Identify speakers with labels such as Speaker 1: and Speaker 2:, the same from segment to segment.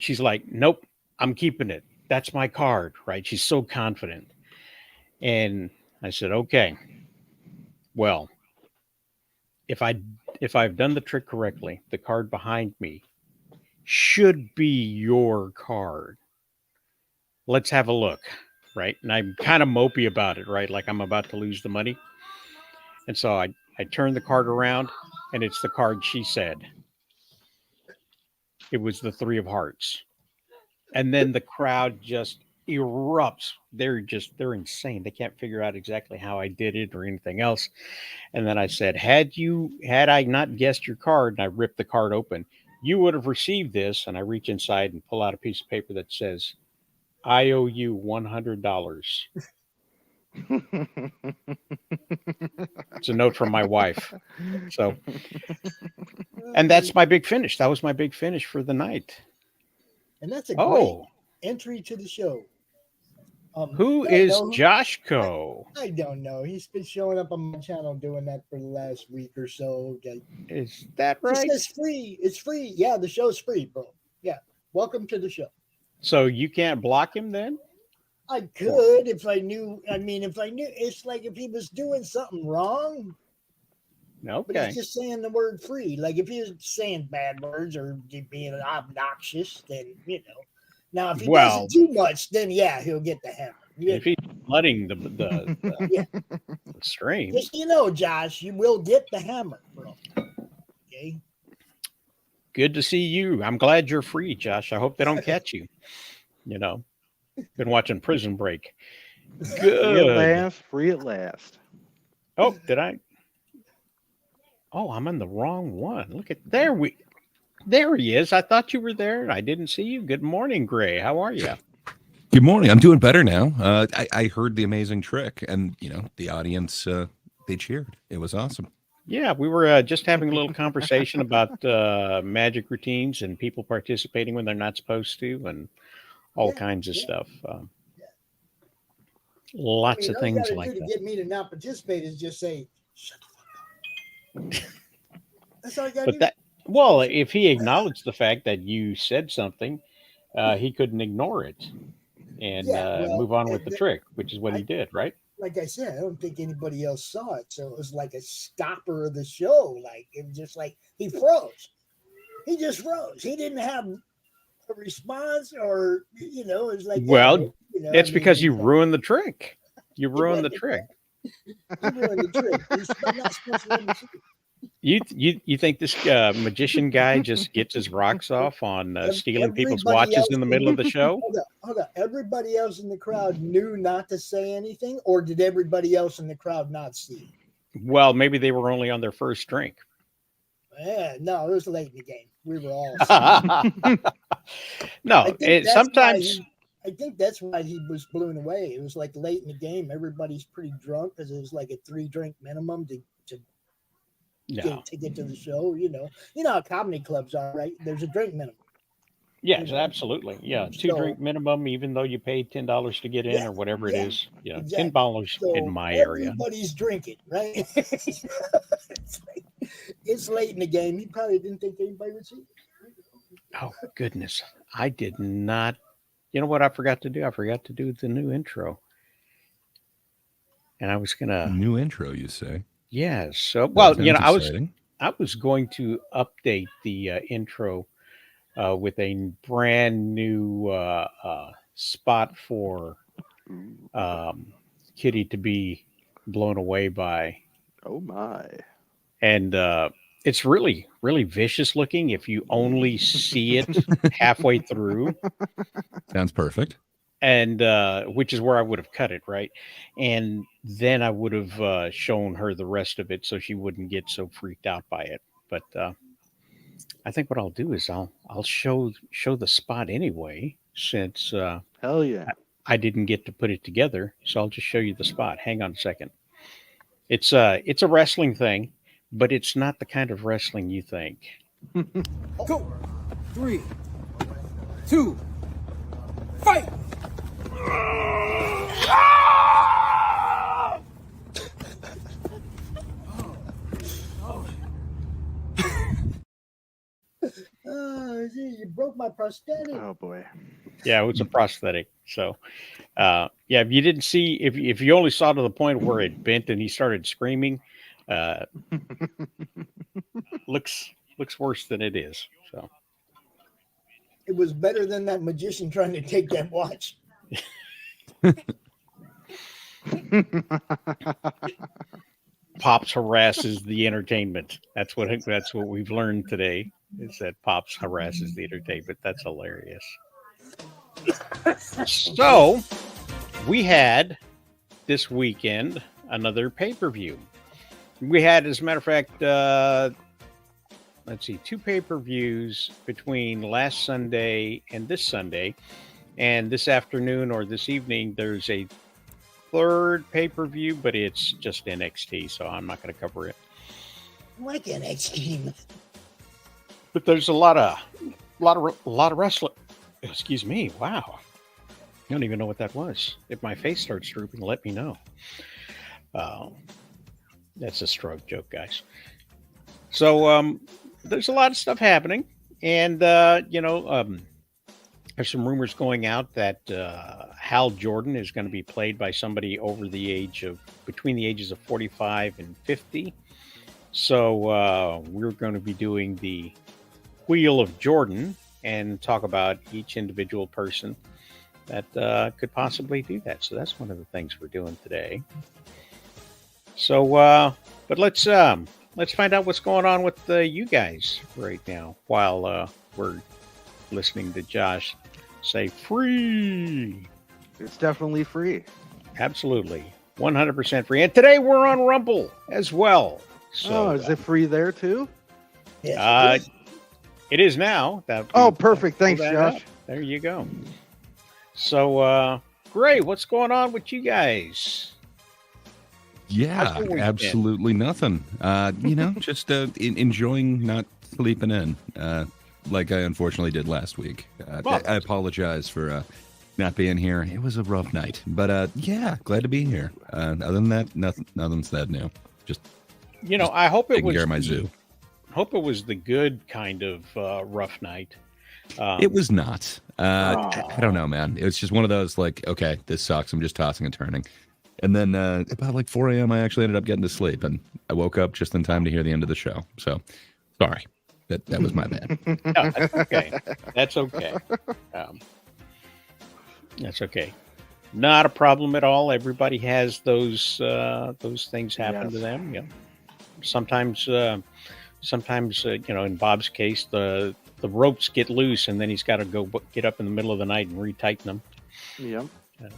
Speaker 1: She's like, nope, I'm keeping it. That's my card, right? She's so confident. And I said, okay, well, if I if I've done the trick correctly, the card behind me should be your card. Let's have a look, right? And I'm kind of mopey about it, right? Like I'm about to lose the money. And so I turned the card around and it's the card she said. It was the three of hearts. And then the crowd just erupts. They're insane. They can't figure out exactly how I did it or anything else. And then I said, had I not guessed your card, and I ripped the card open, you would have received this. And I reach inside and pull out a piece of paper that says, I owe you $100. It's a note from my wife. So, and that's my big finish. That was my big finish for the night.
Speaker 2: And that's a great entry to the show.
Speaker 1: Who is Joshko?
Speaker 2: I don't know. He's been showing up on my channel doing that for the last week or so.
Speaker 1: Is that right?
Speaker 2: It's free. It's free. Yeah, the show's free, bro. Yeah. Welcome to the show.
Speaker 1: So you can't block him then?
Speaker 2: I could if I knew. I mean, if I knew, it's like if he was doing something wrong.
Speaker 1: Okay.
Speaker 2: But he's just saying the word free. Like if he was saying bad words or being obnoxious, then, you know. Now, if he doesn't do much, then yeah, he'll get the hammer.
Speaker 1: If he's flooding the stream.
Speaker 2: Just, you know, Josh, you will get the hammer, bro. Okay.
Speaker 1: Good to see you. I'm glad you're free, Josh. I hope they don't catch you. You know, been watching Prison Break. Good.
Speaker 3: Free at last.
Speaker 1: Oh, did I? Oh, I'm in the wrong one. Look at there. There he is. I thought you were there. I didn't see you. Good morning, Gray. How are you?
Speaker 4: Good morning. I'm doing better now. I heard the amazing trick, and you know the audience they cheered. It was awesome.
Speaker 1: Yeah, we were just having a little conversation about magic routines and people participating when they're not supposed to, and all kinds of stuff. Lots of things like that.
Speaker 2: To get me to not participate is just say, "Shut the fuck up." That's all you got to do.
Speaker 1: Well, if he acknowledged the fact that you said something, he couldn't ignore it and move on with the trick, which is what he did, right?
Speaker 2: Like I said, I don't think anybody else saw it. So it was like a stopper of the show. Like it was just like he froze. He just froze. He didn't have a response or, you know, it was like.
Speaker 1: Well, it's because you ruined the trick. You ruined the trick.
Speaker 2: You ruined the trick. He's not supposed to win the trick.
Speaker 1: You think this magician guy just gets his rocks off on stealing people's watches in the middle of the show?
Speaker 2: Hold on. Everybody else in the crowd knew not to say anything, or did everybody else in the crowd not see?
Speaker 1: Well, maybe they were only on their first drink.
Speaker 2: Yeah, no, it was late in the game. We were all.
Speaker 1: No, sometimes.
Speaker 2: I think that's why he was blown away. It was like late in the game. Everybody's pretty drunk because it was like a 3-drink minimum to get to the show. You know how comedy clubs are, right? There's a drink minimum.
Speaker 1: Yes, absolutely. Yeah, 2-drink minimum, even though you pay $10 to get in or whatever it is. Yeah, exactly. $10 in my area.
Speaker 2: Everybody's drinking, right? It's late in the game. He probably didn't think anybody would see it.
Speaker 1: Oh, goodness. I did not. You know what I forgot to do? I forgot to do the new intro. And I was going to.
Speaker 4: New intro, you say?
Speaker 1: Yes. So, well, you know, I was going to update the intro with a brand new spot for Kitty to be blown away by.
Speaker 3: Oh my!
Speaker 1: And it's really, really vicious looking if you only see it halfway through.
Speaker 4: Sounds perfect.
Speaker 1: And which is where I would have cut it, right? And then I would have shown her the rest of it so she wouldn't get so freaked out by it. But I think what I'll do is I'll show the spot anyway, since
Speaker 3: hell yeah,
Speaker 1: I didn't get to put it together. So I'll just show you the spot. Hang on a second. It's a wrestling thing, but it's not the kind of wrestling you think.
Speaker 5: Go. 3, 2, fight.
Speaker 2: You broke my prosthetic.
Speaker 3: Oh boy.
Speaker 1: Yeah, it was a prosthetic. So, yeah, if you didn't see, if you only saw to the point where it bent and he started screaming, uh, looks worse than it is. So,
Speaker 2: It was better than that magician trying to take that watch.
Speaker 1: Pops harasses the entertainment. That's what we've learned today. Is that Pops harasses the entertainment? That's hilarious. So, we had this weekend another pay-per-view. We had, as a matter of fact, let's see, 2 pay-per-views between last Sunday and this Sunday. And this afternoon or this evening, there's a 3rd pay-per-view, but it's just NXT, so I'm not going to cover it.
Speaker 2: I like NXT.
Speaker 1: But there's a lot of wrestling. Excuse me. Wow. I don't even know what that was. If my face starts drooping, let me know. That's a stroke joke, guys. So there's a lot of stuff happening, and there's some rumors going out that Hal Jordan is going to be played by somebody between the ages of 45 and 50. So we're going to be doing the Wheel of Jordan and talk about each individual person that could possibly do that. So that's one of the things we're doing today. So, but let's find out what's going on with you guys right now while we're listening to Josh say free.
Speaker 3: It's definitely free.
Speaker 1: Absolutely. 100% free. And today we're on Rumble as well. So,
Speaker 3: Is it free there too?
Speaker 2: Yes,
Speaker 1: it is now.
Speaker 3: Perfect. Thanks,
Speaker 1: that
Speaker 3: Josh.
Speaker 1: up. There you go. So, great. What's going on with you guys? How's
Speaker 4: Yeah,
Speaker 1: your weekend?
Speaker 4: absolutely nothing. Just enjoying not sleeping in, like I unfortunately did last week. I apologize for not being here. It was a rough night, but yeah, glad to be here. Other than that, nothing's that new. Just
Speaker 1: I hope it
Speaker 4: taking
Speaker 1: was
Speaker 4: care of my zoo.
Speaker 1: Hope it was the good kind of rough night.
Speaker 4: It was not. I don't know, man. It was just one of those like, okay, this sucks. I'm just tossing and turning. And then about like 4 a.m., I actually ended up getting to sleep, and I woke up just in time to hear the end of the show. So, sorry, that was my bad.
Speaker 1: No, that's okay. That's okay. That's okay. Not a problem at all. Everybody has those things happen to them. Yeah. Sometimes, in Bob's case, the ropes get loose, and then he's got to go get up in the middle of the night and retighten them.
Speaker 3: Yep.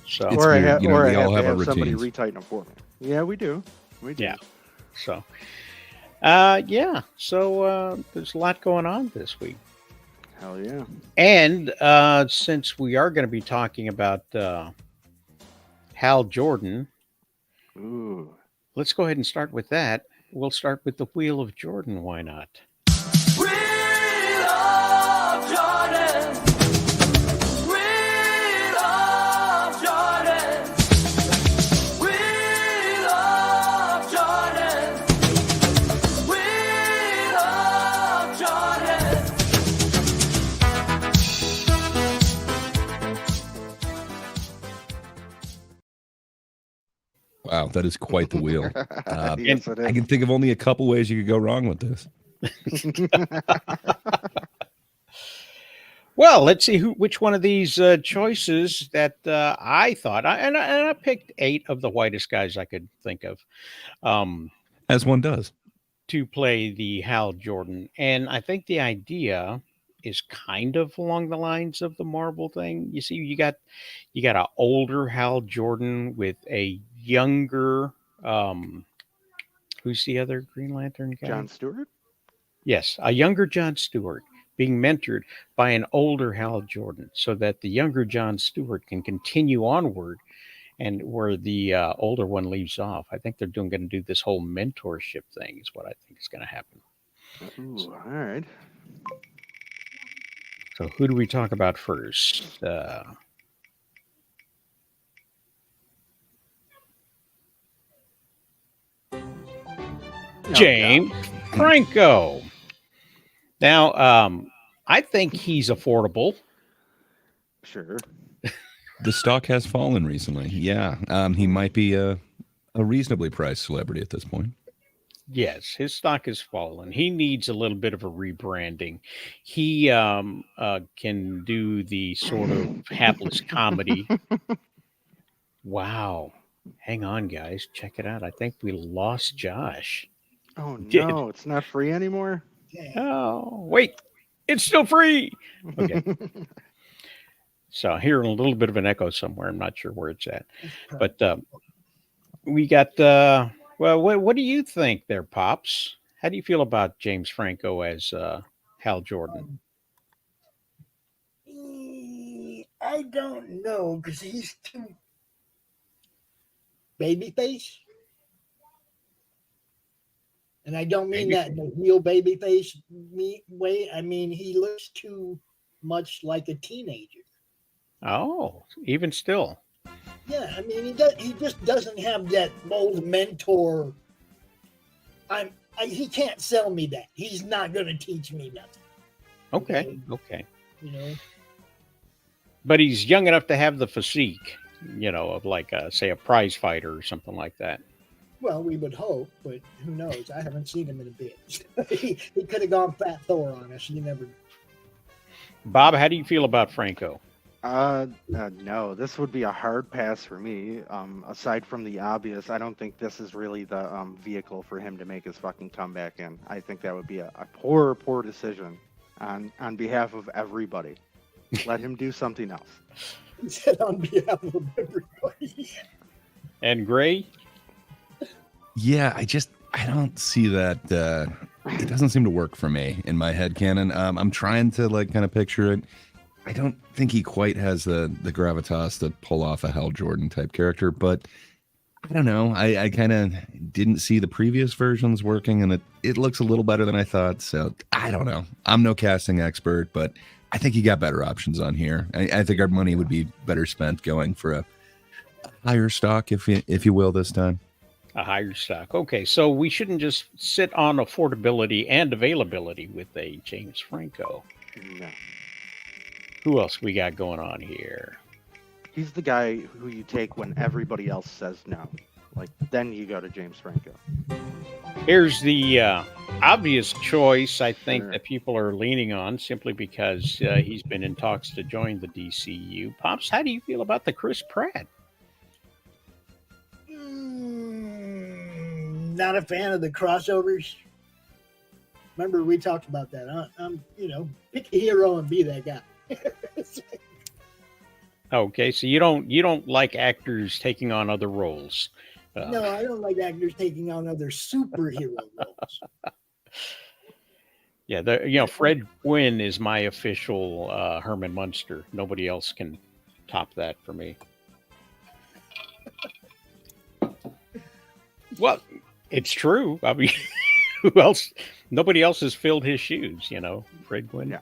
Speaker 1: So,
Speaker 4: It's
Speaker 3: Or I,
Speaker 4: weird.
Speaker 3: ha- or I
Speaker 4: we
Speaker 3: have
Speaker 4: all
Speaker 3: to
Speaker 4: have our
Speaker 3: have somebody
Speaker 4: routines.
Speaker 3: retighten them for me. Yeah, we do. We do.
Speaker 1: yeah. So, yeah. So there's a lot going on this week.
Speaker 3: Hell yeah.
Speaker 1: And since we are going to be talking about Hal Jordan,
Speaker 3: Ooh.
Speaker 1: let's go ahead and start with that. We'll start with the Wheel of Jordan. Why not?
Speaker 5: Wheel of Jordan. Wheel of Jordan. Wheel of Jordan. Wheel of Jordan.
Speaker 4: Wow, that is quite the wheel.
Speaker 3: Yes, it
Speaker 4: I
Speaker 3: is.
Speaker 4: can think of only a couple ways you could go wrong with this.
Speaker 1: Well, let's see which one of these choices that I thought, and I picked 8 of the whitest guys I could think of
Speaker 4: As one does.
Speaker 1: to play the Hal Jordan, and I think the idea is kind of along the lines of the Marvel thing. You see, you got an older Hal Jordan with a younger. Who's the other Green Lantern guy?
Speaker 3: John Stewart?
Speaker 1: Yes, a younger John Stewart being mentored by an older Hal Jordan, so that the younger John Stewart can continue onward, and where the older one leaves off. I think they're going to do this whole mentorship thing. Is what I think is going to happen.
Speaker 3: Ooh, all right.
Speaker 1: So, who do we talk about first? James Franco. Now, I think he's affordable.
Speaker 3: Sure.
Speaker 4: The stock has fallen recently. Yeah, he might be a reasonably priced celebrity at this point.
Speaker 1: Yes, his stock has fallen. He needs a little bit of a rebranding. He can do the sort of hapless comedy. Wow. Hang on, guys. Check it out. I think we lost Josh.
Speaker 3: Oh
Speaker 1: Did.
Speaker 3: no, it's not free anymore.
Speaker 2: Dang.
Speaker 1: Oh, wait. It's still free. Okay. So hearing a little bit of an echo somewhere. I'm not sure where it's at. But we got, well, what do you think there, Pops? How do you feel about James Franco as Hal Jordan?
Speaker 2: I don't know because he's too babyface. And I don't mean that in a real babyface way. I mean, he looks too much like a teenager.
Speaker 1: Oh, even still.
Speaker 2: Yeah, I mean, he just doesn't have that old mentor. He can't sell me that. He's not going to teach me nothing.
Speaker 1: Okay.
Speaker 2: You know.
Speaker 1: But he's young enough to have the physique, of like, say, a prize fighter or something like that.
Speaker 2: Well, we would hope, but who knows? I haven't seen him in a bit. he could have gone Fat Thor on us. You never.
Speaker 1: Bob, how do you feel about Franco?
Speaker 3: No, this would be a hard pass for me. Aside from the obvious, I don't think this is really the vehicle for him to make his fucking comeback in. I think that would be a poor decision on behalf of everybody. Let him do something else.
Speaker 2: He said on behalf of everybody.
Speaker 1: And Gray?
Speaker 4: Yeah, I don't see that. It doesn't seem to work for me in my head canon. I'm trying to kind of picture it. I don't think he quite has the gravitas to pull off a Hal Jordan type character, but I don't know. I kind of didn't see the previous versions working, and it looks a little better than I thought. So I don't know. I'm no casting expert, but I think you got better options on here. I think our money would be better spent going for a higher stock, if you will, this time.
Speaker 1: A higher stock. Okay, so we shouldn't just sit on affordability and availability with a James Franco.
Speaker 3: No.
Speaker 1: Who else we got going on here?
Speaker 3: He's the guy who you take when everybody else says no. Then you go to James Franco.
Speaker 1: Here's the obvious choice, I think,
Speaker 3: Sure.
Speaker 1: that people are leaning on simply because he's been in talks to join the DCU. Pops, how do you feel about the Chris Pratt?
Speaker 2: Not a fan of the crossovers. Remember, we talked about that. I'm pick a hero and be that guy.
Speaker 1: Okay, so you don't like actors taking on other roles.
Speaker 2: No, I don't like actors taking on other superhero roles.
Speaker 1: Yeah, Fred Gwynn is my official Herman Munster. Nobody else can top that for me. Well, it's true. I mean, who else? Nobody else has filled his shoes. Fred Gwynn.
Speaker 3: Yeah.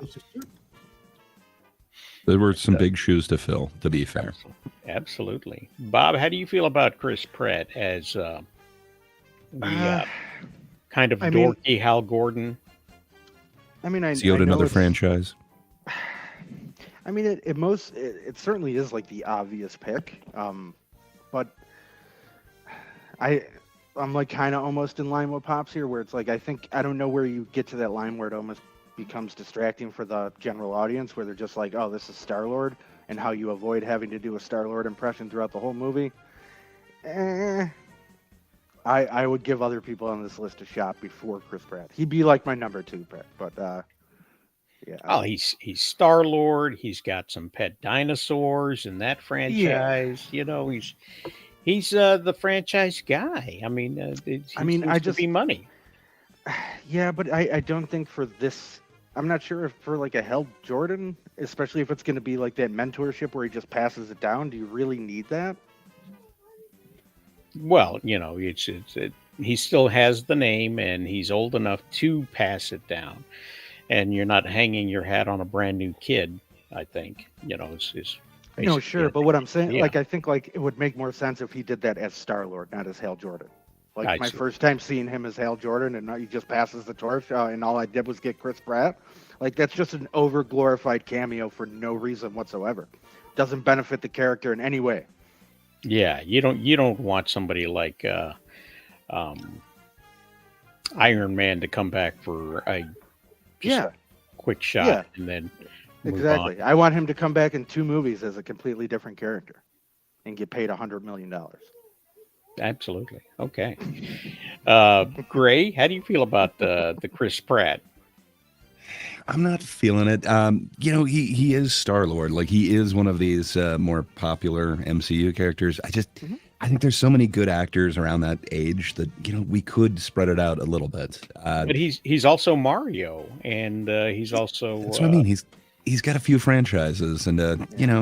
Speaker 4: There were some big shoes to fill, to be fair.
Speaker 1: Absolutely. Bob, how do you feel about Chris Pratt as the kind of dorky Hal Gordon?
Speaker 3: I mean,
Speaker 4: Is he owed another franchise?
Speaker 3: I mean, it certainly is the obvious pick. But I'm kind of almost in line with Pops here, where it's I don't know where you get to that line where it almost becomes distracting for the general audience, where they're just oh, this is Star-Lord, and how you avoid having to do a Star-Lord impression throughout the whole movie. I would give other people on this list a shot before Chris Pratt. He'd be my number 2 pick, but yeah.
Speaker 1: Oh, he's Star-Lord. He's got some pet dinosaurs in that franchise.
Speaker 3: Yeah.
Speaker 1: He's the franchise guy. I mean, I just be money.
Speaker 3: Yeah, but I don't think for this. I'm not sure if for a Hal Jordan, especially if it's going to be that mentorship where he just passes it down. Do you really need that?
Speaker 1: Well, he still has the name, and he's old enough to pass it down. And you're not hanging your hat on a brand new kid. I think it's
Speaker 3: no, sure, but what I'm saying,
Speaker 1: yeah.
Speaker 3: I think it would make more sense if he did that as Star-Lord, not as Hal Jordan.
Speaker 1: I
Speaker 3: My
Speaker 1: see.
Speaker 3: first time seeing him as Hal Jordan, and he just passes the torch, and all I did was get Chris Pratt. Like that's just an over glorified cameo for no reason whatsoever. Doesn't benefit the character in any way.
Speaker 1: Yeah, you don't want somebody like um, Iron Man to come back for just
Speaker 3: Yeah,
Speaker 1: a quick shot
Speaker 3: yeah,
Speaker 1: and then move on.
Speaker 3: exactly. I want him to come back in 2 movies as a completely different character and get paid $100 million.
Speaker 1: Absolutely. Okay. Gray, how do you feel about the Chris Pratt?
Speaker 4: I'm not feeling it. He is Star Lord. Like he is one of these more popular MCU characters.
Speaker 3: Mhm.
Speaker 4: I think there's so many good actors around that age that we could spread it out a little bit.
Speaker 1: But he's also Mario, and he's also
Speaker 4: That's what I mean. He's got a few franchises, and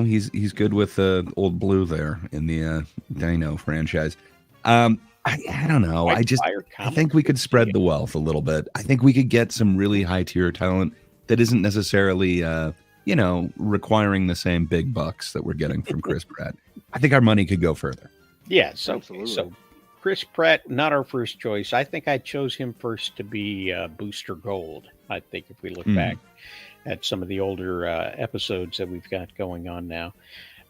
Speaker 4: he's good with Old Blue there in the Dino franchise. I don't know.
Speaker 1: White Fire
Speaker 4: I think we could spread the wealth a little bit. I think we could get some really high tier talent that isn't necessarily requiring the same big bucks that we're getting from Chris Pratt. I think our money could go further.
Speaker 1: Yeah,
Speaker 3: Absolutely.
Speaker 1: so Chris Pratt, not our first choice. I think I chose him first to be Booster Gold. I think if we look back at some of the older episodes that we've got going on now,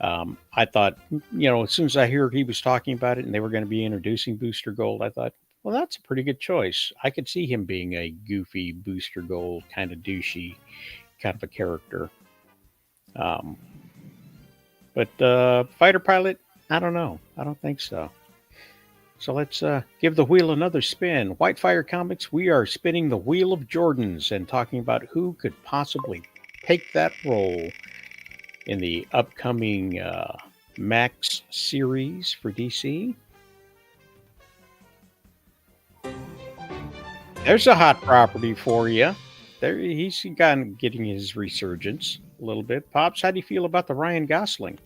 Speaker 1: I thought, as soon as I heard he was talking about it and they were going to be introducing Booster Gold, I thought, well, that's a pretty good choice. I could see him being a goofy Booster Gold, kind of douchey kind of a character. But fighter pilot, I don't know. I don't think so. So let's give the wheel another spin. Whitefire Comics, we are spinning the wheel of Jordans and talking about who could possibly take that role in the upcoming Max series for DC. There's a hot property for you. There, he's getting his resurgence a little bit. Pops, how do you feel about the Ryan Gosling?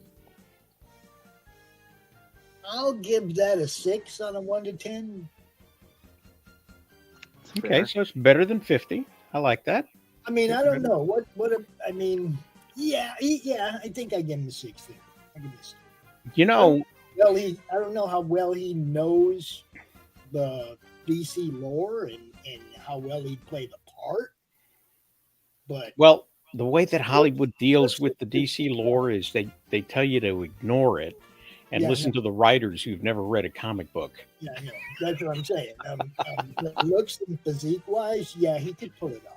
Speaker 2: I'll give that a 6 on a 1 to 10.
Speaker 3: It's
Speaker 1: Okay,
Speaker 3: fair.
Speaker 1: so it's better than 50. I like that.
Speaker 2: I mean, I don't know I mean, yeah, I think I give him a 6 there. I give him a 6. Well, I don't know how well he knows the DC lore and how well he played the part, but
Speaker 1: Well, the way that Hollywood deals with the DC lore is they tell you to ignore it and
Speaker 2: Yeah,
Speaker 1: listen to the writers who've never read a comic book.
Speaker 2: yeah, I know. That's what I'm saying. Looks and physique wise, yeah, he could pull it off.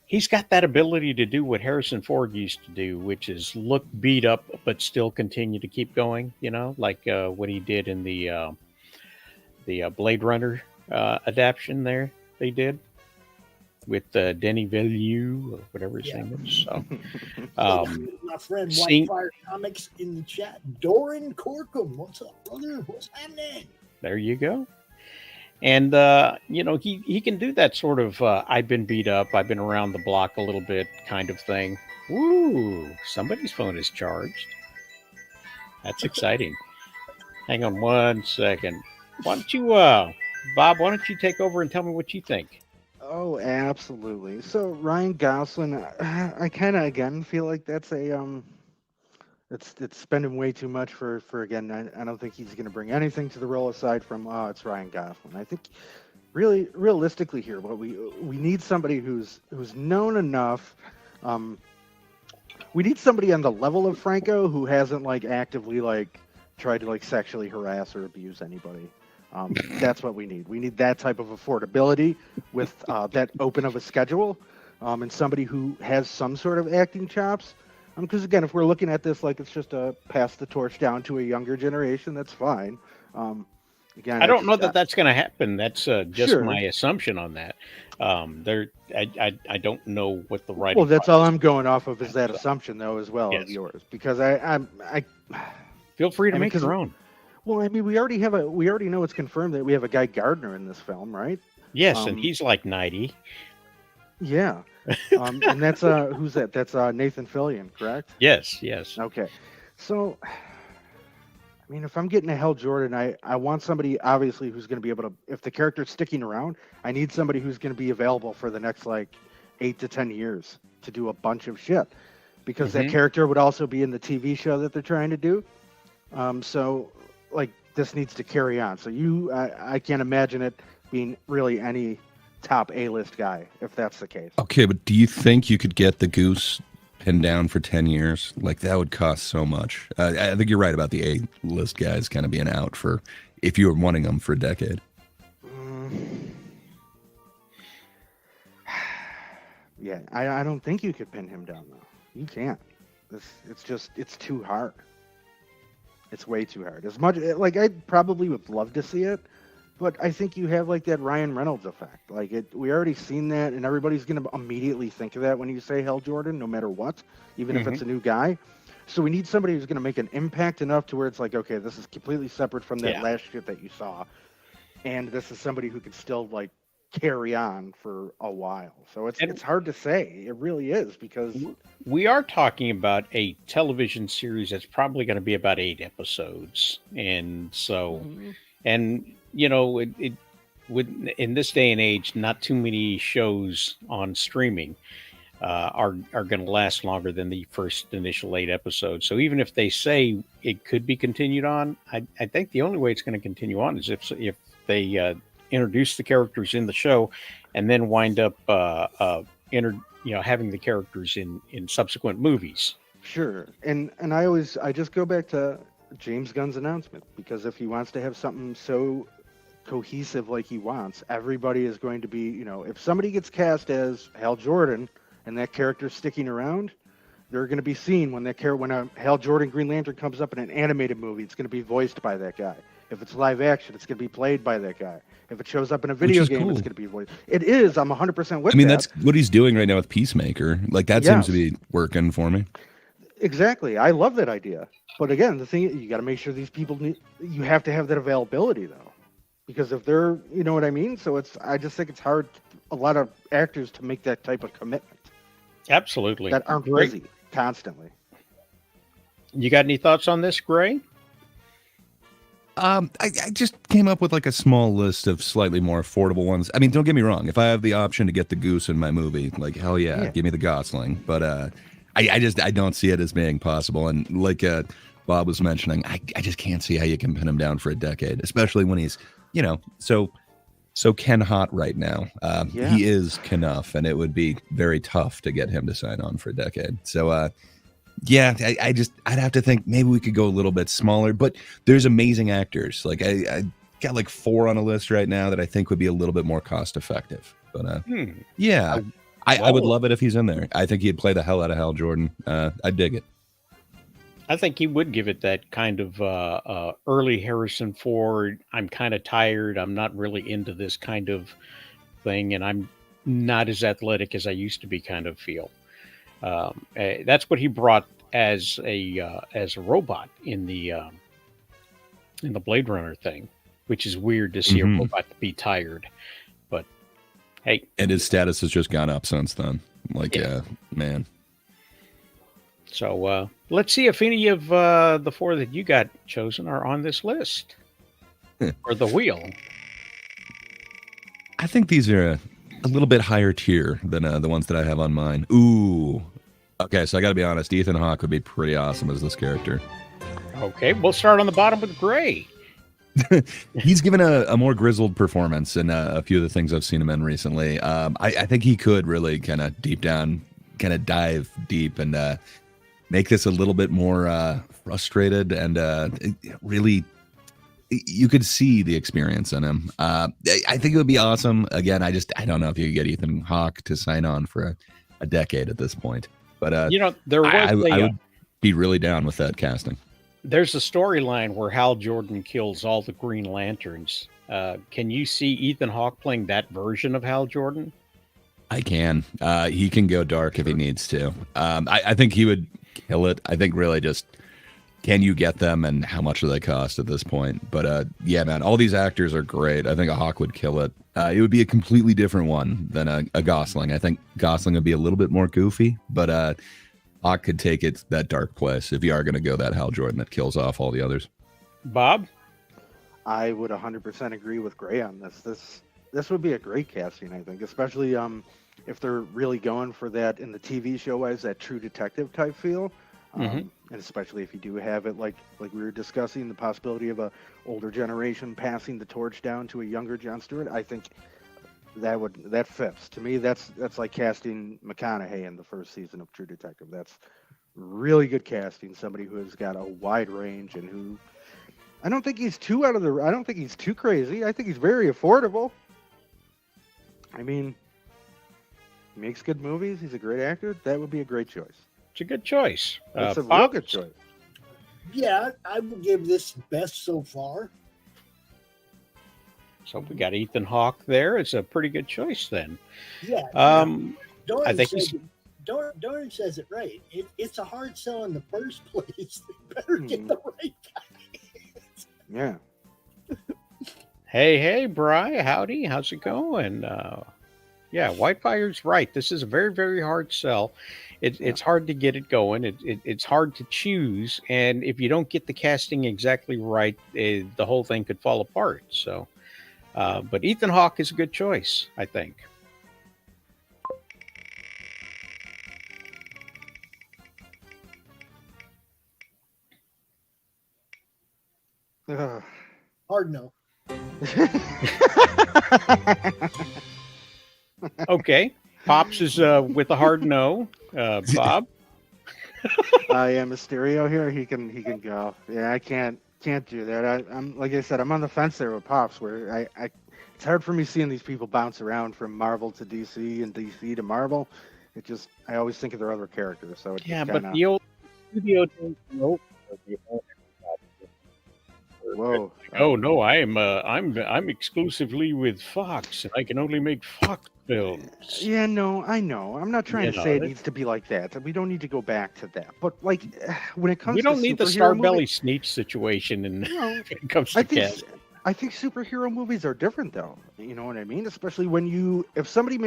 Speaker 1: He's got that ability to do what Harrison Ford used to do, which is look beat up but still continue to keep going. Like what he did in the Blade Runner adaptation there. They did with Denny Villeneuve or whatever his
Speaker 2: Yeah.
Speaker 1: name is. So,
Speaker 2: My friend
Speaker 1: see-
Speaker 2: Whitefire Comics in the chat, Doran Corkum. What's up, brother? What's happening?
Speaker 1: there you go. And he can do that sort of I've been beat up, I've been around the block a little bit kind of thing. Woo! Somebody's phone is charged. That's exciting. Hang on 1 second. Why don't you, Bob? Why don't you take over and tell me what you think?
Speaker 3: Oh, absolutely. So Ryan Gosling, I kind of again feel like that's a it's spending way too much for again. I don't think he's going to bring anything to the role aside from it's Ryan Gosling. I think really realistically here, what we need somebody who's known enough. We need somebody on the level of Franco who hasn't like actively like tried to like sexually harass or abuse anybody. That's what we need. We need that type of affordability with that open of a schedule, and somebody who has some sort of acting chops. Because again, if we're looking at this like it's just a pass the torch down to a younger generation, that's fine. Again,
Speaker 1: I don't know that that's going to happen. That's just
Speaker 3: Sure.
Speaker 1: my assumption on that. I don't know what the writing.
Speaker 3: Well, that's all
Speaker 1: process-
Speaker 3: I'm going off of is that assumption though as well
Speaker 1: Yes.
Speaker 3: of yours, because I
Speaker 1: Feel free to
Speaker 3: I mean,
Speaker 1: make
Speaker 3: 'cause-
Speaker 1: your own.
Speaker 3: well, I mean, we already know it's confirmed that we have a Guy Gardner in this film, right?
Speaker 1: Yes,
Speaker 3: um,
Speaker 1: and he's like 90.
Speaker 3: Yeah, and that's who's that? That's Nathan Fillion, correct?
Speaker 1: Yes.
Speaker 3: Okay, so I mean, if I'm getting a Hal Jordan, I want somebody obviously who's going to be able to. If the character's sticking around, I need somebody who's going to be available for the next like 8 to 10 years to do a bunch of shit, because that
Speaker 1: Mhm.
Speaker 3: character would also be in the TV show that they're trying to do. So like this needs to carry on. So I can't imagine it being really any top A-list guy, if that's the case.
Speaker 4: Okay, but do you think you could get the Goose pinned down for 10 years? Like, that would cost so much. I think you're right about the A-list guys kind of being out for, if you were wanting them for a decade.
Speaker 3: Yeah, I don't think you could pin him down, though. You can't. It's too hard. It's way too hard. As much, like, I probably would love to see it, but I think you have, like, that Ryan Reynolds effect. Like, we already seen that, and everybody's going to immediately think of that when you say Hal Jordan, no matter what, even if it's a new guy. So we need somebody who's going to make an impact enough to where it's like, okay, this is completely separate from that last shit that you saw, and this is somebody who can still, like, carry on for a while. So it's hard to say. It really is, because
Speaker 1: we are talking about a television series that's probably going to be about 8 episodes, and so and you know it would, in this day and age, not too many shows on streaming are going to last longer than the first initial 8 episodes. So even if they say it could be continued on, I think the only way it's going to continue on is if they introduce the characters in the show and then wind up having the characters in subsequent movies.
Speaker 3: Sure. And I just go back to James Gunn's announcement, because if he wants to have something so cohesive like he wants, everybody is going to be, if somebody gets cast as Hal Jordan and that character's sticking around, they're going to be seen when a Hal Jordan Green Lantern comes up in an animated movie, it's going to be voiced by that guy. If it's live action, it's going to be played by that guy. If it shows up in a video game,
Speaker 4: cool.
Speaker 3: It's going to be voiced. It is. I'm 100% with that.
Speaker 4: I mean, that's what he's doing right now with Peacemaker. Like, that seems to be working for me.
Speaker 3: Exactly. I love that idea. But again, the thing, you got to make sure these people you have to have that availability, though. Because if they're, you know what I mean? So I just think it's hard, a lot of actors, to make that type of commitment.
Speaker 1: Absolutely.
Speaker 3: That aren't busy constantly.
Speaker 1: You got any thoughts on this, Gray?
Speaker 4: I just came up with like a small list of slightly more affordable ones. I mean, don't get me wrong. If I have the option to get the Goose in my movie, like, hell yeah. Give me the Gosling. But I don't see it as being possible. And like Bob was mentioning, I just can't see how you can pin him down for a decade, especially when he's, so Ken hot right now. He is Kenough, and it would be very tough to get him to sign on for a decade. So, I'd have to think maybe we could go a little bit smaller, but there's amazing actors. Like, I got like 4 on a list right now that I think would be a little bit more cost effective. But I would love it if he's in there. I think he'd play the hell out of Hal Jordan. I dig it.
Speaker 1: I think he would give it that kind of early Harrison Ford. I'm kind of tired. I'm not really into this kind of thing, and I'm not as athletic as I used to be kind of feel. That's what he brought as a robot in the Blade Runner thing, which is weird to see a robot be tired. But hey,
Speaker 4: and his status has just gone up since then. Like, man.
Speaker 1: So let's see if any of the 4 that you got chosen are on this list or the wheel.
Speaker 4: I think these are a little bit higher tier than the ones that I have on mine. Ooh. Okay, so I got to be honest. Ethan Hawke would be pretty awesome as this character.
Speaker 1: Okay, we'll start on the bottom with Gray.
Speaker 4: He's given a more grizzled performance in a few of the things I've seen him in recently. I think he could really kind of deep down, kind of dive deep and make this a little bit more frustrated and really, you could see the experience in him. I think it would be awesome. Again, I don't know if you could get Ethan Hawke to sign on for a decade at this point. But
Speaker 1: there was
Speaker 4: I would be really down with that casting.
Speaker 1: There's a storyline where Hal Jordan kills all the Green Lanterns. Can you see Ethan Hawke playing that version of Hal Jordan?
Speaker 4: I can. He can go dark if he needs to. I think he would kill it. I think really just, can you get them and how much do they cost at this point? But yeah, man, all these actors are great. I think a Hawke would kill it. It would be a completely different one than a Gosling. I think Gosling would be a little bit more goofy, but Hawke could take it that dark place if you are going to go that Hal Jordan that kills off all the others.
Speaker 1: Bob?
Speaker 3: I would 100% agree with Gray on this. This would be a great casting, I think, especially if they're really going for that in the TV show as that true detective type feel. And especially if you do have it like we were discussing, the possibility of a older generation passing the torch down to a younger Jon Stewart. I think that fits. To me, that's like casting McConaughey in the first season of True Detective. That's really good casting. Somebody who has got a wide range and who I don't think he's too I don't think he's too crazy. I think he's very affordable. I mean, he makes good movies. He's a great actor. That would be a great choice.
Speaker 1: It's a good choice.
Speaker 3: It's a real
Speaker 1: Bob?
Speaker 3: good choice.
Speaker 2: Yeah, I would give this best so far.
Speaker 1: So we got Ethan Hawke there. It's a pretty good choice then.
Speaker 2: Yeah.
Speaker 1: I think
Speaker 2: Doran says it right. It's a hard sell in the first place. They better get the right guy.
Speaker 3: Yeah.
Speaker 1: Hey, Bri, howdy. How's it going? Yeah, Whitefire's right. This is a very, very hard sell. It's hard to get it going. It's hard to choose. And if you don't get the casting exactly right, the whole thing could fall apart. So, but Ethan Hawke is a good choice, I think.
Speaker 3: Ugh.
Speaker 2: Hard no.
Speaker 1: Okay. Pops is with a hard no. Bob?
Speaker 3: Yeah, Mysterio here. He can go. Yeah, I can't do that. I'm like I said, I'm on the fence there with Pops, where I it's hard for me seeing these people bounce around from Marvel to DC and DC to Marvel. I always think of their other characters. So
Speaker 1: Yeah, but the old studio didn't know.
Speaker 3: Whoa.
Speaker 1: Oh no, I'm exclusively with Fox, and I can only make Fox films.
Speaker 3: Yeah, no, I know. I'm not trying to say it
Speaker 1: that-
Speaker 3: needs to be like that. We don't need to go back to that. But like, when it comes,
Speaker 1: We don't
Speaker 3: to
Speaker 1: need the
Speaker 3: superhero
Speaker 1: Starbelly
Speaker 3: movies,
Speaker 1: Sneak situation, and
Speaker 3: you know,
Speaker 1: when it comes to cast.
Speaker 3: I think superhero movies are different, though. You know what I mean? Especially when if somebody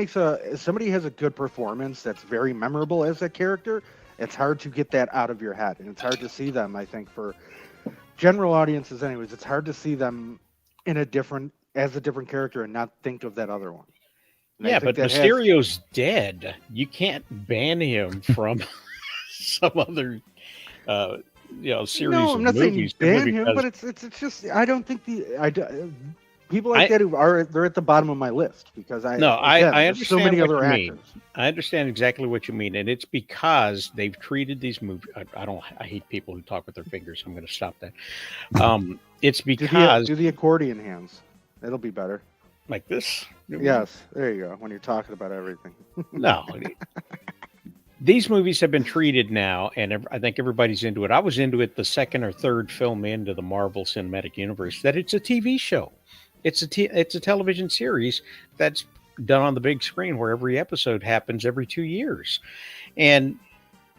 Speaker 3: has a good performance that's very memorable as a character, it's hard to get that out of your head, and it's hard to see them. I think for general audiences, anyways, it's hard to see them as a different character and not think of that other one. And I
Speaker 1: Yeah,
Speaker 3: think
Speaker 1: but
Speaker 3: that
Speaker 1: Mysterio's dead. You can't ban him from some other, series
Speaker 3: No,
Speaker 1: of
Speaker 3: I'm not saying you
Speaker 1: movies.
Speaker 3: ban
Speaker 1: simply
Speaker 3: him,
Speaker 1: because-
Speaker 3: but it's just I don't think people like that they're at the bottom of my list because I there's so
Speaker 1: understand
Speaker 3: many
Speaker 1: what
Speaker 3: other
Speaker 1: you mean.
Speaker 3: actors.
Speaker 1: I understand exactly what you mean, and it's because they've treated these movies. I hate people who talk with their fingers. I'm going to stop that. It's because
Speaker 3: Do the accordion hands. It'll be better.
Speaker 1: like this.
Speaker 3: Yes, there you go. When you're talking about everything.
Speaker 1: No. These movies have been treated now, and I think everybody's into it. I was into it the second or third film into the Marvel Cinematic Universe, that it's a TV show. It's a television series that's done on the big screen where every episode happens every 2 years. And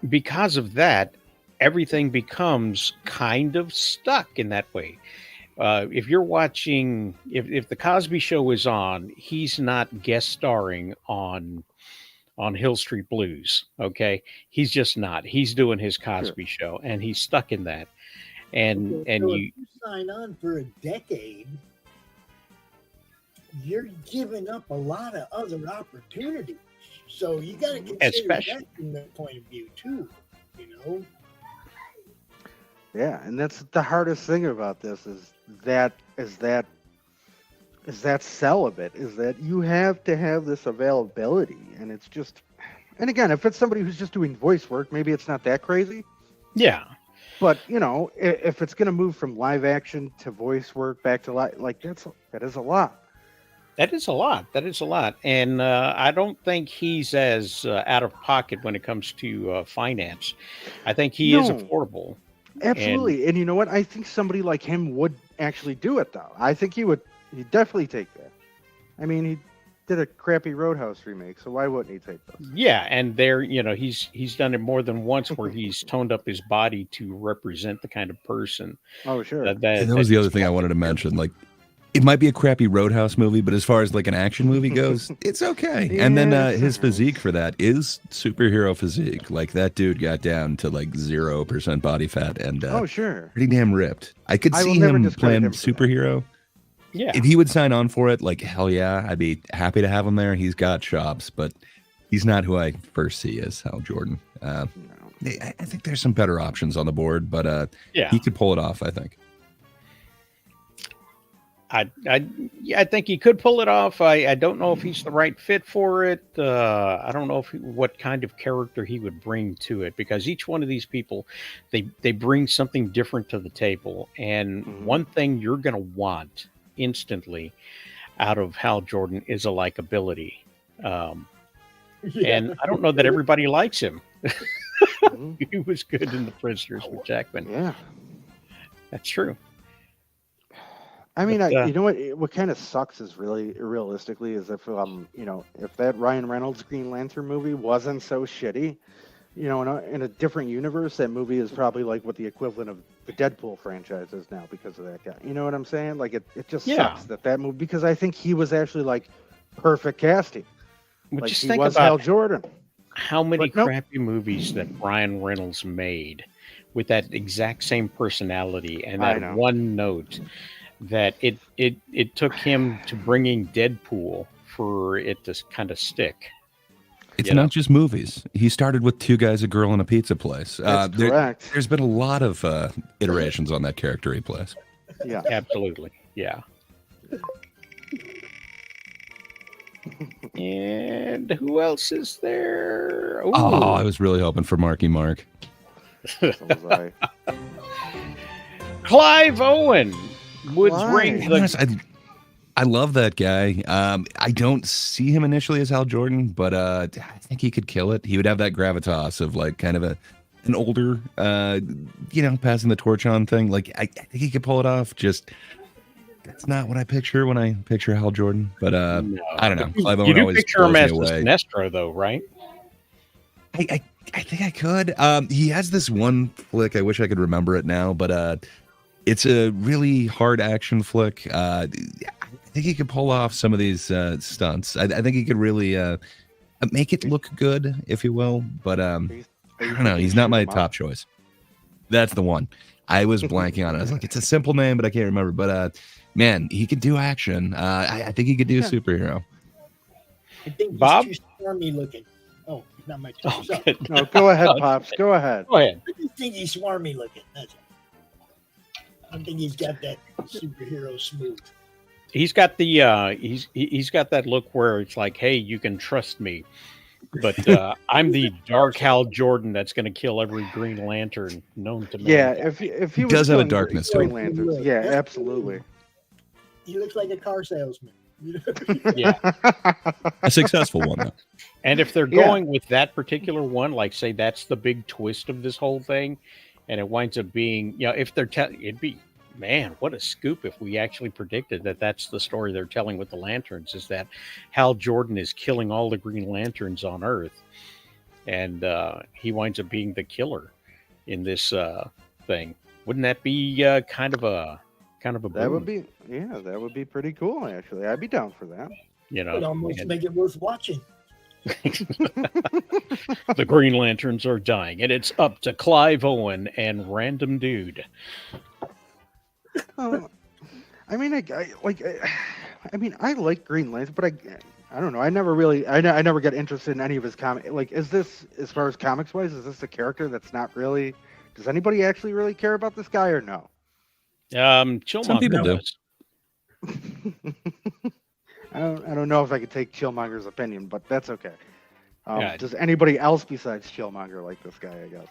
Speaker 1: because of that, everything becomes kind of stuck in that way. If you're watching, if the Cosby Show is on, he's not guest starring on Hill Street Blues. Okay, he's just not. He's doing his Cosby Show, and he's stuck in that. And
Speaker 2: So
Speaker 1: you
Speaker 2: if you sign on for a decade, you're giving up a lot of other opportunities. So you got to consider
Speaker 1: Especially-
Speaker 2: that from that point of view too. You know,
Speaker 3: Yeah, and that's the hardest thing about this is that sell of it is that you have to have this availability, and it's just, and again, if it's somebody who's just doing voice work, maybe it's not that crazy.
Speaker 1: yeah.
Speaker 3: But if it's going to move from live action to voice work back to like that is a lot.
Speaker 1: That is a lot. And I don't think he's as out of pocket when it comes to finance. I think he is
Speaker 3: No.
Speaker 1: affordable.
Speaker 3: Absolutely, and you know what? I think somebody like him would actually do it, though. I think he'd definitely take that. I mean, he did a crappy Roadhouse remake, so why wouldn't he take those?
Speaker 1: Yeah, and there, he's done it more than once where he's toned up his body to represent the kind of person
Speaker 3: Oh, sure.
Speaker 4: And that was the other thing I wanted to mention. Like, it might be a crappy Roadhouse movie, but as far as like an action movie goes, it's okay. And then
Speaker 3: Yeah,
Speaker 4: his
Speaker 3: it's all right.
Speaker 4: physique for that is superhero physique. Like that dude got down to like 0% body fat and
Speaker 3: Oh, sure.
Speaker 4: pretty damn ripped. I could
Speaker 3: I will
Speaker 4: see
Speaker 3: never
Speaker 4: him
Speaker 3: discredit
Speaker 4: playing
Speaker 3: him for that.
Speaker 4: superhero.
Speaker 1: Yeah.
Speaker 4: If he would sign on for it, like hell yeah, I'd be happy to have him there. He's got chops, but he's not who I first see as Hal Jordan.
Speaker 3: No.
Speaker 4: I think there's some better options on the board, but
Speaker 1: Yeah.
Speaker 4: he could pull it off, I think.
Speaker 1: I think he could pull it off. I don't know if he's the right fit for it. I don't know what kind of character he would bring to it, because each one of these people, they bring something different to the table. And one thing you're going to want instantly out of Hal Jordan is a likability. And I don't know that everybody likes him. He was good in The Prisoners with Jackman.
Speaker 3: Yeah.
Speaker 1: That's true.
Speaker 3: I mean,
Speaker 1: But,
Speaker 3: you know what kind of sucks is really realistically is if if that Ryan Reynolds Green Lantern movie wasn't so shitty, in a different universe, that movie is probably like what the equivalent of the Deadpool franchise is now because of that guy. You know what I'm saying? Like it just sucks that movie, because I think he was actually like perfect casting.
Speaker 1: But
Speaker 3: Like
Speaker 1: just
Speaker 3: he
Speaker 1: think
Speaker 3: was
Speaker 1: about
Speaker 3: Hal Jordan.
Speaker 1: how many
Speaker 3: But nope.
Speaker 1: crappy movies that Ryan Reynolds made with that exact same personality and
Speaker 3: I
Speaker 1: that
Speaker 3: know.
Speaker 1: one note, that it took him to bringing Deadpool for it to kind of stick.
Speaker 4: It's
Speaker 1: You know?
Speaker 4: not just movies. He started with Two Guys, a Girl, and a Pizza Place.
Speaker 3: That's correct.
Speaker 4: There's been a lot of iterations on that character he plays.
Speaker 3: Yeah.
Speaker 1: Absolutely. Yeah. And who else is there? Ooh.
Speaker 4: Oh, I was really hoping for Marky Mark.
Speaker 3: So was I.
Speaker 1: Clive Owen would
Speaker 3: Why?
Speaker 1: bring
Speaker 4: To be
Speaker 1: the
Speaker 4: honest, I love that guy. I don't see him initially as Hal Jordan, but I think he could kill it. He would have that gravitas of like kind of an older, passing the torch on thing. Like I think he could pull it off. Just that's not what I picture when I picture Hal Jordan. But
Speaker 1: No.
Speaker 4: I don't know. Clive
Speaker 1: You
Speaker 4: Owen
Speaker 1: do
Speaker 4: always
Speaker 1: picture him
Speaker 4: blows
Speaker 1: as
Speaker 4: me
Speaker 1: the
Speaker 4: away.
Speaker 1: Sinestro, though, right?
Speaker 4: I think I could. He has this one flick. I wish I could remember it now, but it's a really hard action flick. I think he could pull off some of these stunts. I think he could really make it look good, if you will. But I don't know. He's not my top choice. That's the one. I was blanking on it. I was like, it's a simple name, but I can't remember. But man, he could do action. I think he could do superhero.
Speaker 2: I think he's
Speaker 1: Bob?
Speaker 2: too swarmy looking. Oh, it's not my
Speaker 1: Oh,
Speaker 2: turn.
Speaker 1: good.
Speaker 3: No, go ahead, Pops. Go ahead.
Speaker 1: Go ahead.
Speaker 2: I just think he's swarmy looking. That's it. I don't think he's got that superhero smooth.
Speaker 1: He's got the he's got that look where it's like, hey, you can trust me, but I'm the dark Hal Jordan that's going to kill every Green Lantern known to man.
Speaker 3: Yeah, if he was
Speaker 4: does have a
Speaker 3: killing
Speaker 4: darkness to
Speaker 3: Green
Speaker 4: him.
Speaker 3: Lanterns, yeah, absolutely.
Speaker 2: He looks like a car salesman.
Speaker 1: Yeah.
Speaker 4: A successful one, though.
Speaker 1: And if they're
Speaker 3: Yeah.
Speaker 1: going with that particular one, like say that's the big twist of this whole thing, and it winds up being, if they're it'd be, man, what a scoop if we actually predicted that that's the story they're telling with the lanterns, is that Hal Jordan is killing all the Green Lanterns on Earth, and he winds up being the killer in this thing. Wouldn't that be kind of a
Speaker 3: That would
Speaker 1: boom,
Speaker 3: that would be pretty cool, actually. I'd be down for that.
Speaker 1: you know?
Speaker 2: Would almost
Speaker 1: and
Speaker 2: make it worth watching.
Speaker 1: the Green Lanterns are dying, and it's up to Clive Owen and Random Dude.
Speaker 3: Oh, I mean, I mean, I like Green Lantern, but I don't know. I never get interested in any of his comic. Like, is this, as far as comics wise, is this a character that's not really? Does anybody actually really care about this guy or no?
Speaker 1: Chillmonger
Speaker 4: Some people do.
Speaker 1: does.
Speaker 3: I don't know if I could take Chillmonger's opinion, but that's okay.
Speaker 1: Yeah.
Speaker 3: Does anybody else besides Chillmonger like this guy? I guess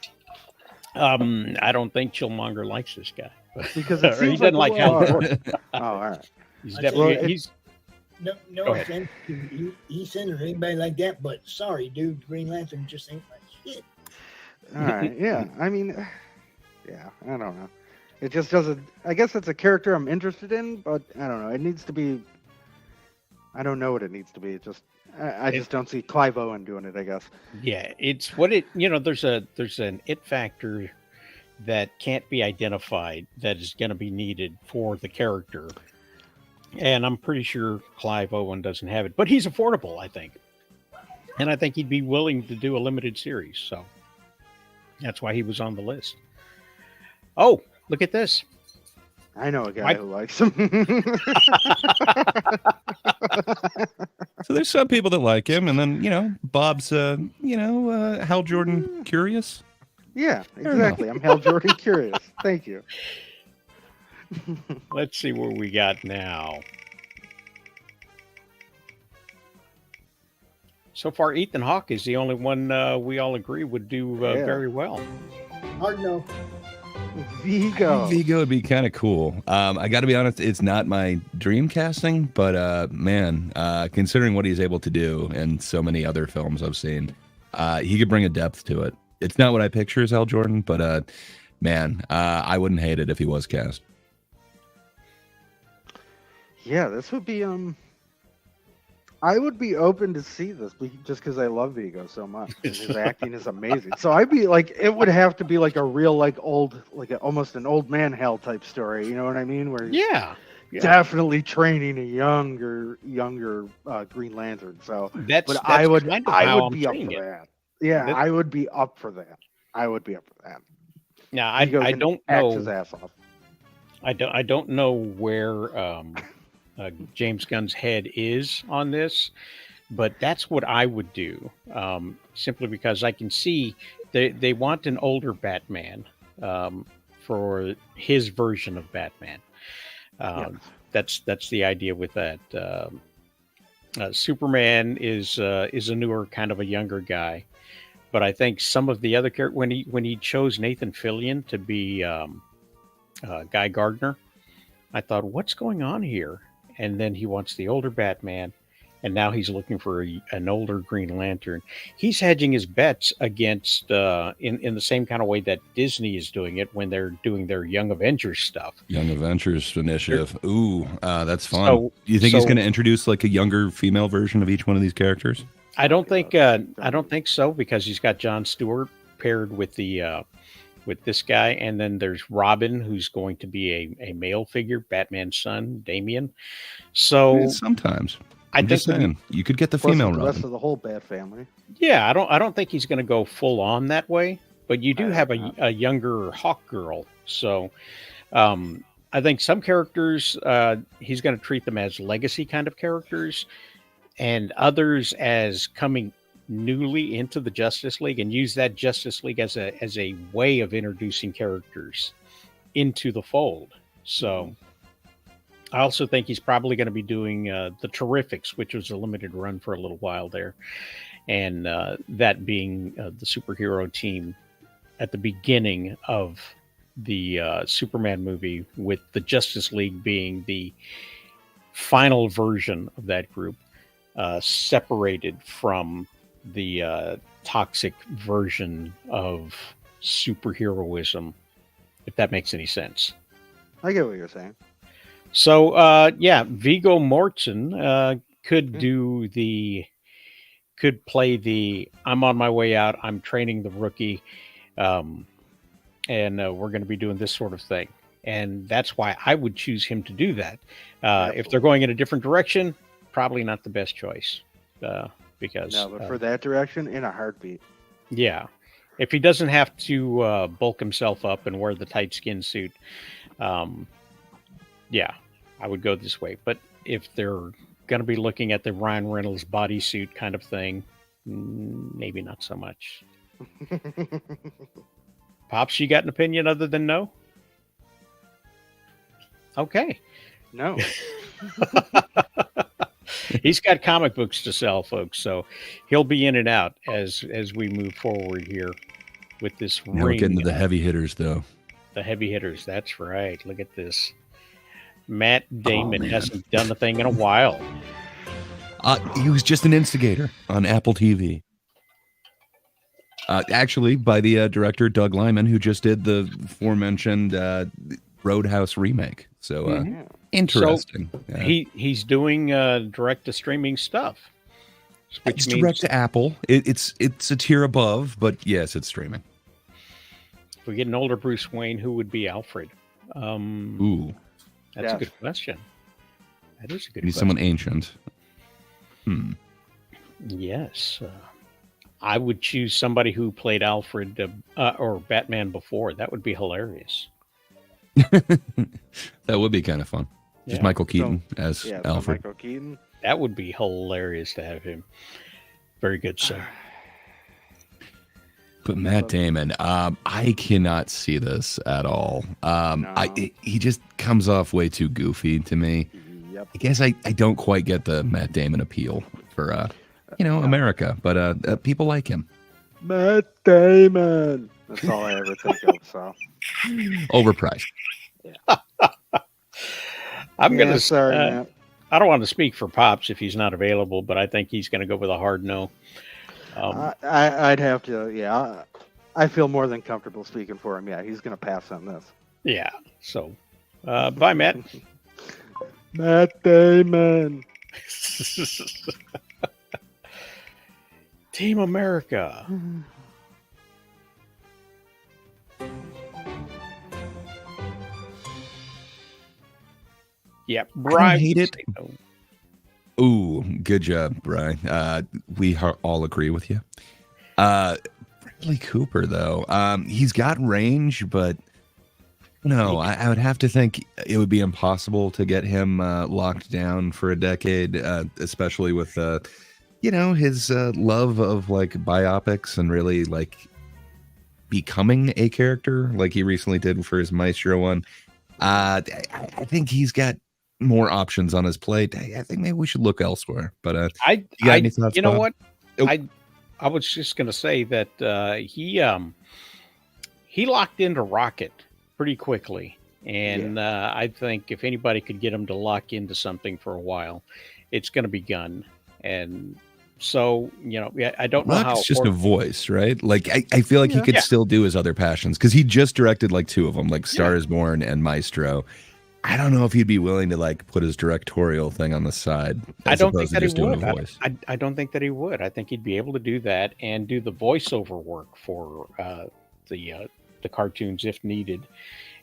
Speaker 1: I don't think Chillmonger likes this guy.
Speaker 3: because
Speaker 1: Or
Speaker 3: it
Speaker 1: he
Speaker 3: seems
Speaker 1: doesn't like Hal Jordan.
Speaker 3: Oh, all right.
Speaker 1: He's
Speaker 2: I
Speaker 1: definitely
Speaker 3: think-
Speaker 1: he's
Speaker 2: No,
Speaker 1: Go
Speaker 2: no
Speaker 1: ahead.
Speaker 2: offense to Ethan or anybody like that, but sorry, dude, Green Lantern just ain't my shit.
Speaker 3: All right. Yeah. I mean, yeah. I don't know. It just doesn't. I guess it's a character I'm interested in, but I don't know. It needs to be. I don't know what it needs to be. It just. I just don't see Clive Owen doing it. I guess.
Speaker 1: yeah, it's what it there's an it factor that can't be identified that is going to be needed for the character. And I'm pretty sure Clive Owen doesn't have it, but he's affordable, I think. And I think he'd be willing to do a limited series, so that's why he was on the list. Oh, look at this.
Speaker 3: I know a guy
Speaker 1: Mike-
Speaker 3: who likes him.
Speaker 4: So there's some people that like him, and then Bob's Hal Jordan curious.
Speaker 3: Yeah,
Speaker 4: enough.
Speaker 3: exactly. I'm Hal Jordan curious. Thank you.
Speaker 1: Let's see what we got now. So far, Ethan Hawke is the only one we all agree would do
Speaker 3: Yeah.
Speaker 1: very well.
Speaker 2: Hard no.
Speaker 3: Vigo.
Speaker 4: Vigo would be kind of cool. I got to be honest, it's not my dream casting, but man, considering what he's able to do in so many other films I've seen, he could bring a depth to it. It's not what I picture as Hal Jordan, but man, I wouldn't hate it if he was cast.
Speaker 3: Yeah, this would be I would be open to see this just because I love Vigo so much. And his acting is amazing. So I'd be like, it would have to be like a real like old, like almost an old man Hal type story. You know what I mean? Where he's
Speaker 1: Yeah.
Speaker 3: definitely training a younger Green Lantern. So,
Speaker 1: That's
Speaker 3: I would
Speaker 1: kind of
Speaker 3: I
Speaker 1: how
Speaker 3: would
Speaker 1: I'm
Speaker 3: be up
Speaker 1: seeing
Speaker 3: for
Speaker 1: it.
Speaker 3: that. Yeah,
Speaker 1: That-
Speaker 3: I would be up for that. I would be up for that.
Speaker 1: Now, I
Speaker 3: Vigo can
Speaker 1: don't
Speaker 3: act his
Speaker 1: know.
Speaker 3: ass off.
Speaker 1: I don't know where James Gunn's head is on this, but that's what I would do. Simply because I can see they want an older Batman for his version of Batman. That's the idea with that. Superman is a newer, kind of a younger guy, but I think some of the other characters, when he chose Nathan Fillion to be Guy Gardner, I thought, what's going on here? And then he wants the older Batman, and now he's looking for an older Green Lantern. He's hedging his bets against in the same kind of way that Disney is doing it when they're doing their Young Avengers stuff.
Speaker 4: Young Avengers initiative. Ooh, that's fun.
Speaker 1: So-
Speaker 4: Do you think he's
Speaker 1: so-
Speaker 4: going to introduce like a younger female version of each one of these characters?
Speaker 1: I don't think so, because he's got Jon Stewart paired with the with this guy, and then there's Robin, who's going to be a male figure, Batman's son, Damian. So
Speaker 4: Sometimes.
Speaker 1: I
Speaker 4: I'm just
Speaker 1: think
Speaker 4: saying, you could get the
Speaker 3: Plus
Speaker 4: female
Speaker 3: the rest
Speaker 4: Robin.
Speaker 3: of the whole Bat family.
Speaker 1: yeah, I don't think he's going to go full on that way, but you do
Speaker 3: I
Speaker 1: have
Speaker 3: hope
Speaker 1: a younger Hawk Girl. So I think some characters he's going to treat them as legacy kind of characters, and others as coming newly into the Justice League, and use that Justice League as a way of introducing characters into the fold. So I also think he's probably going to be doing the Terrifics, which was a limited run for a little while there, and that being the superhero team at the beginning of the Superman movie, with the Justice League being the final version of that group, separated from the toxic version of superheroism, if that makes any sense.
Speaker 3: I get what you're saying.
Speaker 1: So yeah, Viggo Mortensen could play the I'm on my way out, I'm training the rookie, and we're going to be doing this sort of thing. And that's why I would choose him to do that. If they're going in a different direction, probably not the best choice. Because
Speaker 3: No, but for that direction, in a heartbeat.
Speaker 1: yeah, if he doesn't have to bulk himself up and wear the tight skin suit, yeah, I would go this way. But if they're going to be looking at the Ryan Reynolds bodysuit kind of thing, maybe not so much. Pops, you got an opinion other than no? Okay.
Speaker 3: No.
Speaker 1: He's got comic books to sell, folks, so he'll be in and out as we move forward here with this
Speaker 4: Now we're
Speaker 1: ring.
Speaker 4: getting to the heavy hitters, though.
Speaker 1: The heavy hitters. That's right. Look at this. Matt Damon
Speaker 4: man.
Speaker 1: hasn't done a thing in a while.
Speaker 4: He was just an instigator on Apple TV. Actually, by the director Doug Liman, who just did the aforementioned Roadhouse remake. So
Speaker 3: Yeah.
Speaker 4: interesting. Yeah.
Speaker 1: He's doing direct to streaming stuff, which
Speaker 4: It's
Speaker 1: means
Speaker 4: direct to Apple. It's a tier above, but yes, it's streaming.
Speaker 1: if we get an older Bruce Wayne, who would be Alfred?
Speaker 4: Ooh,
Speaker 1: That's a
Speaker 3: Yes.
Speaker 1: good question. That is a good
Speaker 4: maybe
Speaker 1: question.
Speaker 4: someone ancient.
Speaker 1: Yes. I would choose somebody who played Alfred or Batman before. That would be hilarious.
Speaker 4: That would be kind of fun. Just
Speaker 1: Yeah.
Speaker 4: Michael Keaton as
Speaker 3: Yeah,
Speaker 4: Alfred.
Speaker 3: Michael Keaton.
Speaker 1: That would be hilarious to have him. Very good, sir.
Speaker 4: But Matt Damon, I cannot see this at all.
Speaker 3: No.
Speaker 4: He just comes off way too goofy to me.
Speaker 3: Yep.
Speaker 4: I guess I don't quite get the Matt Damon appeal for America, but people like him.
Speaker 3: Matt Damon. That's all I ever think of. So
Speaker 4: Overpriced.
Speaker 1: I'm
Speaker 3: Yeah,
Speaker 1: gonna.
Speaker 3: sorry, Matt.
Speaker 1: I don't want to speak for Pops if he's not available, but I think he's going to go with a hard no.
Speaker 3: I'd have to. Yeah, I feel more than comfortable speaking for him. Yeah, he's gonna pass on this.
Speaker 1: Yeah. So, bye, Matt.
Speaker 3: Matt Damon.
Speaker 1: Team America. Yeah, Brian.
Speaker 4: hate it. Ooh, good job, Brian. We all agree with you. Bradley Cooper, though, he's got range, but no, I would have to think it would be impossible to get him locked down for a decade, especially with his love of like biopics and really like becoming a character like he recently did for his Maestro one. I think he's got more options on his plate. I think maybe we should look elsewhere. But you got any thoughts?
Speaker 1: You know
Speaker 4: Bob?
Speaker 1: what?
Speaker 4: Oh.
Speaker 1: I was just going to say that he locked into Rocket pretty quickly, and I think if anybody could get him to lock into something for a while, it's going to be Gunn. And so I don't know how
Speaker 4: Rock's just a voice, right? Like I feel like he could still do his other passions because he just directed like two of them, like Star is Born and Maestro. I don't know if he'd be willing to like put his directorial thing on the side.
Speaker 1: I don't think that he would. I don't think that he would. I think he'd be able to do that and do the voiceover work for the cartoons if needed.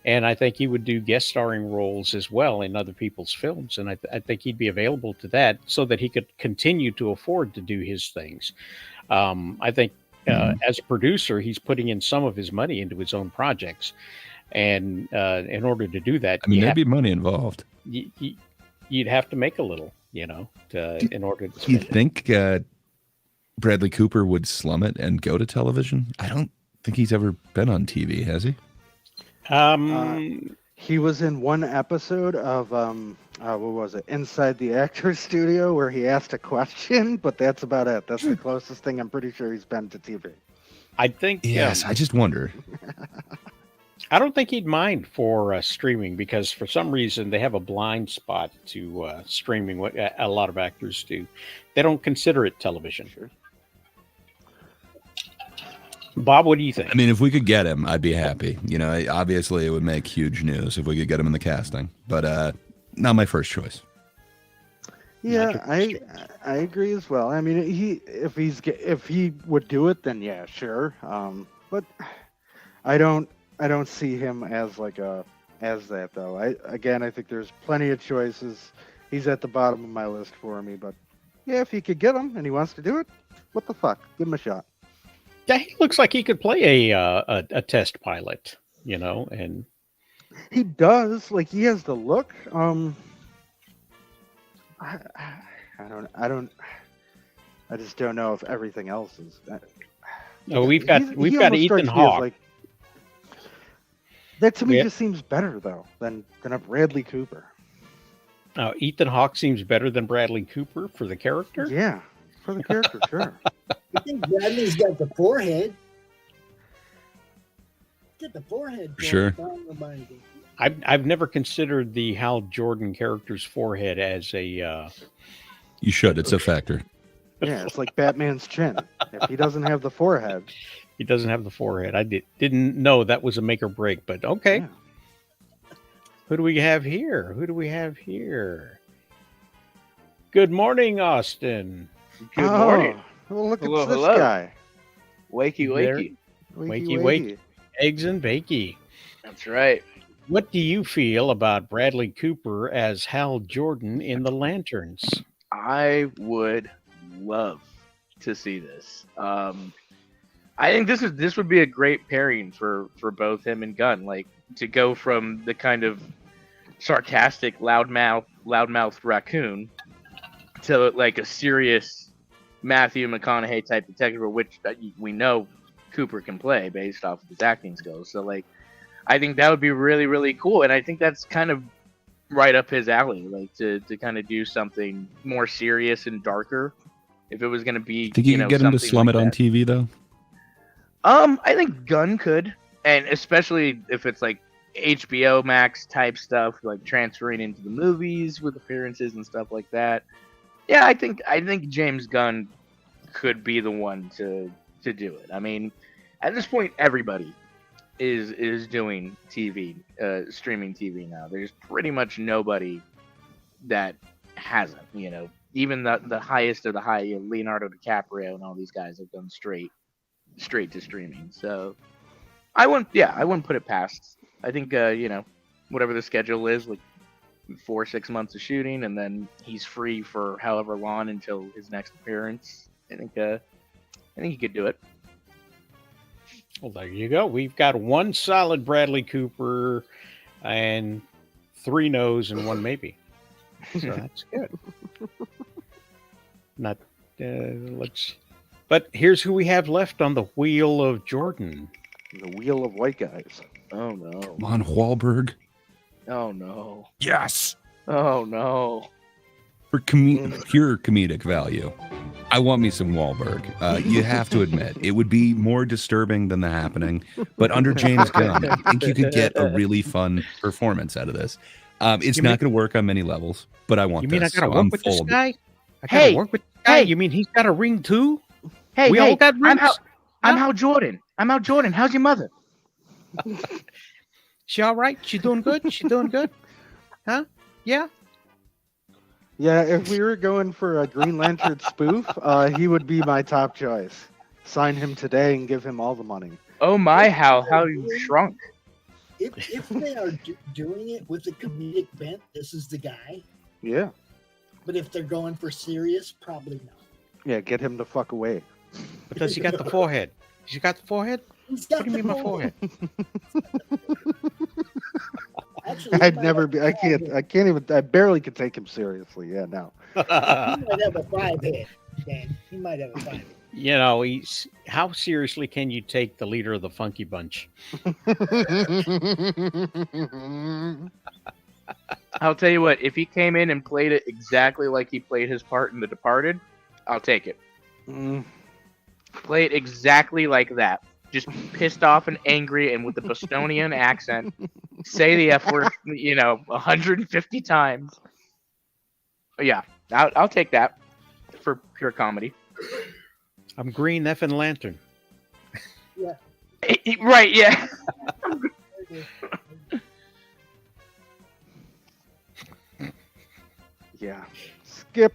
Speaker 1: And I think he would do guest starring roles as well in other people's films. And I think he'd be available to that so that he could continue to afford to do his things. I think as a producer, he's putting in some of his money into his own projects. And in order to do that,
Speaker 4: I mean, there'd be money involved.
Speaker 1: You'd have to make a little, in order to.
Speaker 4: Do you think Bradley Cooper would slum it and go to television? I don't think he's ever been on TV, has he?
Speaker 3: He was in one episode of what was it? Inside the Actors Studio, where he asked a question, but that's about it. That's the closest thing I'm pretty sure he's been to TV.
Speaker 1: I think.
Speaker 4: Yes, I just wonder.
Speaker 1: I don't think he'd mind for streaming because for some reason they have a blind spot to streaming. What a lot of actors do, they don't consider it television. Sure. Bob, what do you think?
Speaker 4: I mean, if we could get him, I'd be happy. Obviously it would make huge news if we could get him in the casting, but not my first choice.
Speaker 3: Yeah, I agree as well. I mean, if he would do it, then yeah, sure. But I don't see him as as that though. I think there's plenty of choices. He's at the bottom of my list for me, but yeah, if he could get him and he wants to do it, what the fuck? Give him a shot.
Speaker 1: Yeah, he looks like he could play a test pilot, and
Speaker 3: he does. Like he has the look. I just don't know if everything else is.
Speaker 1: No, we've got Ethan Hawke.
Speaker 3: That to me just seems better though than a Bradley Cooper.
Speaker 1: Ethan Hawke seems better than Bradley Cooper for the character.
Speaker 3: Yeah, for the character, sure.
Speaker 2: I think Bradley's got the forehead. Get the forehead.
Speaker 4: Sure.
Speaker 1: I've never considered the Hal Jordan character's forehead as a.
Speaker 4: You should. It's a factor.
Speaker 3: Yeah, it's like Batman's chin. If he doesn't have the forehead.
Speaker 1: He doesn't have the forehead. I didn't know that was a make or break, but okay. Yeah. Who do we have here? Good morning, Austin.
Speaker 6: Good morning.
Speaker 3: Well, look at this guy.
Speaker 6: Wakey.
Speaker 1: Wakey. Eggs and bakey.
Speaker 6: That's right.
Speaker 1: What do you feel about Bradley Cooper as Hal Jordan in The Lanterns?
Speaker 6: I would love to see this. I think this would be a great pairing for both him and Gunn. Like to go from the kind of sarcastic, loudmouth raccoon to like a serious Matthew McConaughey type detective, which we know Cooper can play based off of his acting skills. So like, I think that would be really, really cool, and I think that's kind of right up his alley, like to kind of do something more serious and darker. If it was going to be,
Speaker 4: Think you could get him to
Speaker 6: something
Speaker 4: slum
Speaker 6: like
Speaker 4: it on
Speaker 6: that.
Speaker 4: TV though?
Speaker 6: I think Gunn could, and especially if it's like HBO Max type stuff, like transferring into the movies with appearances and stuff like that. Yeah, I think James Gunn could be the one to do it. I mean, at this point, everybody is doing TV, streaming TV now. There's pretty much nobody that hasn't. Even the highest of the high, Leonardo DiCaprio and all these guys have gone straight to streaming. So I wouldn't put it past. I think whatever the schedule is, like 4-6 months of shooting, and then he's free for however long until his next appearance. I think he could do it.
Speaker 1: Well, there you go. We've got one solid Bradley Cooper and 3 no's and 1 maybe. So that's good. Not let's. But here's who we have left on the wheel of Jordan.
Speaker 3: The wheel of white guys.
Speaker 6: Oh no.
Speaker 4: Come on, Wahlberg.
Speaker 6: Oh no.
Speaker 4: Yes.
Speaker 6: Oh no.
Speaker 4: For pure comedic value, I want me some Wahlberg. You have to admit, it would be more disturbing than The Happening, but under James Gunn, I think you could get a really fun performance out of this. It's not going to work on many levels, but I want
Speaker 1: You mean
Speaker 4: this.
Speaker 1: I gotta
Speaker 4: so I'm
Speaker 1: work with this
Speaker 4: full of it.
Speaker 1: guy? I gotta
Speaker 6: Hey,
Speaker 1: work with this guy?
Speaker 6: hey.
Speaker 1: You mean he's got a ring too?
Speaker 6: Hey,
Speaker 1: We
Speaker 6: hey,
Speaker 1: all got
Speaker 6: I'm
Speaker 1: rings.
Speaker 6: Hal Jordan. How's your mother?
Speaker 1: She all right? She doing good? She doing good? Huh? Yeah.
Speaker 3: Yeah, if we were going for a Green Lantern spoof, he would be my top choice. Sign him today and give him all the money.
Speaker 6: Oh my, how you shrunk.
Speaker 2: If they are doing it with a comedic bent, this is the guy.
Speaker 3: Yeah.
Speaker 2: But if they're going for serious, probably not.
Speaker 3: Yeah, get him the fuck away.
Speaker 1: But does he got the forehead? Has he got the forehead?
Speaker 2: He's got
Speaker 1: What do you mean my forehead?
Speaker 2: Actually,
Speaker 3: I'd never be. I can't even. I barely could take him seriously. Yeah, no.
Speaker 2: He might have a 5 head, Dan. He might have a 5 head.
Speaker 1: He's how seriously can you take the leader of the Funky Bunch?
Speaker 6: I'll tell you what, if he came in and played it exactly like he played his part in The Departed, I'll take it. Play it exactly like that. Just pissed off and angry and with the Bostonian accent. Say the F word, 150 times. Yeah, I'll take that for pure comedy.
Speaker 1: I'm Green effing Lantern.
Speaker 6: Right, yeah.
Speaker 3: Yeah. Skip.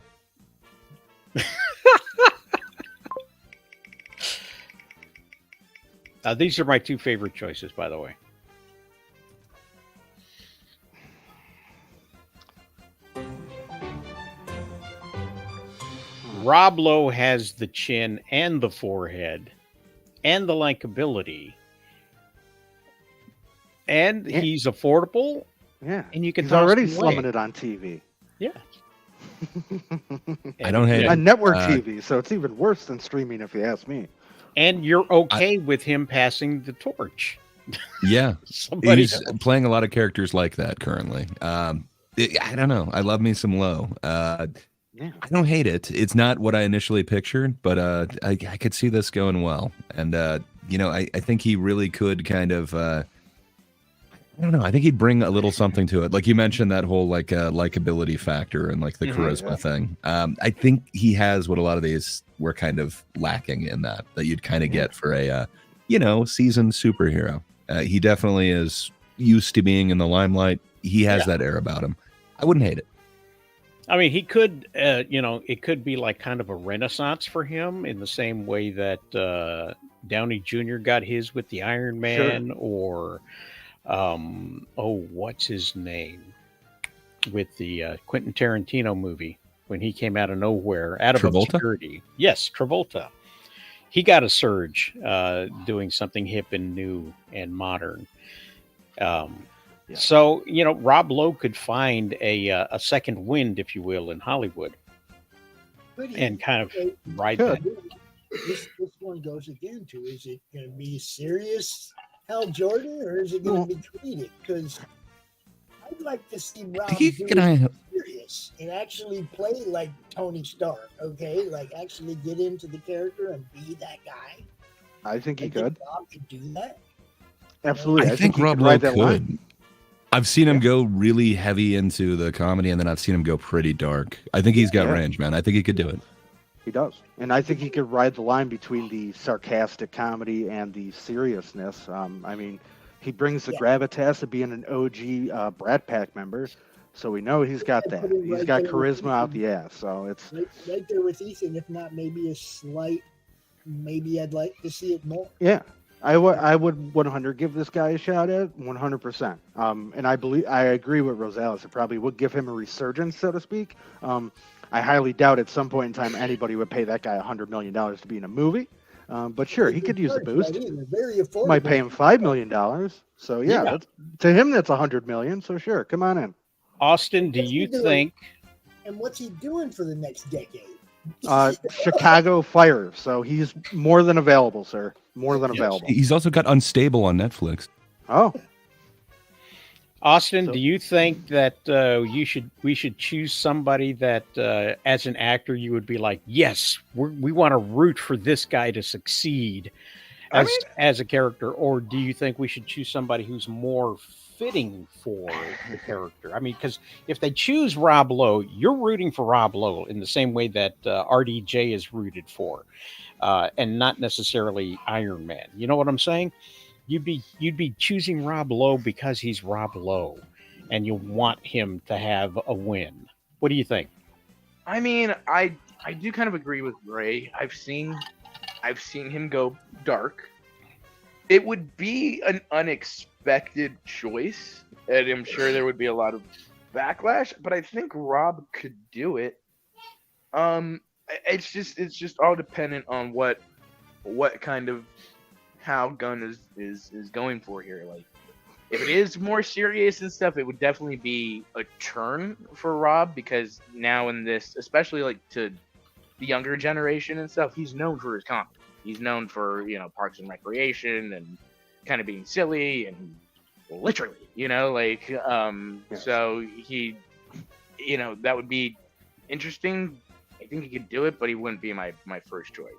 Speaker 1: These are my 2 favorite choices, by the way. Rob Lowe has the chin and the forehead and the likability. And
Speaker 3: Yeah.
Speaker 1: he's affordable,
Speaker 3: Yeah.
Speaker 1: and you can
Speaker 3: He's
Speaker 1: toss
Speaker 3: already
Speaker 1: him away.
Speaker 3: slumming it on TV.
Speaker 1: Yeah.
Speaker 4: I don't hate
Speaker 3: On
Speaker 4: it.
Speaker 3: network TV, so it's even worse than streaming, if you ask me.
Speaker 1: And you're okay with him passing the torch.
Speaker 4: Yeah,
Speaker 1: Somebody
Speaker 4: he's playing a lot of characters like that currently. I don't know. I love me some Lowe.
Speaker 3: Yeah.
Speaker 4: I don't hate it. It's not what I initially pictured, but I could see this going well. And I think he really could kind of. I don't know. I think he'd bring a little something to it. Like you mentioned, that whole likability factor and like the charisma thing. I think he has what a lot of these were kind of lacking in that you'd kind of get for a seasoned superhero. He definitely is used to being in the limelight. He has that air about him. I wouldn't hate it.
Speaker 1: I mean, he could, it could be like kind of a renaissance for him in the same way that Downey Jr. got his with the Iron Man, or what's his name with the Quentin Tarantino movie when he came out of nowhere, out of
Speaker 4: Travolta?
Speaker 1: obscurity. Yes, Travolta. He got a surge doing something hip and new and modern. So, Rob Lowe could find a second wind, if you will, in Hollywood and kind of ride that.
Speaker 2: this one goes again to, is it going to be serious Hal Jordan, or is it going to be comedic? Because I'd like to see Rob do it serious and actually play like Tony Stark, okay? Like actually get into the character and be that guy.
Speaker 3: I think he
Speaker 2: I
Speaker 3: could.
Speaker 2: think Rob could do that.
Speaker 3: Absolutely.
Speaker 4: I think
Speaker 3: he
Speaker 4: Rob
Speaker 3: could
Speaker 4: Lowe
Speaker 3: ride that line.
Speaker 4: could. I've seen him go really heavy into the comedy, and then I've seen him go pretty dark. I think he's got range, man. I think he could do it.
Speaker 3: He does. And I think he could ride the line between the sarcastic comedy and the seriousness. I mean, he brings the gravitas of being an OG Brat Pack member, so we know he's got that. He's got charisma out the ass. So it's
Speaker 2: right there with Ethan. If not, maybe a slight. Maybe I'd like to see it more.
Speaker 3: yeah. I would 100 give this guy a shot at 100%. And I agree with Rosales. It probably would give him a resurgence, so to speak. I highly doubt at some point in time anybody would pay that guy $100 million to be in a movie. But sure, he could use a boost.
Speaker 2: Very affordable.
Speaker 3: Might pay him $5 million. So yeah. To him that's $100 million. So sure, come on in.
Speaker 1: Austin, do you think?
Speaker 2: And what's he doing for the next decade?
Speaker 3: Chicago Fire. So he's more than available, sir. More than available.
Speaker 4: He's also got Unstable on Netflix.
Speaker 3: Oh.
Speaker 1: Austin, do you think that we should choose somebody that, as an actor, you would be like, yes, we want to root for this guy to succeed as a character, or do you think we should choose somebody who's more fitting for the character? I mean, because if they choose Rob Lowe, you're rooting for Rob Lowe in the same way that RDJ is rooted for, and not necessarily Iron Man. You know what I'm saying? You'd be choosing Rob Lowe because he's Rob Lowe, and you want him to have a win. What do you think?
Speaker 6: I mean, I do kind of agree with Ray. I've seen him go dark. It would be an unexpected choice, and I'm sure there would be a lot of backlash. But I think Rob could do it. It's just all dependent on what kind of how Gunn is going for here. Like, if it is more serious and stuff, it would definitely be a turn for Rob, because now in this, especially like to the younger generation and stuff, he's known for his comedy. He's known for, Parks and Recreation and kind of being silly and literally,
Speaker 3: Yes.
Speaker 6: So he, that would be interesting. I think he could do it, but he wouldn't be my first choice.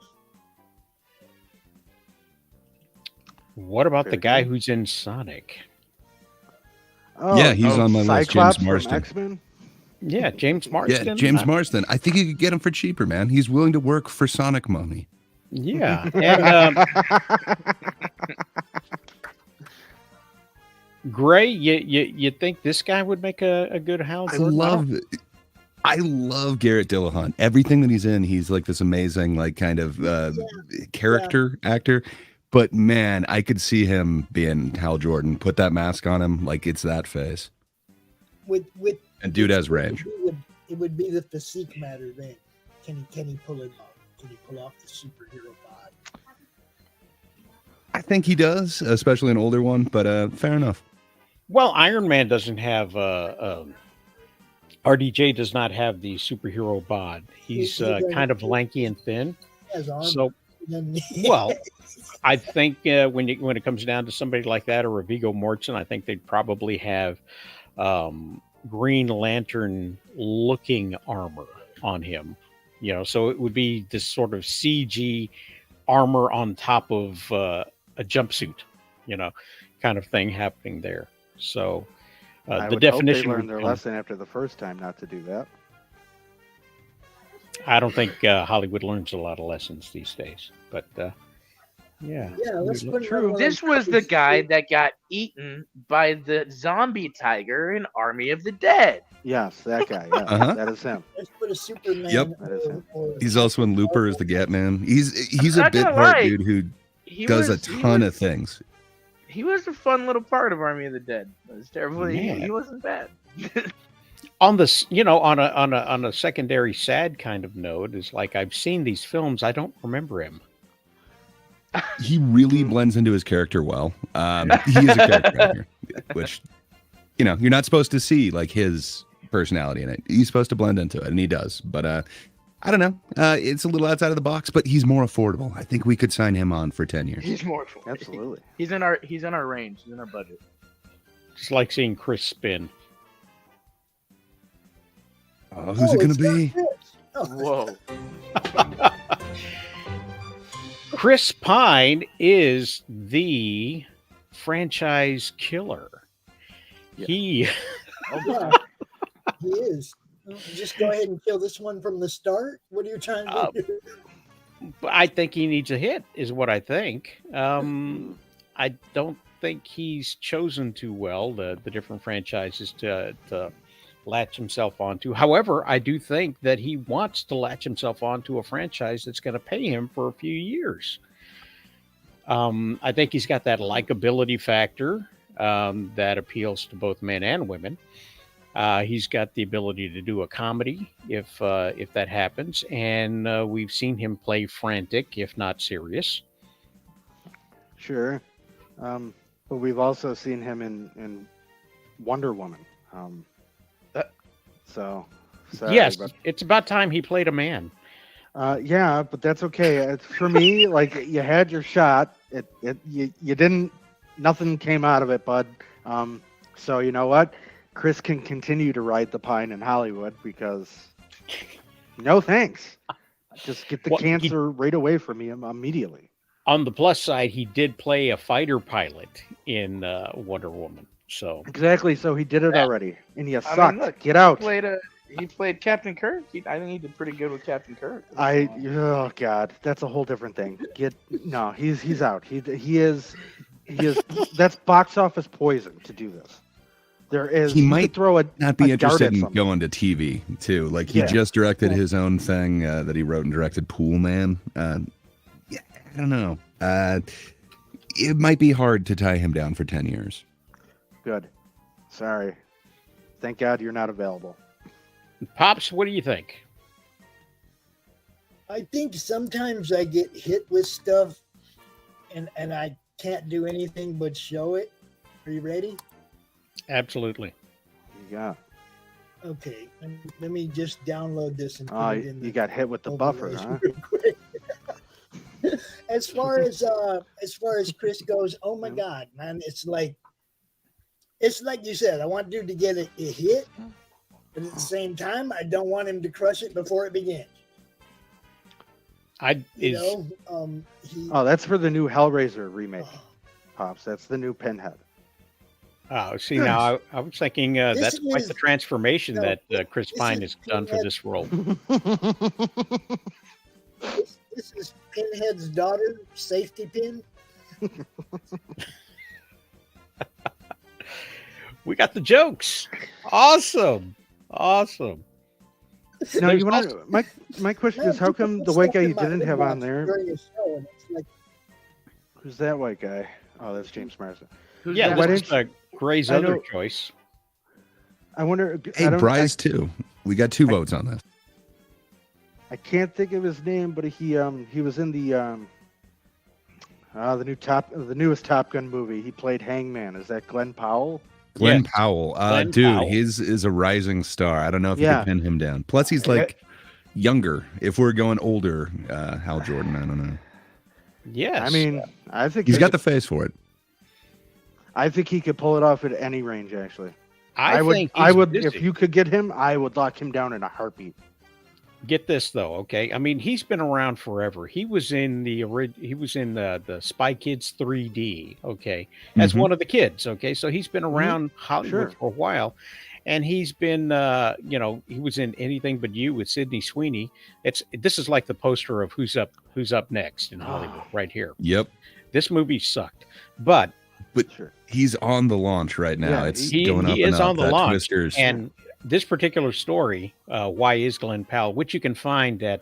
Speaker 1: What about the guy who's in Sonic?
Speaker 3: Oh,
Speaker 4: Yeah, he's on my list,
Speaker 3: Cyclops
Speaker 4: James Marsden.
Speaker 3: from X-Men?
Speaker 1: Yeah, James Marsden.
Speaker 4: Yeah, James Marsden. I think you could get him for cheaper, man. He's willing to work for Sonic money.
Speaker 1: Yeah, and Gray, you think this guy would make a good Hal Jordan?
Speaker 4: I love Garrett Dillahunt. Everything that he's in, he's like this amazing, like kind of character actor. But man, I could see him being Hal Jordan. Put that mask on him, like it's that face. And dude has range.
Speaker 2: It would be the physique matter then. Can he pull it off? Can he pull off the superhero bod?
Speaker 4: I think he does, especially an older one. But fair enough.
Speaker 1: Well, Iron Man doesn't have RDJ does not have the superhero bod. He's kind of lanky and thin. So, well, I think when it comes down to somebody like that or a Viggo Mortensen, I think they'd probably have Green Lantern looking armor on him. So it would be this sort of CG armor on top of a jumpsuit, kind of thing happening there. So the definition.
Speaker 3: Hope they learned their lesson after the first time not to do that.
Speaker 1: I don't think Hollywood learns a lot of lessons these days, but yeah.
Speaker 2: Let's put
Speaker 6: True. This was the guy that got eaten by the zombie tiger in Army of the Dead.
Speaker 3: Yes, that guy. Yeah, That is him.
Speaker 2: Let's put a Superman.
Speaker 4: Yep.
Speaker 3: That is him.
Speaker 4: He's also in Looper as the Gat Man. He's a
Speaker 6: Not
Speaker 4: bit
Speaker 6: gonna
Speaker 4: part
Speaker 6: lie.
Speaker 4: dude who does a ton of things.
Speaker 6: He was a fun little part of Army of the Dead. It was terrible.
Speaker 1: Yeah.
Speaker 6: He wasn't bad.
Speaker 1: On this, on a secondary sad kind of note, is like I've seen these films, I don't remember him.
Speaker 4: He really blends into his character well. He is a character actor, which you're not supposed to see like his personality in it. He's supposed to blend into it, and he does. But I don't know. It's a little outside of the box, but he's more affordable. I think we could sign him on for 10 years.
Speaker 6: He's more for
Speaker 3: Absolutely.
Speaker 6: He's in our range. He's in our budget.
Speaker 1: Just like seeing Chris spin.
Speaker 4: Oh, who's it going
Speaker 2: it's
Speaker 4: to
Speaker 2: not
Speaker 4: be?
Speaker 2: Chris. Oh,
Speaker 6: Whoa.
Speaker 1: Chris Pine is the franchise killer.
Speaker 3: Yeah.
Speaker 1: He
Speaker 2: yeah, he is. Just go ahead and kill this one from the start. What are you trying to do?
Speaker 1: I think he needs a hit, is what I think. I don't think he's chosen too well the different franchises to latch himself onto. However, I do think that he wants to latch himself onto a franchise that's going to pay him for a few years. I think he's got that likability factor that appeals to both men and women. He's got the ability to do a comedy if that happens, and we've seen him play frantic, if not serious.
Speaker 3: Sure. But we've also seen him in Wonder Woman. So sorry,
Speaker 1: Yes,
Speaker 3: but,
Speaker 1: it's about time he played a man.
Speaker 3: yeah, but that's okay. It's, for me, like you had your shot. You didn't. Nothing came out of it, bud. So you know what? Chris can continue to ride the pine in Hollywood because no thanks. Just get the
Speaker 1: Well, he-
Speaker 3: cancer right away from me immediately.
Speaker 1: On the plus side, he did play a fighter pilot in Wonder Woman. So
Speaker 3: Exactly. So he did it
Speaker 1: Yeah.
Speaker 3: already, and you
Speaker 6: I mean,
Speaker 3: sucked.
Speaker 6: look,
Speaker 3: Get out.
Speaker 6: He played Captain Kirk. I think he did pretty good with Captain Kirk.
Speaker 3: Oh God, that's a whole different thing. He's out. He is that's box office poison to do this. There is
Speaker 4: He
Speaker 3: you could
Speaker 4: might
Speaker 3: throw a
Speaker 4: Not be
Speaker 3: a dart
Speaker 4: interested
Speaker 3: at
Speaker 4: in
Speaker 3: something.
Speaker 4: going to TV too. Like he
Speaker 3: Yeah.
Speaker 4: just directed his own thing that he wrote and directed, Pool Man. Yeah, I don't know. It might be hard to tie him down for 10 years.
Speaker 3: Good. Sorry. Thank God you're not available.
Speaker 1: Pops, what do you think?
Speaker 2: I think sometimes I get hit with stuff and I can't do anything but show it. Are you ready?
Speaker 1: Absolutely.
Speaker 3: Yeah.
Speaker 2: Okay. Let me just download this and put it in
Speaker 3: You got hit with the buffer,
Speaker 2: overlays
Speaker 3: huh?
Speaker 2: real quick. as far as Chris goes, oh my God, man, it's like you said, I want dude to get a hit, but at the same time, I don't want him to crush it before it begins. He,
Speaker 3: Oh, that's for the new Hellraiser remake, Pops. That's the new Pinhead.
Speaker 1: See, now I was thinking that's quite
Speaker 2: is-
Speaker 1: the transformation
Speaker 2: no,
Speaker 1: that Chris
Speaker 2: this
Speaker 1: Pine
Speaker 2: is
Speaker 1: has done for
Speaker 2: Pinhead.
Speaker 1: this role.
Speaker 2: this is Pinhead's daughter, Safety Pin.
Speaker 1: We got the jokes. Awesome. Awesome.
Speaker 3: Now
Speaker 1: There's
Speaker 3: you want
Speaker 1: also-
Speaker 3: to? My question
Speaker 2: Man,
Speaker 3: is, how
Speaker 2: people
Speaker 3: come
Speaker 2: put
Speaker 3: the white
Speaker 2: stuff
Speaker 3: guy
Speaker 2: in
Speaker 3: you
Speaker 2: my
Speaker 3: didn't have on
Speaker 2: inbox
Speaker 3: there?
Speaker 2: during the show, and it's like,
Speaker 3: Who's that white guy? Oh, that's James Marsden.
Speaker 6: Who's
Speaker 1: Yeah,
Speaker 6: that?
Speaker 3: Why
Speaker 1: this
Speaker 3: didn't
Speaker 1: is Gray's
Speaker 3: I
Speaker 1: other
Speaker 3: know-
Speaker 1: choice.
Speaker 3: I wonder.
Speaker 4: Hey,
Speaker 3: I don't-
Speaker 4: Bryce too. We got 2 votes on this.
Speaker 3: I can't think of his name, but he was in the newest Top Gun movie. He played Hangman. Is that Glenn Powell?
Speaker 4: Glenn
Speaker 1: Yes.
Speaker 4: Powell.
Speaker 1: Glenn
Speaker 4: Dude,
Speaker 1: Powell.
Speaker 4: his is a rising star. I don't know if you
Speaker 3: Yeah.
Speaker 4: can pin him down. Plus, he's like younger. If we're going older, Hal Jordan, I don't know.
Speaker 1: Yes.
Speaker 3: I mean, I think
Speaker 4: He's
Speaker 3: he
Speaker 4: got the
Speaker 3: could-
Speaker 4: face for it.
Speaker 3: I think he could pull it off at any range. Actually,
Speaker 1: I
Speaker 3: would.
Speaker 1: think
Speaker 3: I
Speaker 1: he's
Speaker 3: would.
Speaker 1: busy.
Speaker 3: If you could get him, I would lock him down in a heartbeat.
Speaker 1: Get this though, okay? I mean, he's been around forever. He was in the Spy Kids 3D, okay, as
Speaker 4: Mhm.
Speaker 1: one of the kids, okay. So he's been around Hollywood
Speaker 3: Sure.
Speaker 1: for a while, and he's been, he was in Anything But You with Sydney Sweeney. This is like the poster of Who's Up Next in Hollywood, right here.
Speaker 4: Yep.
Speaker 1: This movie sucked, but
Speaker 3: Sure.
Speaker 4: He's on the launch right now.
Speaker 3: Yeah,
Speaker 4: It's
Speaker 1: he
Speaker 4: going up
Speaker 1: is
Speaker 4: and up.
Speaker 1: on the
Speaker 4: That
Speaker 1: launch,
Speaker 4: Twisters.
Speaker 1: and this particular story, Why is Glenn Powell, which you can find at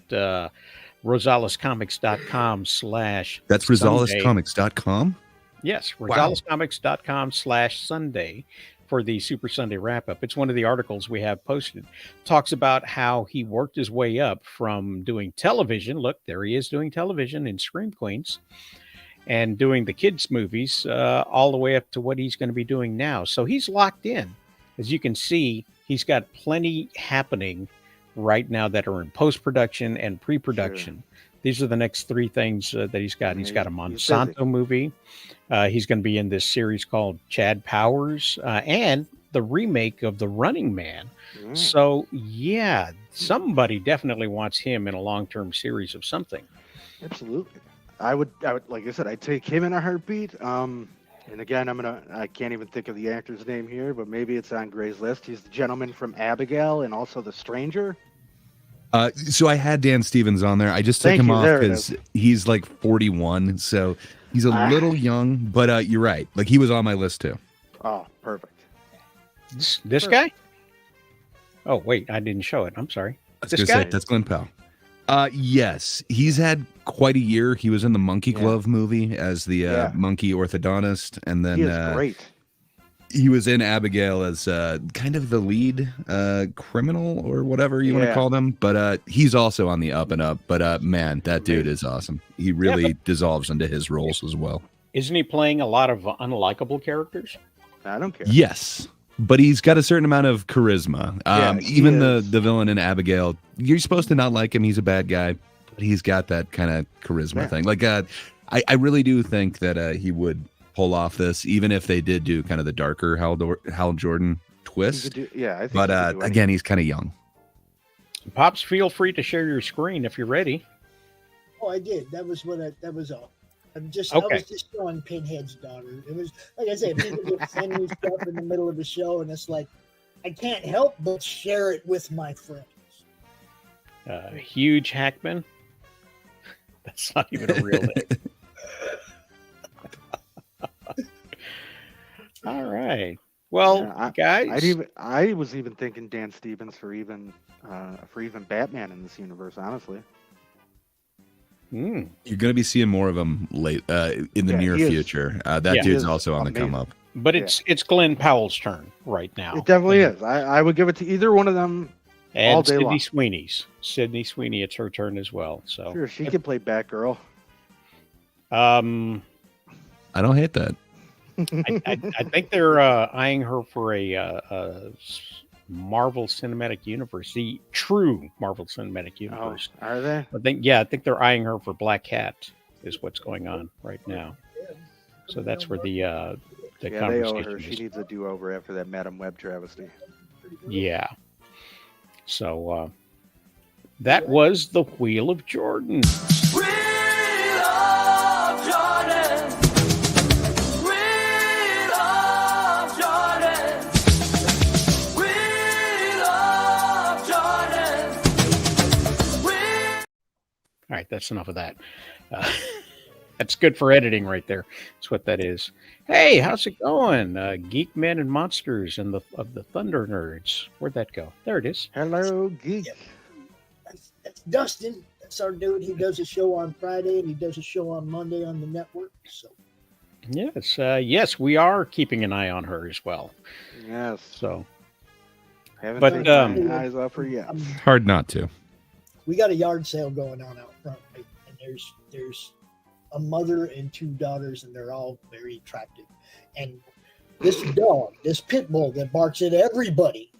Speaker 1: rosalascomics.com /
Speaker 4: That's
Speaker 1: Sunday.
Speaker 4: RosalisComics.com.
Speaker 1: Yes,
Speaker 4: Wow.
Speaker 1: rosalascomics.com / Sunday for the Super Sunday wrap up. It's one of the articles we have posted. Talks about how he worked his way up from doing television. Look, there he is doing television in Scream Queens and doing the kids' movies all the way up to what he's going to be doing now. So he's locked in. As you can see, he's got plenty happening right now that are in post production and pre production. These are the next three things that he's got. He's got a Monsanto movie. He's going to be in this series called Chad Powers and the remake of The Running Man. So, yeah, somebody definitely wants him in a long-term series of something.
Speaker 3: Absolutely. I would, like I said, I'd take him in a heartbeat. And again, I can't even think of the actor's name here, but maybe it's on Gray's list. He's the gentleman from Abigail and also The Stranger.
Speaker 4: So I had Dan Stevens on there. I just took him off because he's like 41, so he's a little young. But you're right; like he was on my list too.
Speaker 3: Oh, perfect.
Speaker 1: This guy? Oh wait, I didn't show it. I'm sorry.
Speaker 4: This guy? That's Glenn Powell. Yes, he's had quite a year. He was in the Monkey Glove movie as the monkey orthodontist, and then
Speaker 3: he is great.
Speaker 4: He was in Abigail as kind of the lead criminal or whatever you want to call them. But he's also on the up and up. But man, that dude is awesome. He really dissolves into his roles as well.
Speaker 1: Isn't he playing a lot of unlikable characters?
Speaker 3: I don't care.
Speaker 4: Yes, but he's got a certain amount of charisma. Even the villain in Abigail, you're supposed to not like him. He's a bad guy, but he's got that kind of charisma thing. Like I really do think that he would pull off this, even if they did do kind of the darker Hal Jordan twist.
Speaker 3: I think
Speaker 4: but again, he's kind of young.
Speaker 1: Pops, feel free to share your screen if you're ready.
Speaker 2: Oh, I did. That was all. I was just showing Pinhead's daughter. It was like I said, people just send me stuff in the middle of the show, and it's like I can't help but share it with my friends.
Speaker 1: Huge Hackman. That's not even a real name. All right. Well, guys,
Speaker 3: I was even thinking Dan Stevens for even Batman in this universe. Honestly,
Speaker 4: you're going to be seeing more of him late in the near future. That dude's also on the come up.
Speaker 1: But it's Glenn Powell's turn right now.
Speaker 3: It definitely is. I would give it to either one of them.
Speaker 1: And
Speaker 3: all day
Speaker 1: Sydney
Speaker 3: long.
Speaker 1: Sydney Sweeney, it's her turn as well. So
Speaker 3: sure, she could play Batgirl.
Speaker 4: I don't hate that.
Speaker 1: I think they're eyeing her for a Marvel Cinematic Universe, the true Marvel Cinematic Universe.
Speaker 3: Oh, are they?
Speaker 1: I think they're eyeing her for Black Cat, is what's going on right now. So that's where the conversation
Speaker 3: they owe her.
Speaker 1: is.
Speaker 3: She needs a do-over after that Madam Web travesty.
Speaker 1: Yeah. So that was the Wheel of Jordan.
Speaker 5: Wheel of Jordan. Wheel of Jordan. Wheel of Jordan.
Speaker 1: All right, that's enough of that. That's good for editing right there. That's what that is. Hey, how's it going? Geek Men and Monsters and of the Thunder Nerds. Where'd that go? There it is.
Speaker 3: Hello, Geek.
Speaker 2: That's Dustin. That's our dude. He does a show on Friday and he does a show on Monday on the network. So
Speaker 1: yes, we are keeping an eye on her as well.
Speaker 3: Yes.
Speaker 1: So,
Speaker 3: Haven't
Speaker 1: but
Speaker 3: taken my eyes off her yet.
Speaker 4: Hard not to.
Speaker 2: We got a yard sale going on out front, right? And there's a mother and two daughters, and they're all very attractive. And this dog, this pit bull that barks at everybody,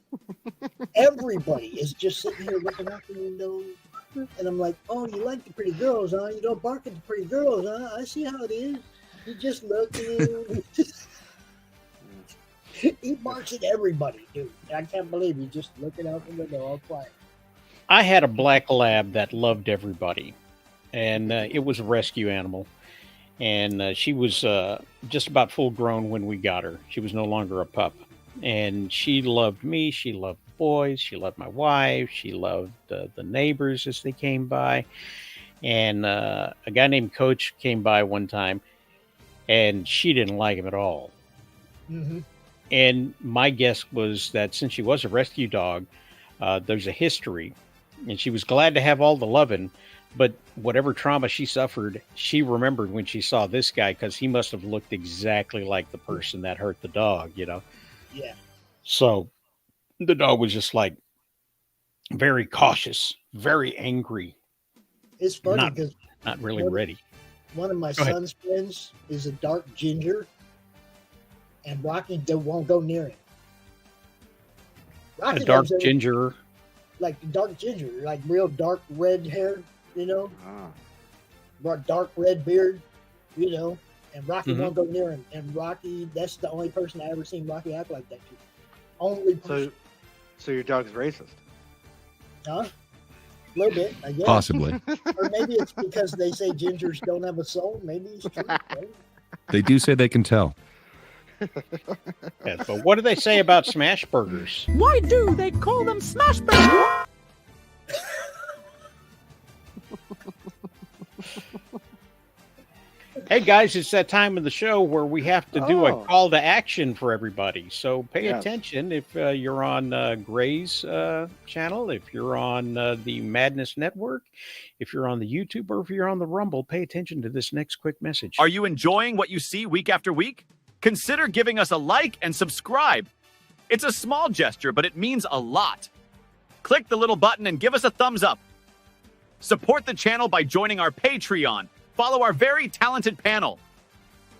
Speaker 2: is just sitting here looking out the window. And I'm like, oh, you like the pretty girls, huh? You don't bark at the pretty girls, huh? I see how it is. You just look at him. He barks at everybody, dude. I can't believe he's just looking out the window all quiet.
Speaker 1: I had a black lab that loved everybody, and it was a rescue animal. And she was just about full grown when we got her. She was no longer a pup. And she loved me. She loved the boys. She loved my wife. She loved the neighbors as they came by. And a guy named Coach came by one time, and she didn't like him at all.
Speaker 2: Mm-hmm.
Speaker 1: And my guess was that since she was a rescue dog, there's a history. And she was glad to have all the loving, but whatever trauma she suffered, she remembered when she saw this guy, because he must have looked exactly like the person that hurt the dog, you know?
Speaker 2: Yeah.
Speaker 1: So the dog was just like very cautious, very angry.
Speaker 2: It's funny because
Speaker 1: not really ready.
Speaker 2: One of my son's friends is a dark ginger, and Rocky won't go near him.
Speaker 1: A dark ginger.
Speaker 2: like dark ginger, like real dark red hair, you know, dark red beard, you know. And Rocky won't go near him. And Rocky, that's the only person I ever seen Rocky act like that to. Only person.
Speaker 3: So your dog's racist?
Speaker 2: Huh? A little bit, I guess.
Speaker 4: Possibly.
Speaker 2: Or maybe it's because they say gingers don't have a soul. Maybe it's true. Right?
Speaker 4: They do say they can tell.
Speaker 1: Yes, but what do they say about smash burgers?
Speaker 5: Why do they call them smash burgers?
Speaker 1: Hey guys, it's that time of the show where we have to do a call to action for everybody. So pay attention if you're on Gray's channel, if you're on the Madness Network, if you're on the YouTube, or if you're on the Rumble. Pay attention to this next quick message.
Speaker 7: Are you enjoying what you see week after week? Consider giving us a like and subscribe. It's a small gesture, but it means a lot. Click the little button and give us a thumbs up. Support the channel by joining our Patreon. Follow our very talented panel.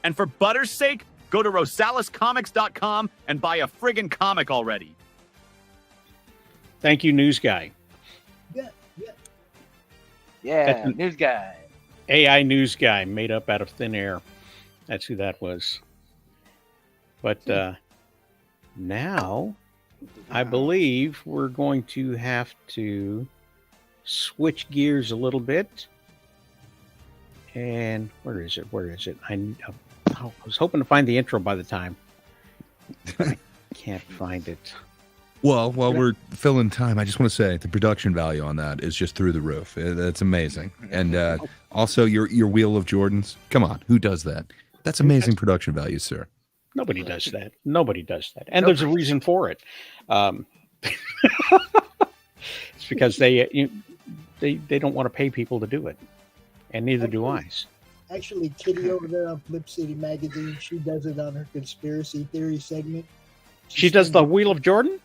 Speaker 7: And for butter's sake, go to rosalescomics.com and buy a friggin' comic already.
Speaker 1: Thank you, News Guy.
Speaker 6: Yeah, news guy.
Speaker 1: AI News Guy made up out of thin air. That's who that was. But now, I believe we're going to have to switch gears a little bit. And where is it? Where is it? I was hoping to find the intro by the time. I can't find it.
Speaker 4: Well, while we're filling time, I just want to say the production value on that is just through the roof. That's amazing. And also your Wheel of Jordans. Come on, who does that? That's amazing production value, sir.
Speaker 1: Nobody does that. Nobody does that. And there's a reason for it. It's because they don't want to pay people to do it. And neither do I.
Speaker 2: Actually, Kitty over there on Flip City Magazine, she does it on her conspiracy theory segment.
Speaker 1: She does the Wheel of Jordan?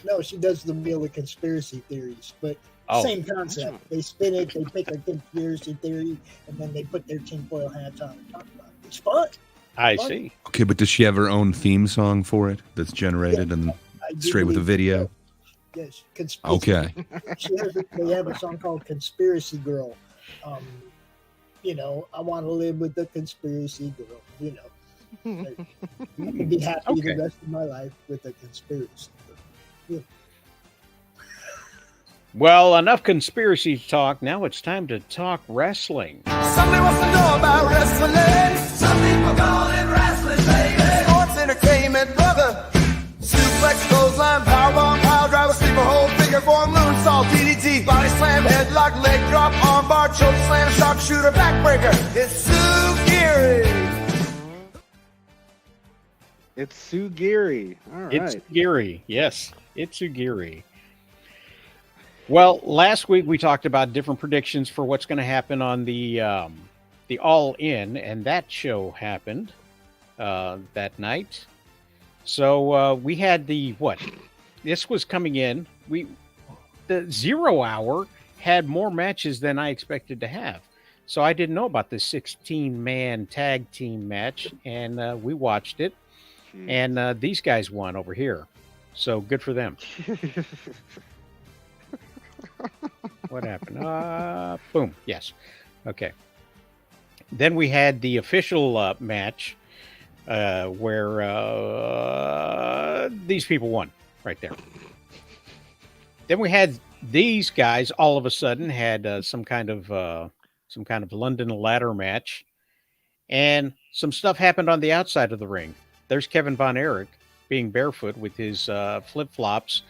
Speaker 2: No, she does the Wheel of Conspiracy Theories, but same concept. They spin it, they pick a conspiracy theory, and then they put their tinfoil hats on and talk about it. It's fun.
Speaker 1: I see.
Speaker 4: Okay, but does she have her own theme song for it that's generated and straight with a video?
Speaker 2: Yes. Conspiracy.
Speaker 4: Okay.
Speaker 2: They have a song called Conspiracy Girl. You know, I want to live with the conspiracy girl. You know, I can be happy the rest of my life with a conspiracy girl. Yeah.
Speaker 1: Well, enough conspiracy talk. Now it's time to talk wrestling.
Speaker 5: Somebody wants to know about wrestling. Some people call it wrestling, baby. Sports entertainment, brother. Suplex, clothesline, powerbomb, pile driver, sleeper hold, figure four, moonsault, DDT, body slam, headlock, leg drop, armbar, choke slam, sharpshooter, backbreaker. It's Sue Geary.
Speaker 3: It's Sue Geary. All right.
Speaker 1: It's Geary. Yes, it's Geary. Well, last week we talked about different predictions for what's going to happen on the All In, and that show happened that night. So we had this was coming in. The 0 Hour had more matches than I expected to have. So I didn't know about this 16-man tag team match, and we watched it. And these guys won over here. So good for them. What happened? Boom. Yes. Okay. Then we had the official match where these people won right there. Then we had these guys all of a sudden had some kind of London ladder match, and some stuff happened on the outside of the ring. There's Kevin Von Erich being barefoot with his flip-flops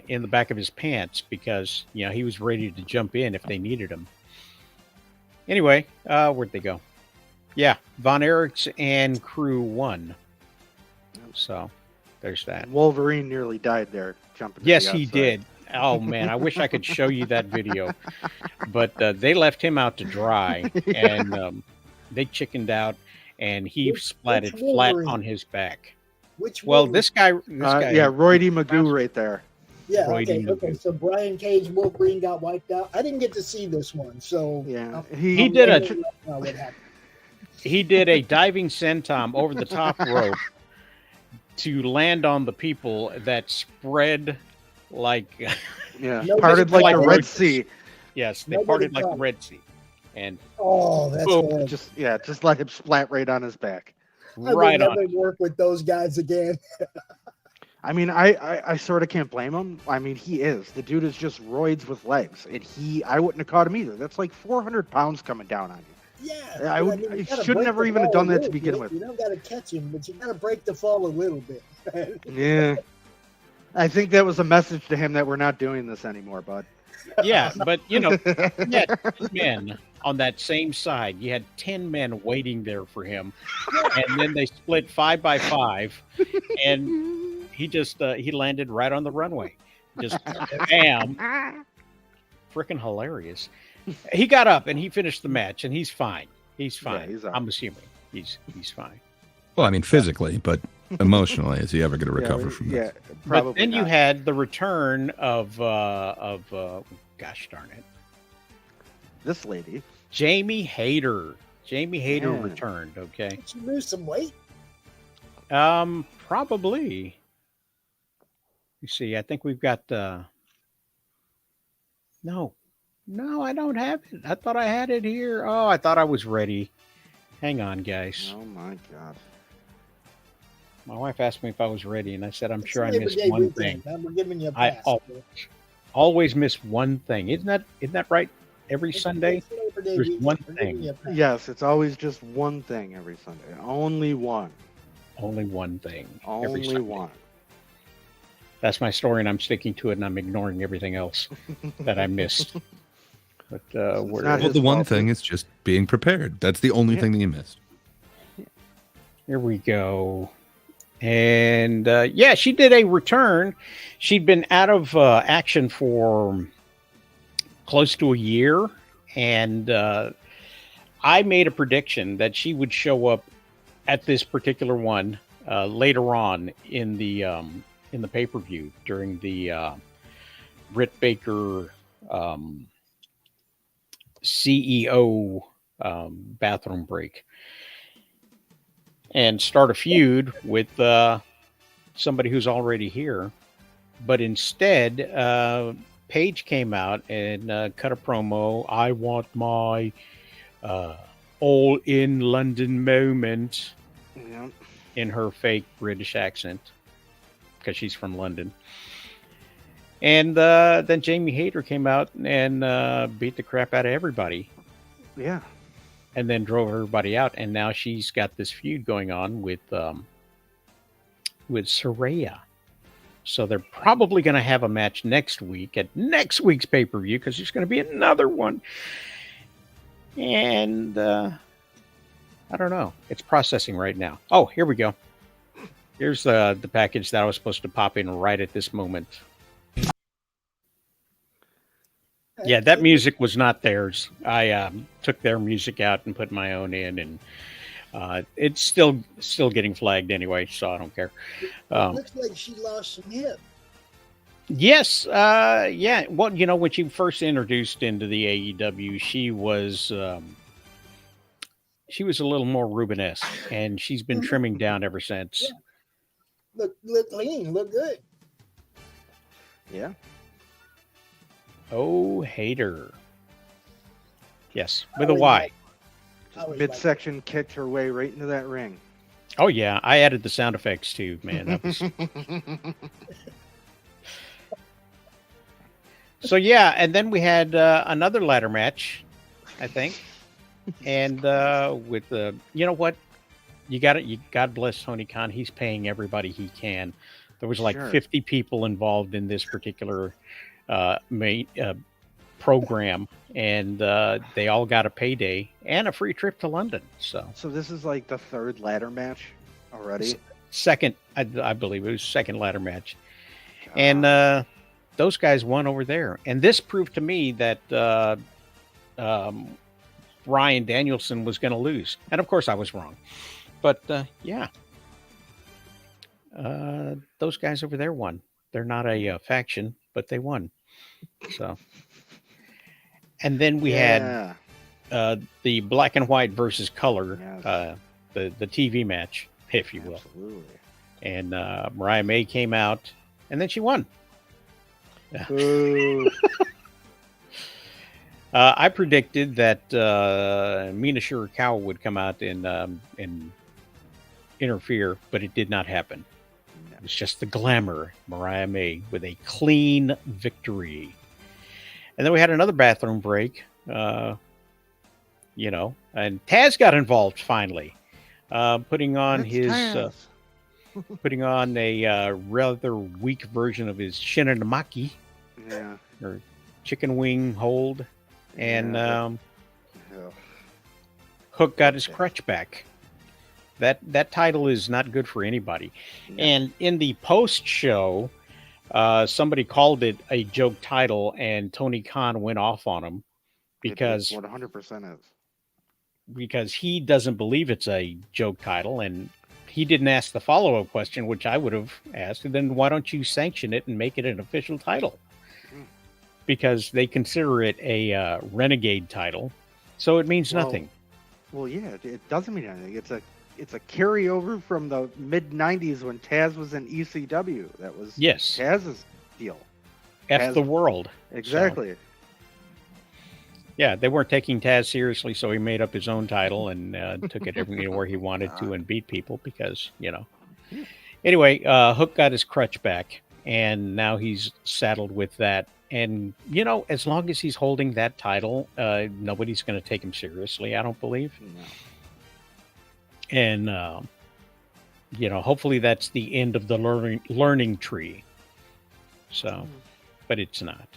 Speaker 1: in the back of his pants because he was ready to jump in if they needed him. Anyway, where'd they go? Yeah, Von Erichs and crew won. So there's that.
Speaker 3: Wolverine nearly died there jumping.
Speaker 1: Yes, he did. Oh man, I wish I could show you that video, but they left him out to dry, and they chickened out, and he splatted flat on his back. This guy.
Speaker 3: Yeah, Roy D. Magoo right there.
Speaker 2: Yeah, okay. So Brian Cage, Wolverine got wiped out. I didn't get to see this one, so
Speaker 3: yeah,
Speaker 1: he did a diving senton over the top rope to land on the people that spread like
Speaker 3: Yeah,
Speaker 2: Nobody
Speaker 3: parted like the
Speaker 1: like
Speaker 3: Red
Speaker 1: roaches.
Speaker 3: Sea.
Speaker 1: Yes, they
Speaker 2: Nobody
Speaker 1: parted like the
Speaker 2: caught it.
Speaker 1: Red Sea, and
Speaker 2: Oh, that's
Speaker 1: Boom.
Speaker 2: horrible.
Speaker 3: Just let him splat right on his back.
Speaker 2: I would
Speaker 1: right on.
Speaker 2: never work with those guys again.
Speaker 3: I mean, I sort of can't blame him. I mean, he is. The dude is just roids with legs, and I wouldn't have caught him either. That's like 400 pounds coming down on you.
Speaker 2: Yeah,
Speaker 3: I
Speaker 2: but
Speaker 3: would.
Speaker 2: you
Speaker 3: I
Speaker 2: gotta
Speaker 3: should
Speaker 2: break
Speaker 3: never
Speaker 2: the
Speaker 3: even have
Speaker 2: fall
Speaker 3: done
Speaker 2: a
Speaker 3: that to
Speaker 2: little
Speaker 3: begin
Speaker 2: bit.
Speaker 3: with.
Speaker 2: You don't got to catch him, but you got to break the fall a little bit.
Speaker 3: Yeah. I think that was a message to him that we're not doing this anymore, bud.
Speaker 1: Yeah, but you know, you had 10 men on that same side. You had 10 men waiting there for him, and then they split 5 by 5, and he landed right on the runway, just bam, freaking hilarious. He got up and he finished the match, and he's fine. He's fine.
Speaker 3: he's all
Speaker 1: I'm assuming he's fine.
Speaker 4: Well, I mean, physically, but emotionally, is he ever going to recover from
Speaker 3: Yeah,
Speaker 4: this?
Speaker 3: probably.
Speaker 1: But then you
Speaker 3: not.
Speaker 1: had the return of gosh darn it,
Speaker 3: This lady.
Speaker 1: Jamie Hayter. Jamie Hayter
Speaker 3: Yeah.
Speaker 1: returned. Okay.
Speaker 2: Did you lose some weight?
Speaker 1: Probably. You see, I think we've got no, I don't have it. I thought I had it here. Oh, I thought I was ready. Hang on, guys.
Speaker 3: Oh my god.
Speaker 1: My wife asked me if I was ready, and I said I'm
Speaker 2: It's
Speaker 1: sure I
Speaker 2: Labor
Speaker 1: missed
Speaker 2: Day
Speaker 1: one
Speaker 2: weekend.
Speaker 1: thing.
Speaker 2: We're giving you a
Speaker 1: I
Speaker 2: pass.
Speaker 1: always miss one thing. Isn't that right? Every Sunday,
Speaker 2: It's Labor Day
Speaker 1: there's
Speaker 2: weekend.
Speaker 1: one
Speaker 2: We're giving
Speaker 1: thing.
Speaker 2: you a pass.
Speaker 3: Yes, it's always just one thing every Sunday. Only one.
Speaker 1: Only one thing. every
Speaker 3: Only
Speaker 1: Sunday.
Speaker 3: one.
Speaker 1: That's my story, and I'm sticking to it, and I'm ignoring everything else that I missed. But
Speaker 3: not
Speaker 1: we're
Speaker 4: Well,
Speaker 3: his
Speaker 4: the one
Speaker 3: fault.
Speaker 4: thing is just being prepared. That's the only
Speaker 3: Yeah.
Speaker 4: thing that you missed.
Speaker 1: here we go. And yeah, she did a return. She'd been out of action for close to a year, and I made a prediction that she would show up at this particular one later on in the pay-per-view during the Britt Baker CEO bathroom break, and start a feud with somebody who's already here. But instead, Paige came out and cut a promo. I want my all in London moment
Speaker 3: Yeah.
Speaker 1: in her fake British accent because she's from London. And then Jamie Hayter came out and beat the crap out of everybody,
Speaker 3: Yeah.
Speaker 1: and then drove everybody out. And now she's got this feud going on with Saraya. So they're probably going to have a match next week at next week's pay-per-view, because there's going to be another one. And I don't know. It's processing right now. Oh, here we go. Here's the package that I was supposed to pop in right at this moment. Yeah, that music was not theirs. I took their music out and put my own in, and it's still getting flagged anyway, so I don't care.
Speaker 2: It looks like she lost some hip.
Speaker 1: Yes, yeah. Well, you know, when she first introduced into the AEW, she was a little more Rubenesque, and she's been trimming down ever since.
Speaker 2: Yeah. Look lean, look good.
Speaker 3: Yeah.
Speaker 1: Oh, Hater. Yes, with
Speaker 2: I
Speaker 1: a
Speaker 2: always
Speaker 1: Y.
Speaker 2: like- I always like
Speaker 3: Midsection kicked her way right into that ring.
Speaker 1: Oh yeah, I added the sound effects too, man. That was so yeah, and then we had another ladder match, I think, and with the you know what, you got it. God bless Tony Khan. He's paying everybody he can. There was like
Speaker 3: Sure.
Speaker 1: 50 people involved in this particular program, and they all got a payday and a free trip to London. So
Speaker 3: So this is like the third ladder match already.
Speaker 1: second, I believe it was second ladder match. And those guys won over there. And this proved to me that Bryan Danielson was going to lose. And of course I was wrong. But yeah, those guys over there won. They're not a faction, but they won. So, and then we had the black and white versus color,
Speaker 3: Yes.
Speaker 1: the TV match, if you will.
Speaker 3: Absolutely.
Speaker 1: And Mariah May came out, and then she won.
Speaker 3: Boo.
Speaker 1: I predicted that Mina Shirakawa would come out and interfere, but it did not happen. It was just the glamour, Mariah May, with a clean victory. And then we had another bathroom break, and Taz got involved finally, putting on
Speaker 3: It's
Speaker 1: his
Speaker 3: Taz.
Speaker 1: putting on a rather weak version of his Shinanamaki
Speaker 3: Yeah.
Speaker 1: or chicken wing hold, and
Speaker 3: Yeah.
Speaker 1: Hook got his crutch back. That title is not good for anybody.
Speaker 3: No.
Speaker 1: And in the post show, somebody called it a joke title, and Tony Khan went off on him because
Speaker 3: 100% is.
Speaker 1: he doesn't believe it's a joke title, and he didn't ask the follow-up question, which I would have asked. And then why don't you sanction it and make it an official title? Because they consider it a renegade title, so it means nothing.
Speaker 3: Well, yeah, it doesn't mean anything. It's a carryover from the mid '90s when Taz was in ECW. That was
Speaker 1: Yes.
Speaker 3: Taz's deal.
Speaker 1: F
Speaker 3: Taz-
Speaker 1: the world.
Speaker 3: Exactly.
Speaker 1: Yeah, they weren't taking Taz seriously, so he made up his own title and took it where he wanted to and beat people because. Anyway, Hook got his crutch back, and now he's saddled with that. And, as long as he's holding that title, nobody's going to take him seriously, I don't believe.
Speaker 3: No.
Speaker 1: And, hopefully that's the end of the learning tree. So, but it's not.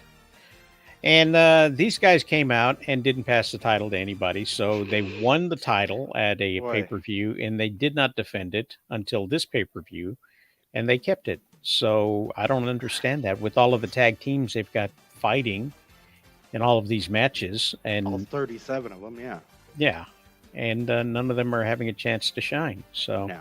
Speaker 1: And these guys came out and didn't pass the title to anybody. So they won the title at a
Speaker 3: Boy.
Speaker 1: pay-per-view, and they did not defend it until this pay-per-view, and they kept it. So I don't understand that. With all of the tag teams they've got fighting in all of these matches, and
Speaker 3: All 37 of them, yeah.
Speaker 1: yeah, and none of them are having a chance to shine. So,
Speaker 3: No.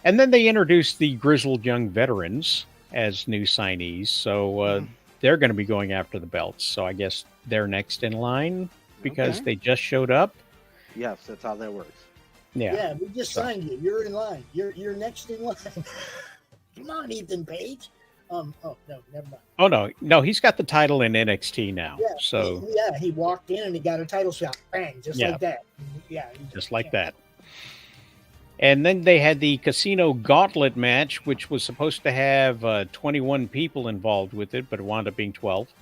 Speaker 1: And then they introduced the grizzled young veterans as new signees. So they're going to be going after the belts. So I guess they're next in line because
Speaker 3: Okay.
Speaker 1: they just showed up.
Speaker 3: Yes, that's how that works.
Speaker 2: Yeah, we just signed you. You're in line. You're next in line. Come on, Ethan Page. Oh no, never mind.
Speaker 1: Oh no, he's got the title in NXT now.
Speaker 2: Yeah,
Speaker 1: So
Speaker 2: he walked in and he got a title shot. Bang, just
Speaker 1: Yeah.
Speaker 2: like that. Yeah,
Speaker 1: just like that. And then they had the Casino Gauntlet match, which was supposed to have 21 people involved with it, but it wound up being 12.
Speaker 2: Is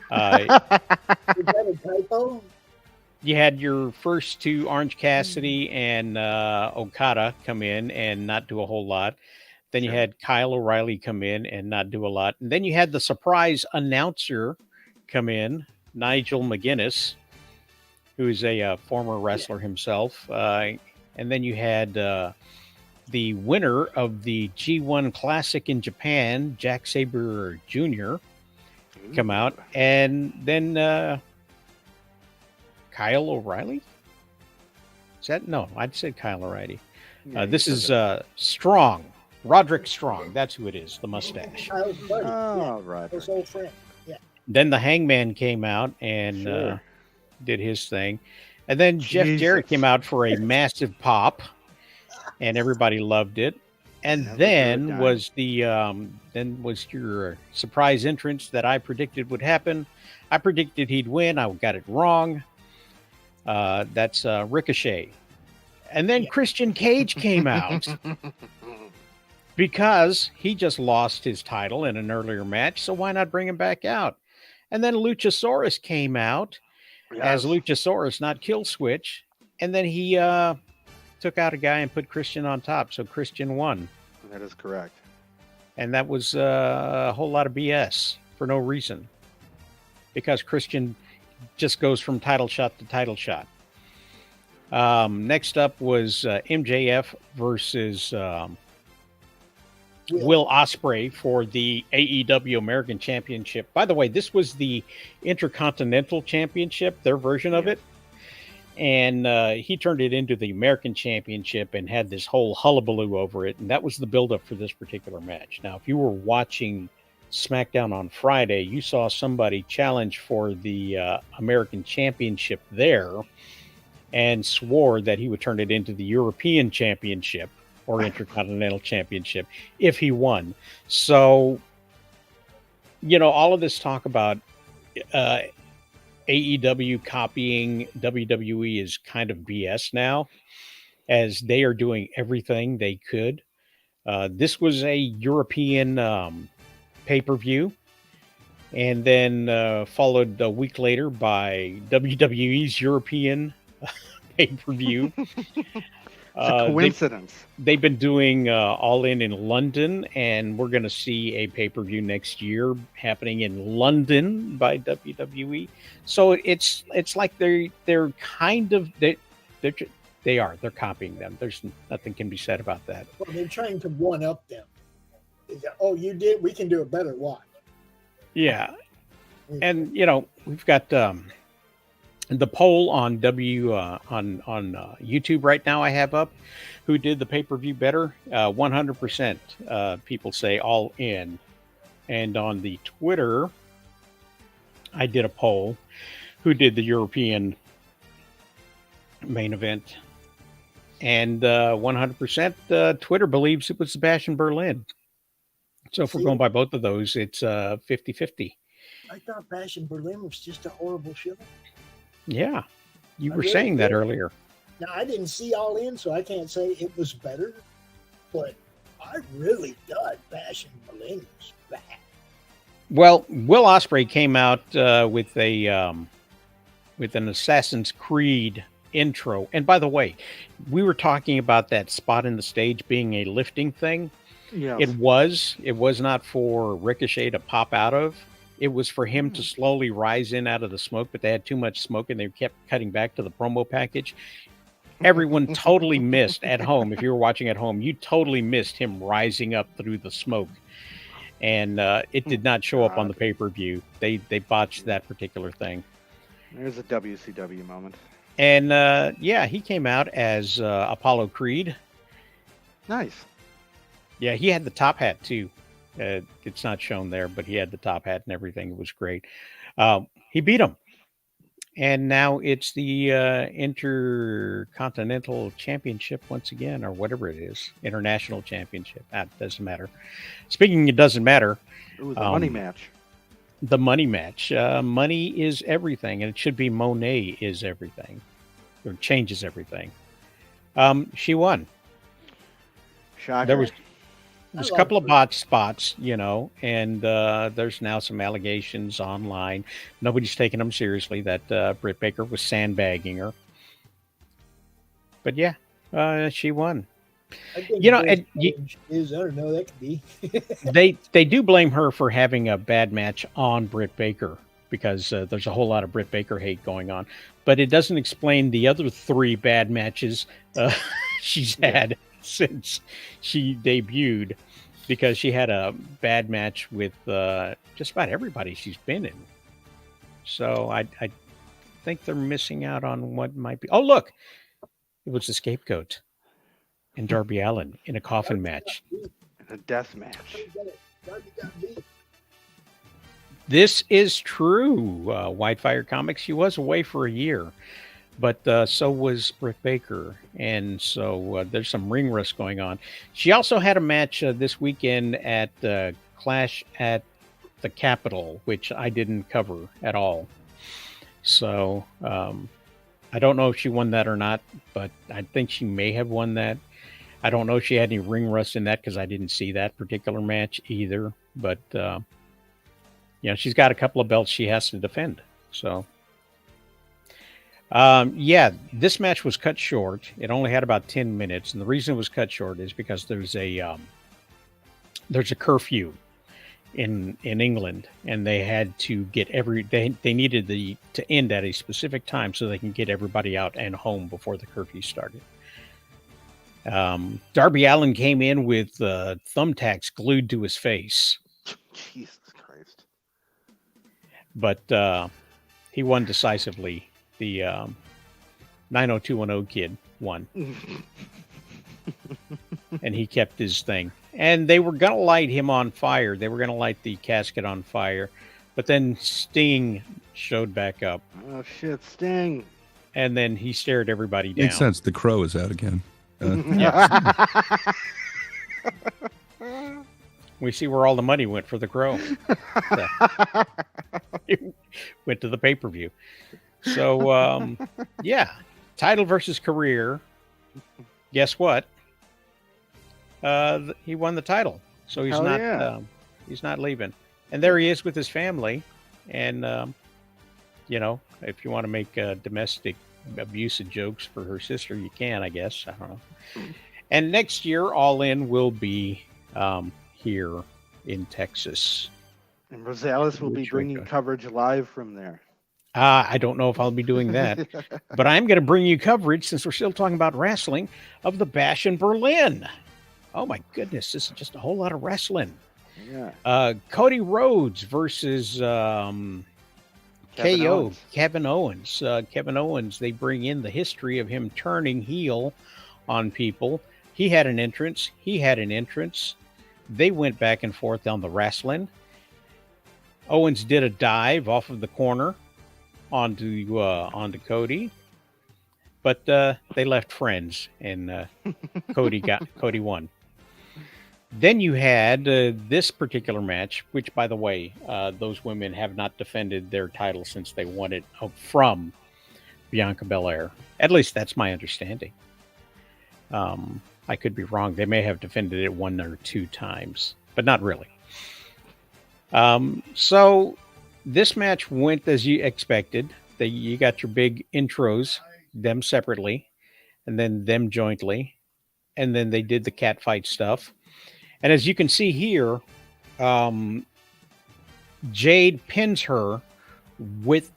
Speaker 2: that a typo?
Speaker 1: You had your first two, Orange Cassidy and Okada, come in and not do a whole lot. Then you
Speaker 3: Sure.
Speaker 1: had Kyle O'Reilly come in and not do a lot. And then you had the surprise announcer come in, Nigel McGuinness, who is a former wrestler himself. And then you had the winner of the G1 Classic in Japan, Jack Sabre Jr., come out. And then Kyle O'Reilly? Is that? No, I'd say Kyle O'Reilly.
Speaker 3: Yeah,
Speaker 1: This
Speaker 3: he
Speaker 1: is
Speaker 3: said
Speaker 1: Strong. Roderick Strong. That's who it is, the mustache.
Speaker 2: Kyle's buddy.
Speaker 3: Oh, right.
Speaker 2: His old friend. Yeah.
Speaker 1: Then the Hangman came out and
Speaker 3: Sure.
Speaker 1: did his thing. And then Jeff Jarrett
Speaker 3: Jesus.
Speaker 1: came out for a massive pop, and everybody loved it. And
Speaker 3: That was
Speaker 1: then
Speaker 3: good
Speaker 1: was your surprise entrance that I predicted would happen. I predicted he'd win. I got it wrong. That's Ricochet. And then Christian Cage came out because he just lost his title in an earlier match. So why not bring him back out? And then Luchasaurus came out as Luchasaurus, not Kill Switch. And then he took out a guy and put Christian on top. So Christian won.
Speaker 3: That is correct.
Speaker 1: And that was a whole lot of BS for no reason. Because Christian just goes from title shot to title shot. Next up was MJF versus Will Ospreay for the AEW American Championship. By the way, this was the Intercontinental Championship, their version of it. And he turned it into the American Championship and had this whole hullabaloo over it. And that was the buildup for this particular match. Now, if you were watching SmackDown on Friday, you saw somebody challenge for the American Championship there and swore that he would turn it into the European Championship or Intercontinental Championship if he won. So all of this talk about AEW copying WWE is kind of BS now, as they are doing everything they could. This was a European pay-per-view, and then followed a week later by WWE's European pay-per-view.
Speaker 3: It's a coincidence.
Speaker 1: They've been doing All In London, and we're going to see a pay-per-view next year happening in London by WWE. So it's like they're kind of they're copying them. There's nothing can be said about that.
Speaker 2: Well, they're trying to one up them. Oh, you did? We can do it better. Watch.
Speaker 1: Yeah, and we've got the poll on YouTube right now. I have up who did the pay-per-view better. 100% people say All In, and on the Twitter, I did a poll who did the European main event, and 100% Twitter believes it was the Bash in Berlin. So if we're going by both of those, it's 50-50.
Speaker 2: I thought Bash in Berlin was just a horrible show.
Speaker 1: Yeah, you were saying that earlier.
Speaker 2: Now, I didn't see All In, so I can't say it was better, but I really thought Bash in Berlin was bad.
Speaker 1: Well, Will Ospreay came out with an Assassin's Creed intro. And by the way, we were talking about that spot in the stage being a lifting thing.
Speaker 3: Yes.
Speaker 1: It was not for Ricochet to pop out of. It was for him to slowly rise in out of the smoke, but they had too much smoke and they kept cutting back to the promo package. Everyone totally missed at home. If you were watching at home, you totally missed him rising up through the smoke. And it did not show up on the pay-per-view. They botched that particular thing.
Speaker 3: There's a WCW moment.
Speaker 1: And he came out as Apollo Creed.
Speaker 3: Nice.
Speaker 1: Yeah, he had the top hat too. It's not shown there, but he had the top hat and everything. It was great. He beat him. And now it's the Intercontinental Championship once again, or whatever it is. International Championship. That doesn't matter. Speaking, it doesn't matter.
Speaker 3: Ooh, the money match.
Speaker 1: The money match. Money is everything, and it should be Monet is everything. Or changes everything. She won.
Speaker 3: Shocker.
Speaker 1: There was a couple of botched spots, and there's now some allegations online. Nobody's taking them seriously that Britt Baker was sandbagging her. But yeah, she won.
Speaker 2: I think is, I don't know, that could be.
Speaker 1: they do blame her for having a bad match on Britt Baker because there's a whole lot of Britt Baker hate going on. But it doesn't explain the other 3 bad matches she's had since she debuted, because she had a bad match with just about everybody she's been in. So I think they're missing out on what might be. Oh, look, it was the Scapegoat and Darby Allin in a coffin match.
Speaker 3: A death match.
Speaker 1: This is true. Whitefire Comics, she was away for a year. But so was Britt Baker, and so there's some ring rust going on. She also had a match this weekend at Clash at the Capitol, which I didn't cover at all. So I don't know if she won that or not, but I think she may have won that. I don't know if she had any ring rust in that because I didn't see that particular match either. But she's got a couple of belts she has to defend. So. This match was cut short. It only had about 10 minutes. And the reason it was cut short is because there's a curfew in England, and they had to get they needed to end at a specific time so they can get everybody out and home before the curfew started. Darby Allin came in with thumbtacks glued to his face.
Speaker 3: Jesus Christ.
Speaker 1: But he won decisively. The 90210 kid won. And he kept his thing. And they were going to light him on fire. They were going to light the casket on fire. But then Sting showed back up.
Speaker 3: Oh, shit, Sting.
Speaker 1: And then he stared everybody down.
Speaker 4: Makes sense. The Crow is out again.
Speaker 1: We see where all the money went for the Crow. Went to the pay-per-view. So, yeah, title versus career. Guess what? He won the title, so he's
Speaker 3: Hell
Speaker 1: not
Speaker 3: yeah.
Speaker 1: he's not leaving. And there he is with his family. And if you want to make domestic abusive jokes for her sister, you can, I guess. I don't know. And next year, All In will be here in Texas.
Speaker 3: And Rosales will be
Speaker 1: Which
Speaker 3: bringing
Speaker 1: way?
Speaker 3: coverage live from there.
Speaker 1: I don't know if I'll be doing that, but I'm going to bring you coverage, since we're still talking about wrestling, of the Bash in Berlin. Oh my goodness, this is just a whole lot of wrestling.
Speaker 3: Yeah.
Speaker 1: Cody Rhodes versus KO,
Speaker 3: Owens.
Speaker 1: Kevin Owens. Kevin Owens, they bring in the history of him turning heel on people. He had an entrance. He had an entrance. They went back and forth on the wrestling. Owens did a dive off of the corner onto Cody, but they left friends, and Cody won. Then you had this particular match, which, by the way, those women have not defended their title since they won it from Bianca Belair. At least that's my understanding. I could be wrong. They may have defended it 1 or 2 times, but not really. So this match went as you expected. You got your big intros, them separately, and then them jointly, and then they did the cat fight stuff. And as you can see here, Jade pins her with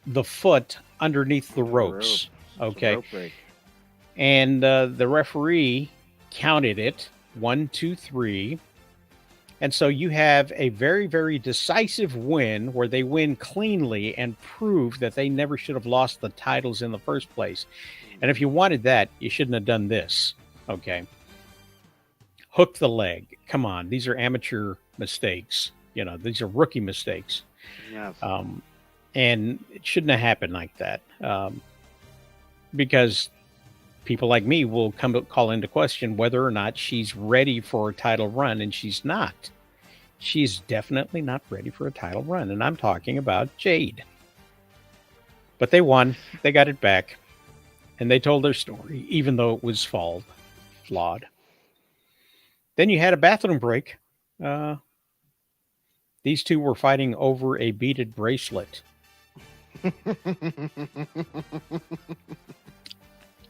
Speaker 1: the foot underneath the ropes. Okay.
Speaker 3: Rope break.
Speaker 1: And the referee counted it 1, 2, 3. And so you have a very, very decisive win where they win cleanly and prove that they never should have lost the titles in the first place. And if you wanted that, you shouldn't have done this. Okay. Hook the leg. Come on. These are amateur mistakes. These are rookie mistakes.
Speaker 3: Yes.
Speaker 1: And it shouldn't have happened like that. Because people like me will call into question whether or not she's ready for a title run, and she's not. She's definitely not ready for a title run, and I'm talking about Jade. But they won. They got it back, and they told their story, even though it was flawed. Then you had a bathroom break. These two were fighting over a beaded bracelet.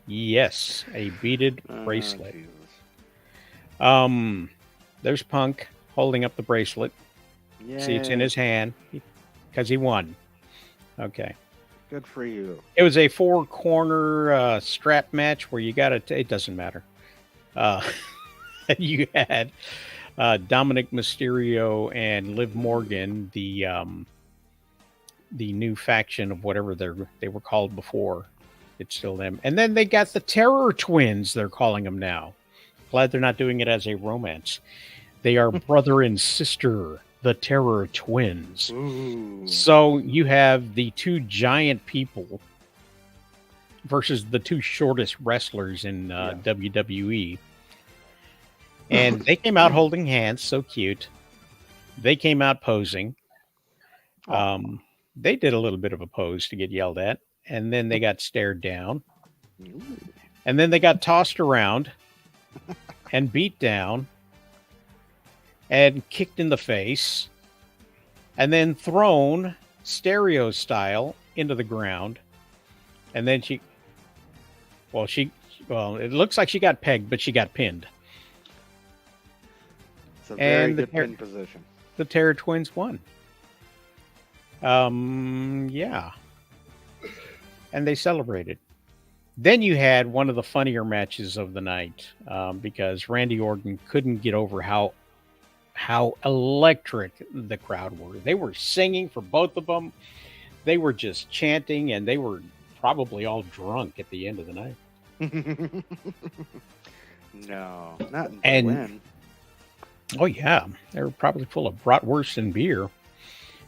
Speaker 1: Yes, a beaded bracelet. There's Punk holding up the bracelet.
Speaker 3: Yay.
Speaker 1: See, it's in his hand because he won. Okay.
Speaker 3: Good for you.
Speaker 1: It was a 4-corner strap match where you got to. It doesn't matter. You had Dominic Mysterio and Liv Morgan, the new faction of whatever they were called before. It's still them. And then they got the Terror Twins, they're calling them now. Glad they're not doing it as a romance. They are brother and sister, the Terror Twins.
Speaker 3: Ooh.
Speaker 1: So you have the 2 giant people versus the 2 shortest wrestlers in WWE. And they came out holding hands, so cute. They came out posing. They did a little bit of a pose to get yelled at. And then they got stared down. And then they got tossed around and beat down and kicked in the face and then thrown stereo style into the ground. And then it looks like she got pegged, but she got pinned.
Speaker 3: It's a very
Speaker 1: And
Speaker 3: good pin position.
Speaker 1: The Terror Twins won. Yeah. And they celebrated. Then you had one of the funnier matches of the night because Randy Orton couldn't get over how electric the crowd were. They were singing for both of them. They were just chanting, and they were probably all drunk at the end of the night.
Speaker 3: No, not in
Speaker 1: And-
Speaker 3: Berlin.
Speaker 1: Oh, yeah. They were probably full of bratwurst and beer.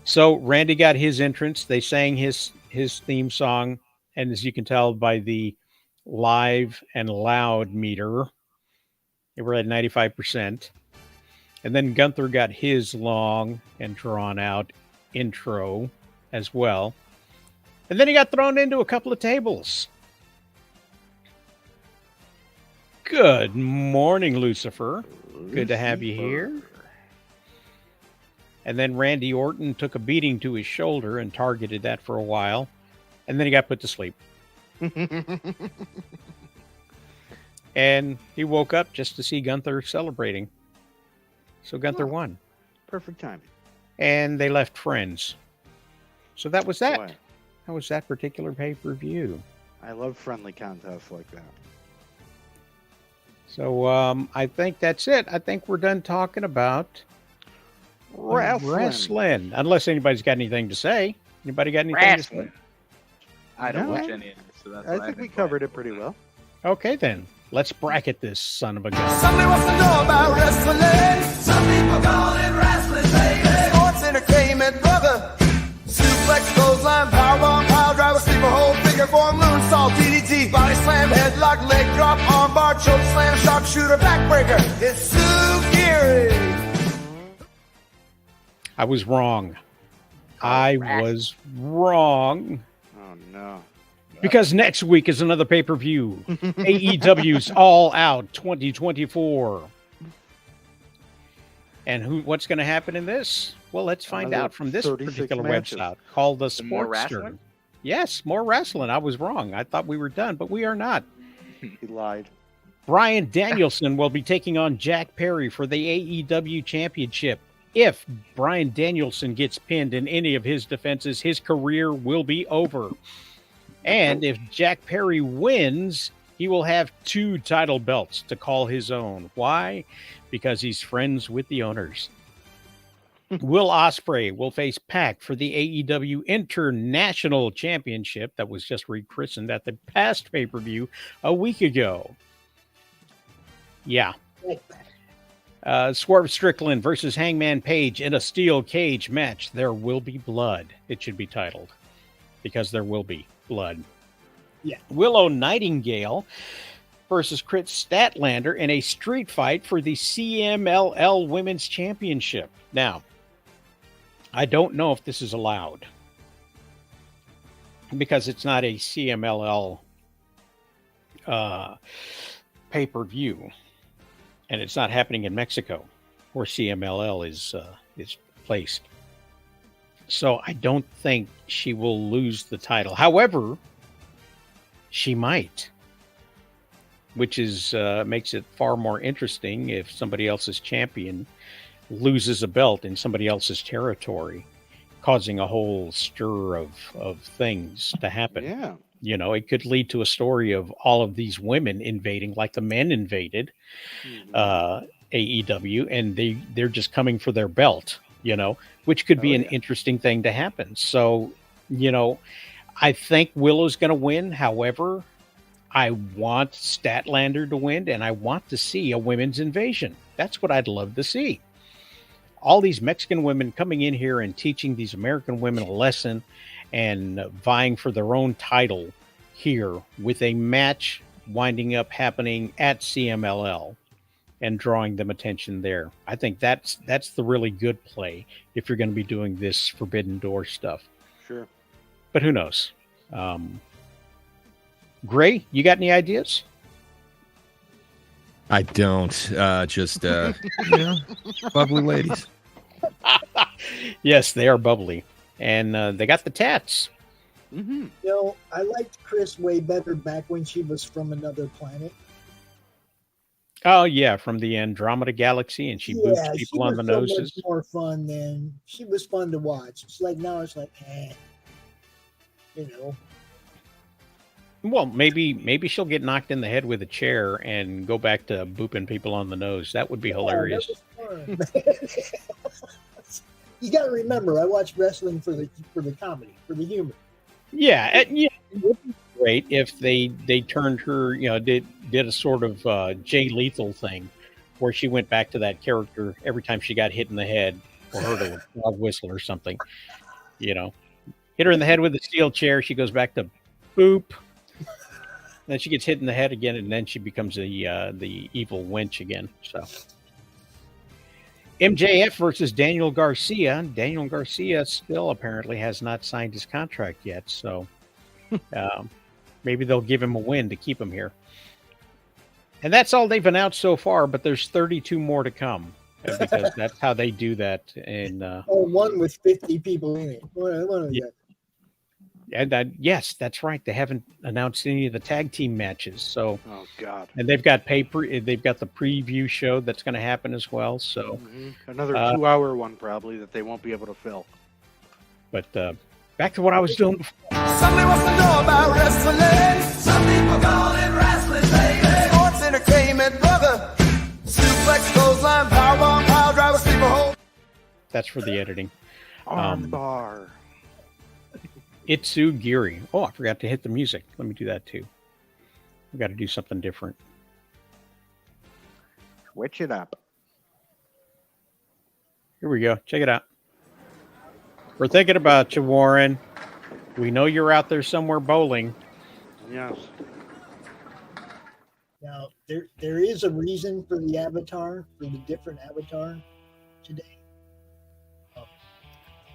Speaker 1: So Randy got his entrance. They sang his theme song. And as you can tell by the live and loud meter, they were at 95%. And then Gunther got his long and drawn out intro as well. And then he got thrown into a couple of tables. Good morning, Lucifer. Good to have you here. And then Randy Orton took a beating to his shoulder and targeted that for a while. And then he got put to sleep. And he woke up just to see Gunther celebrating. So Gunther won.
Speaker 3: Perfect timing.
Speaker 1: And they left friends. So that was that.
Speaker 3: Boy,
Speaker 1: That was that particular pay-per-view.
Speaker 3: I love friendly contests like that.
Speaker 1: So I think that's it. I think we're done talking about wrestling. Unless anybody's got anything to say. Anybody got anything
Speaker 6: Wrestling.
Speaker 1: to say?
Speaker 6: I don't
Speaker 3: No.
Speaker 6: watch any of this, so that's
Speaker 3: I
Speaker 6: why
Speaker 3: think
Speaker 6: I've
Speaker 3: we
Speaker 6: been
Speaker 3: covered
Speaker 6: quiet.
Speaker 3: it pretty well.
Speaker 1: Okay, then. Let's bracket this son of a gun.
Speaker 5: Somebody wants to know about wrestling. Some people call it wrestling, baby. Sports entertainment, brother. Suplex, clothesline, powerbomb, pile driver, sleeper hold, figure four, moonsault, DDT, body slam, headlock, leg drop, armbar, choke slam, sharpshooter, backbreaker. It's Tsukiri.
Speaker 1: I was wrong. I was wrong.
Speaker 3: Oh, no.
Speaker 1: Because next week is another pay-per-view. AEW's All Out 2024. And what's going to happen in this? Well, let's find
Speaker 3: Another
Speaker 1: out from this
Speaker 3: 36
Speaker 1: particular
Speaker 3: matches.
Speaker 1: website called The
Speaker 6: Some more
Speaker 1: Sportster.
Speaker 6: wrestling?
Speaker 1: Yes, more wrestling. I was wrong. I thought we were done, but we are not.
Speaker 3: He lied.
Speaker 1: Brian Danielson will be taking on Jack Perry for the AEW Championship. If Brian Danielson gets pinned in any of his defenses, his career will be over. And if Jack Perry wins, he will have 2 title belts to call his own. Why? Because he's friends with the owners. Will Ospreay will face Pac for the AEW International Championship that was just rechristened at the past pay-per-view a week ago. Yeah. Swerve Strickland versus Hangman Page in a steel cage match. There will be blood. It should be titled because there will be blood.
Speaker 2: Yeah.
Speaker 1: Willow Nightingale versus Chris Statlander in a street fight for the CMLL Women's Championship. Now, I don't know if this is allowed because it's not a CMLL pay-per-view, and it's not happening in Mexico where CMLL is placed. So I don't think she will lose the title. However, she might, which is makes it far more interesting if somebody else's champion loses a belt in somebody else's territory, causing a whole stir of things to happen.
Speaker 3: Yeah.
Speaker 1: You know, it could lead to a story of all of these women invading, like the men invaded AEW, and they're just coming for their belt, you know, which could be an interesting thing to happen. So, you know, I think Willow's going to win. However, I want Statlander to win, and I want to see a women's invasion. That's what I'd love to see. All these Mexican women coming in here and teaching these American women a lesson and vying for their own title here with a match winding up happening at CMLL and drawing them attention there. I think that's the really good play if you're going to be doing this Forbidden Door stuff.
Speaker 3: Sure.
Speaker 1: But who knows? Gray, you got any ideas?
Speaker 4: I don't. Just, you know, lovely ladies.
Speaker 1: Yes, they are bubbly. And they got the tats.
Speaker 3: Mm-hmm.
Speaker 2: You know, I liked Chris way better back when she was from another planet.
Speaker 1: Oh, yeah, from the Andromeda Galaxy, and she boops
Speaker 2: she
Speaker 1: people on the
Speaker 2: was so
Speaker 1: noses.
Speaker 2: much more fun then. She was fun to watch. It's like now it's like, you know.
Speaker 1: Well, maybe she'll get knocked in the head with a chair and go back to booping people on the nose. That would be hilarious.
Speaker 2: That was fun. You got to remember, I watch wrestling for the comedy, for the humor.
Speaker 1: Yeah, and, yeah, it would be great if they turned her, you know, did a sort of Jay Lethal thing where she went back to that character every time she got hit in the head or heard a dog whistle or something. You know, hit her in the head with a steel chair. She goes back to boop. Then she gets hit in the head again, and then she becomes the evil wench again. So MJF versus Daniel Garcia. Daniel Garcia still apparently has not signed his contract yet, so maybe they'll give him a win to keep him here. And that's all they've announced so far, but there's 32 more to come because that's how they do that. And
Speaker 2: one with 50 people in it. One of
Speaker 1: Yeah. And yes, that's right. They haven't announced any of the tag team matches. So,
Speaker 3: Oh God.
Speaker 1: and they've got they've got the preview show that's going to happen as well. So,
Speaker 3: Another 2-hour one probably that they won't be able to fill.
Speaker 1: but back to what I was doing before.
Speaker 5: Somebody wants to know about wrestling. Some people call it wrestling, baby. Sports entertainment, brother. Suplex, clothesline, powerbomb, pile driver, sleeper hold.
Speaker 1: That's for the editing.
Speaker 3: Armbar.
Speaker 1: Itsu Giri. Oh, I forgot to hit the music. Let me do that too. We got to do something different.
Speaker 3: Switch it up.
Speaker 1: Here we go. Check it out. We're thinking about you, Warren. We know you're out there somewhere bowling.
Speaker 3: Yes.
Speaker 2: Now, there is a reason for the avatar, for the different avatar today.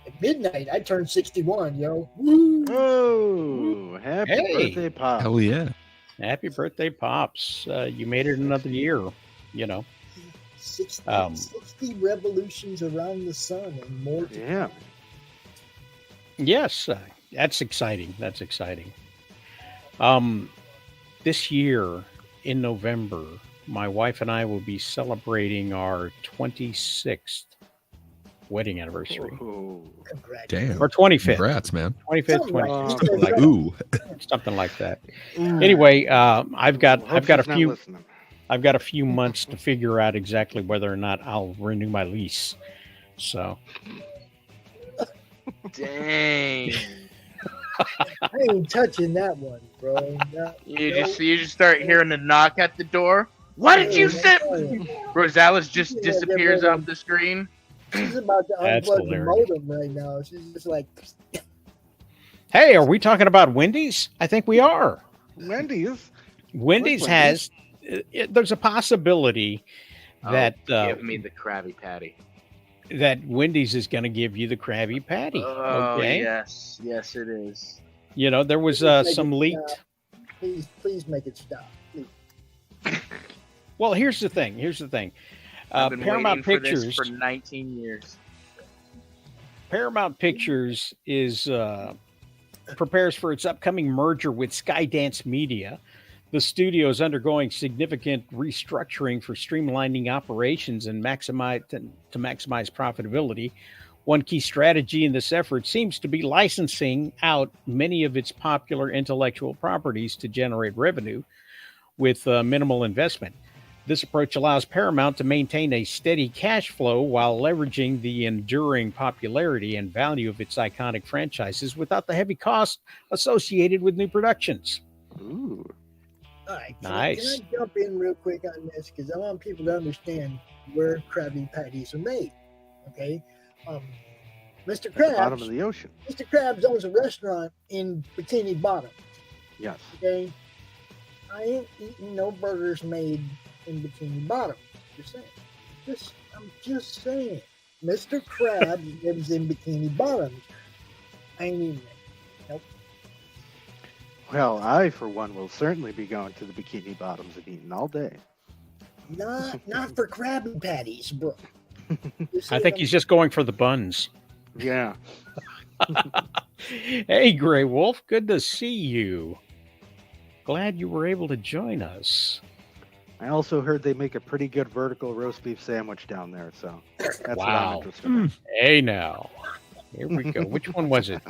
Speaker 2: At midnight, I turned 61, yo. Woo!
Speaker 3: Oh, happy
Speaker 1: Hey.
Speaker 3: birthday, Pop.
Speaker 4: Hell yeah.
Speaker 1: Happy birthday, Pops. You made it another year, you know.
Speaker 2: 60,
Speaker 1: Um,
Speaker 2: 60 revolutions around the sun and more to
Speaker 3: Yeah.
Speaker 1: Yes, that's exciting. That's exciting. This year in November, my wife and I will be celebrating our 26th wedding anniversary.
Speaker 3: Oh.
Speaker 2: congratulations.
Speaker 4: Damn.
Speaker 1: Or 25th.
Speaker 4: Congrats, man.
Speaker 1: 25th,
Speaker 2: Something like
Speaker 1: 20th,
Speaker 2: that.
Speaker 1: something like,
Speaker 4: Ooh.
Speaker 1: something like that. Anyway, I've got
Speaker 3: Hope
Speaker 1: a
Speaker 3: she's not
Speaker 1: few
Speaker 3: listening.
Speaker 1: I've got a few months to figure out exactly whether or not I'll renew my lease. So,
Speaker 6: Dang.
Speaker 2: I ain't touching that one, bro.
Speaker 6: You just start hearing the knock at the door. What did you say? Rosales just disappears off the screen.
Speaker 2: She's about to
Speaker 1: That's
Speaker 2: unplug the
Speaker 1: hilarious.
Speaker 2: modem right now. She's just like,
Speaker 1: hey, are we talking about Wendy's? I think we are.
Speaker 3: Wendy's.
Speaker 1: Wendy's
Speaker 3: Wendy's?
Speaker 1: has. There's a possibility that
Speaker 6: Give me the Krabby Patty.
Speaker 1: that Wendy's is going to give you the Krabby Patty.
Speaker 6: Oh
Speaker 1: Okay,
Speaker 6: yes, yes it is.
Speaker 1: you know there was
Speaker 2: Make it
Speaker 1: some leaked.
Speaker 2: stop. Please make it stop. Please.
Speaker 1: Well, here's the thing. Here's the thing.
Speaker 6: I've been
Speaker 1: Paramount
Speaker 6: waiting for
Speaker 1: Pictures.
Speaker 6: this for 19 years.
Speaker 1: Paramount Pictures is prepares for its upcoming merger with Skydance Media. The studio is undergoing significant restructuring for streamlining operations and to maximize profitability. One key strategy in this effort seems to be licensing out many of its popular intellectual properties to generate revenue with minimal investment. This approach allows Paramount to maintain a steady cash flow while leveraging the enduring popularity and value of its iconic franchises without the heavy cost associated with new productions.
Speaker 3: Ooh.
Speaker 2: All right.
Speaker 1: Nice.
Speaker 2: Can I jump in real quick on this? Because I want people to understand where Krabby Patties are made. Okay. Mr.
Speaker 3: At the bottom
Speaker 2: Krabs.
Speaker 3: of the ocean.
Speaker 2: Mr. Krabs owns a restaurant in Bikini Bottom.
Speaker 3: Yes.
Speaker 2: Okay. I ain't eating no burgers made in Bikini Bottom. Just saying. I'm just saying. Mr. Krabs lives in Bikini Bottom. I ain't eating it. Nope.
Speaker 3: Well, I, for one, will certainly be going to the Bikini Bottoms and eating all day.
Speaker 2: Not for Krabby Patties, bro.
Speaker 1: I think he's just going for the buns.
Speaker 3: Yeah.
Speaker 1: Hey, Gray Wolf, good to see you. Glad you were able to join us.
Speaker 3: I also heard they make a pretty good vertical roast beef sandwich down there, so that's what
Speaker 1: Wow.
Speaker 3: I'm interested in.
Speaker 1: Hey, now. Here we go. Which one was it?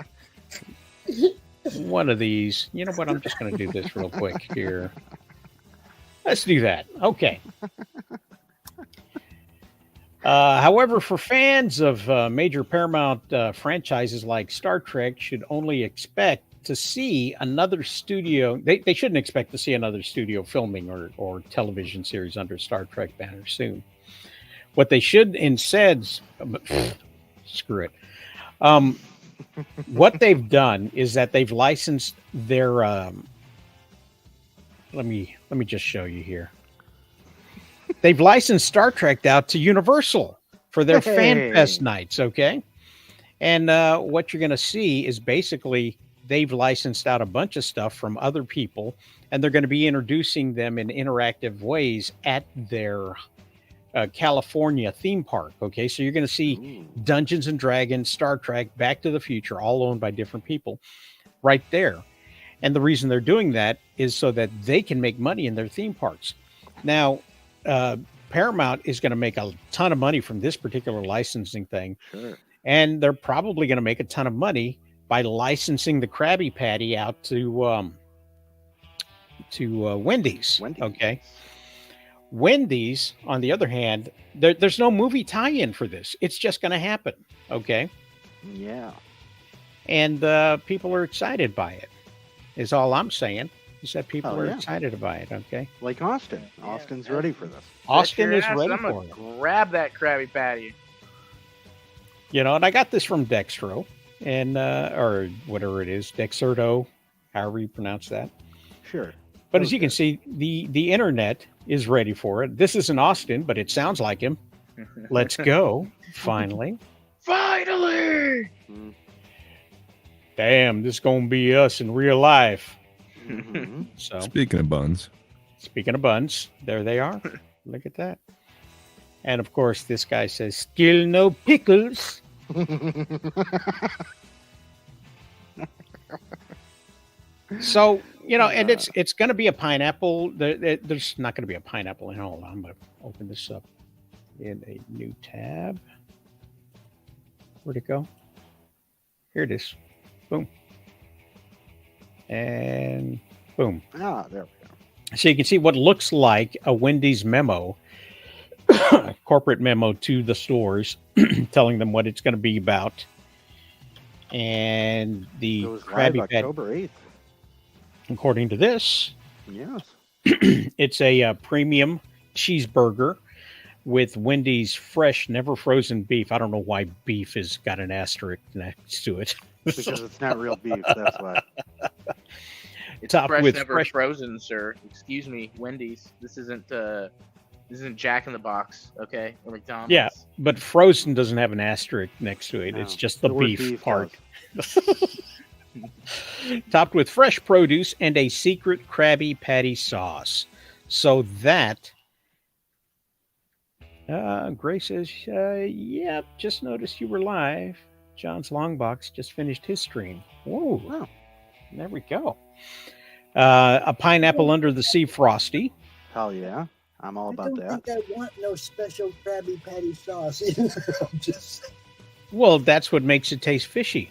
Speaker 1: One of these. You know what? I'm just going to do this real quick here. Let's do that. Okay. However, for fans of major Paramount franchises like Star Trek, should only expect to see another studio. They shouldn't expect to see another studio filming or television series under Star Trek banner soon. What they should instead, screw it. What they've done is that they've licensed their. Let me just show you here. They've licensed Star Trek out to Universal. for their Fan Fest
Speaker 3: Hey.
Speaker 1: nights. Okay. And what you're going to see is basically they've licensed out a bunch of stuff from other people, and they're going to be introducing them in interactive ways at their California theme park. Okay, so you're going to see
Speaker 3: Ooh.
Speaker 1: Dungeons and Dragons, Star Trek, Back to the Future, all owned by different people right there. And the reason they're doing that is so that they can make money in their theme parks. Now, Paramount is going to make a ton of money from this particular licensing thing.
Speaker 3: Sure.
Speaker 1: And they're probably going to make a ton of money by licensing the Krabby Patty out to Wendy's.
Speaker 3: Wendy's.
Speaker 1: Okay. Wendy's, on the other hand, there's no movie tie-in for this. It's just going to happen. Okay.
Speaker 3: Yeah.
Speaker 1: And people are excited by it, is all I'm saying. Is that people
Speaker 3: Oh,
Speaker 1: are
Speaker 3: yeah.
Speaker 1: excited by it. Okay.
Speaker 3: Like Austin. Austin's ready for this.
Speaker 1: Austin is ready
Speaker 6: I'm
Speaker 1: for
Speaker 6: gonna
Speaker 1: it.
Speaker 6: grab that Krabby Patty.
Speaker 1: You know, and I got this from Dextro, and or whatever it is, Dexerto, however you pronounce that.
Speaker 3: Sure.
Speaker 1: But as you can see, the internet is ready for it. This isn't Austin, but it sounds like him. Let's go. Finally.
Speaker 6: Finally!
Speaker 3: Mm.
Speaker 1: Damn, this is gonna be us in real life.
Speaker 3: Mhm.
Speaker 1: So
Speaker 4: Speaking of buns,
Speaker 1: speaking of buns, there they are. Look at that. And of course, this guy says, still no pickles. So, you know, and it's going to be a pineapple. There's not going to be a pineapple. And hold on, I'm going to open this up in a new tab. Where'd it go? Here it is. Boom. And boom.
Speaker 3: Ah, there we go.
Speaker 1: So you can see what looks like a Wendy's memo, corporate memo to the stores, telling them what it's going to be about. And the
Speaker 3: It was live
Speaker 1: Krabby Patty,
Speaker 3: October 8th.
Speaker 1: according to this,
Speaker 3: Yes.
Speaker 1: it's a premium cheeseburger with Wendy's fresh, never frozen beef. I don't know why beef has got an asterisk next to it.
Speaker 3: Because it's not real beef, that's why.
Speaker 6: It's
Speaker 1: Topped
Speaker 6: fresh,
Speaker 1: with
Speaker 6: never
Speaker 1: fresh-
Speaker 6: frozen, sir. Excuse me, Wendy's. This isn't Jack in the Box, okay? Or McDonald's.
Speaker 1: Yeah, but frozen doesn't have an asterisk next to it.
Speaker 3: No,
Speaker 1: It's just the
Speaker 3: the word
Speaker 1: beef
Speaker 3: beef
Speaker 1: part. Topped with fresh produce and a secret Krabby Patty sauce. So that, Gray says, yep, just noticed you were live. John's Longbox just finished his stream. Whoa,
Speaker 3: Wow.
Speaker 1: there we go. A pineapple under the sea frosty.
Speaker 3: Hell yeah. I'm all
Speaker 2: I
Speaker 3: about
Speaker 2: don't
Speaker 3: that.
Speaker 2: think I want no special Krabby Patty sauce. I'm just
Speaker 1: Well, that's what makes it taste fishy.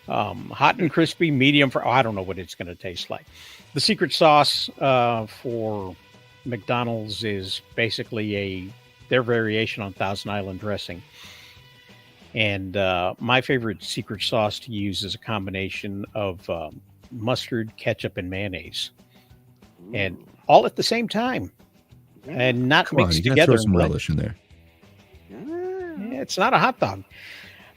Speaker 1: Hot and crispy, medium for. Oh, I don't know what it's going to taste like. The secret sauce for McDonald's is basically their variation on Thousand Island dressing. And my favorite secret sauce to use is a combination of mustard, ketchup, and mayonnaise, and all at the same time, and not
Speaker 4: come on,
Speaker 1: mixed
Speaker 4: you gotta
Speaker 1: together.
Speaker 4: throw some
Speaker 1: and
Speaker 4: relish in there.
Speaker 1: Yeah, it's not a hot dog.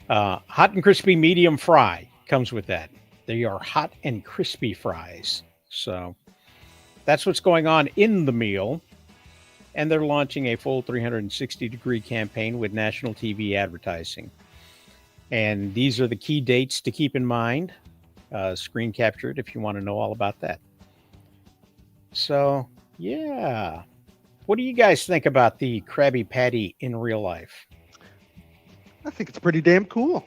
Speaker 1: Hot and crispy medium fry comes with that. They are hot and crispy fries. So that's what's going on in the meal. And they're launching a full 360-degree campaign with national TV advertising. And these are the key dates to keep in mind. Screen captured if you want to know all about that. So, yeah. What do you guys think about the Krabby Patty in real life?
Speaker 3: I think it's pretty damn cool.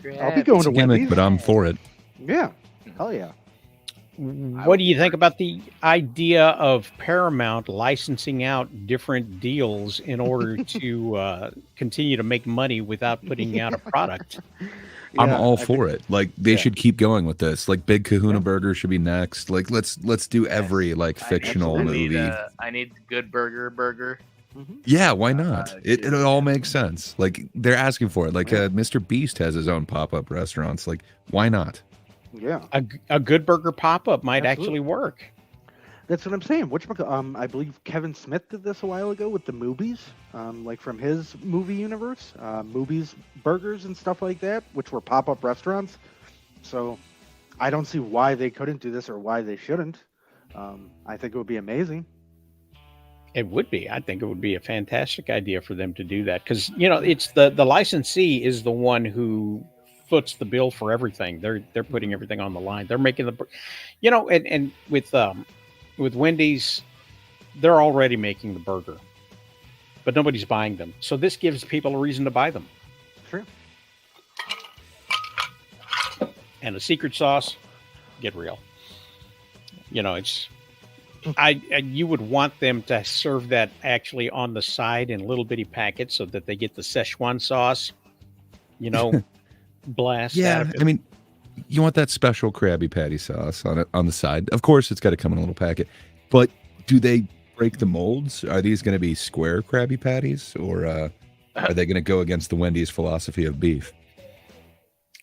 Speaker 3: I'll be
Speaker 6: Krabby.
Speaker 3: going
Speaker 4: It's
Speaker 3: to
Speaker 4: a gimmick,
Speaker 3: Wendy's.
Speaker 4: but I'm for it.
Speaker 3: Yeah. Hell yeah.
Speaker 1: What do you think about the idea of Paramount licensing out different deals in order to continue to make money without putting out a product?
Speaker 4: I'm
Speaker 3: Yeah,
Speaker 4: all
Speaker 3: I
Speaker 4: for
Speaker 3: think-
Speaker 4: it. Like they
Speaker 3: yeah.
Speaker 4: should keep going with this. Like Big Kahuna Burger should be next. Like let's do every like fictional movie.
Speaker 6: I need Good Burger.
Speaker 4: Yeah, why not? It
Speaker 6: yeah.
Speaker 4: all makes sense. Like they're asking for it. Like Mr. Beast has his own pop-up restaurants. Like why not?
Speaker 3: Yeah.
Speaker 1: A good burger pop-up might
Speaker 3: Absolutely.
Speaker 1: actually work.
Speaker 3: That's what I'm saying. I believe Kevin Smith did this a while ago with the movies, like from his movie universe, movies, burgers, and stuff like that, which were pop-up restaurants. So I don't see why they couldn't do this or why they shouldn't. I think it would be amazing.
Speaker 1: It would be. I think it would be a fantastic idea for them to do that because it's the licensee is the one who foots the bill for everything. They're putting everything on the line. They're making and with Wendy's, they're already making the burger, but nobody's buying them. So this gives people a reason to buy them.
Speaker 3: True.
Speaker 1: And a secret sauce, get real. It's you would want them to serve that actually on the side in little bitty packets so that they get the Szechuan sauce, blast.
Speaker 4: Yeah,
Speaker 1: out of it.
Speaker 4: I mean, you want that special Krabby Patty sauce on the side. Of course, it's got to come in a little packet. But do they break the molds? Are these going to be square Krabby Patties, or are they going to go against the Wendy's philosophy of beef?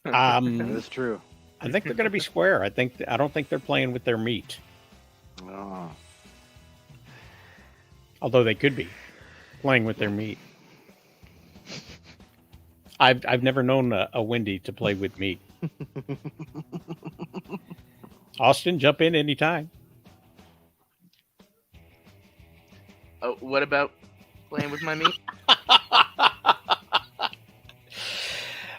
Speaker 3: That is true.
Speaker 1: I think they're going to be square. I don't think they're playing with their meat.
Speaker 3: Oh.
Speaker 1: Although they could be playing with their meat. I've never known a Wendy to play with meat. Austin, jump in anytime.
Speaker 6: Oh, what about playing with my meat?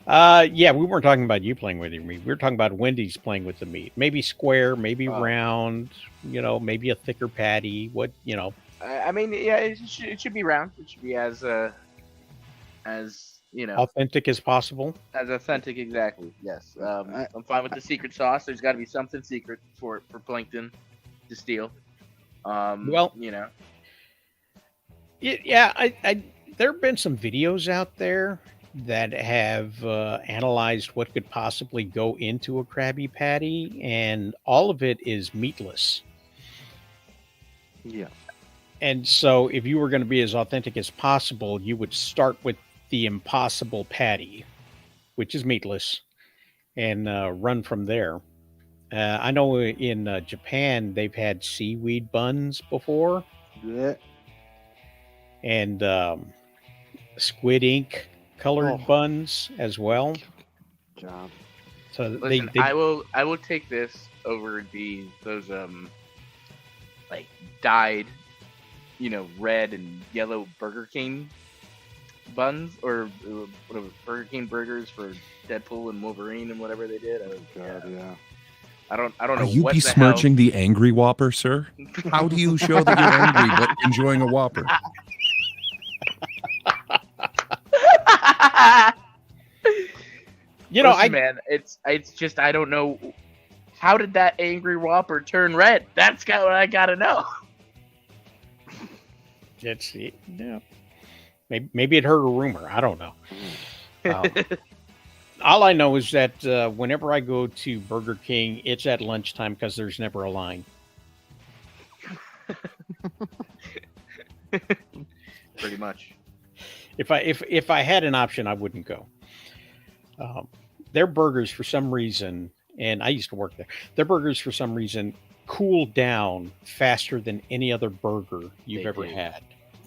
Speaker 1: Yeah, we weren't talking about you playing with your meat. We were talking about Wendy's playing with the meat. Maybe square, maybe round, maybe a thicker patty.
Speaker 6: I mean, yeah, it should be round. It should be as
Speaker 1: authentic as possible.
Speaker 6: as authentic. Exactly. Yes. I'm fine with the secret sauce. There's got to be something secret for Plankton to steal.
Speaker 1: Well, yeah, I there have been some videos out there that have analyzed what could possibly go into a Krabby Patty, and all of it is meatless.
Speaker 3: Yeah.
Speaker 1: And so if you were going to be as authentic as possible, you would start with the Impossible Patty, which is meatless, and run from there. I know in Japan, they've had seaweed buns before,
Speaker 3: Yeah.
Speaker 1: and squid ink colored buns as well.
Speaker 3: Job.
Speaker 1: So
Speaker 6: Listen,
Speaker 1: they
Speaker 6: I will take this over those like dyed, red and yellow Burger King buns, or whatever, Burger King burgers for Deadpool and Wolverine and whatever they did.
Speaker 3: Yeah.
Speaker 6: I don't know.
Speaker 4: Are you
Speaker 6: what the
Speaker 4: besmirching the angry Whopper, sir? How do you show that you're angry but enjoying a Whopper?
Speaker 6: hell. Listen,
Speaker 1: I
Speaker 6: man, it's just I don't know. How did that angry Whopper turn red? That's what I gotta know.
Speaker 1: it's yeah. Maybe it heard a rumor. I don't know. All I know is that whenever I go to Burger King, it's at lunchtime because there's never a line.
Speaker 6: Pretty much.
Speaker 1: If I had an option, I wouldn't go. Their burgers, for some reason, and I used to work there, their burgers, for some reason, cool down faster than any other burger you've ever had.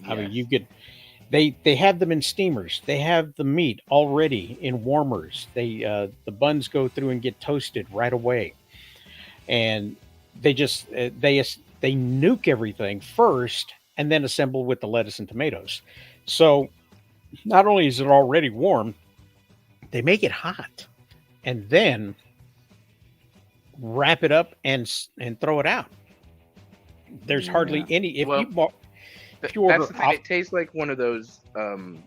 Speaker 1: I mean, you could. They have them in steamers. They have the meat already in warmers. The buns go through and get toasted right away, and they just they nuke everything first and then assemble with the lettuce and tomatoes. So not only is it already warm, they make it hot and then wrap it up and throw it out. There's hardly any. If you order
Speaker 6: that's the thing. It tastes like one of those, like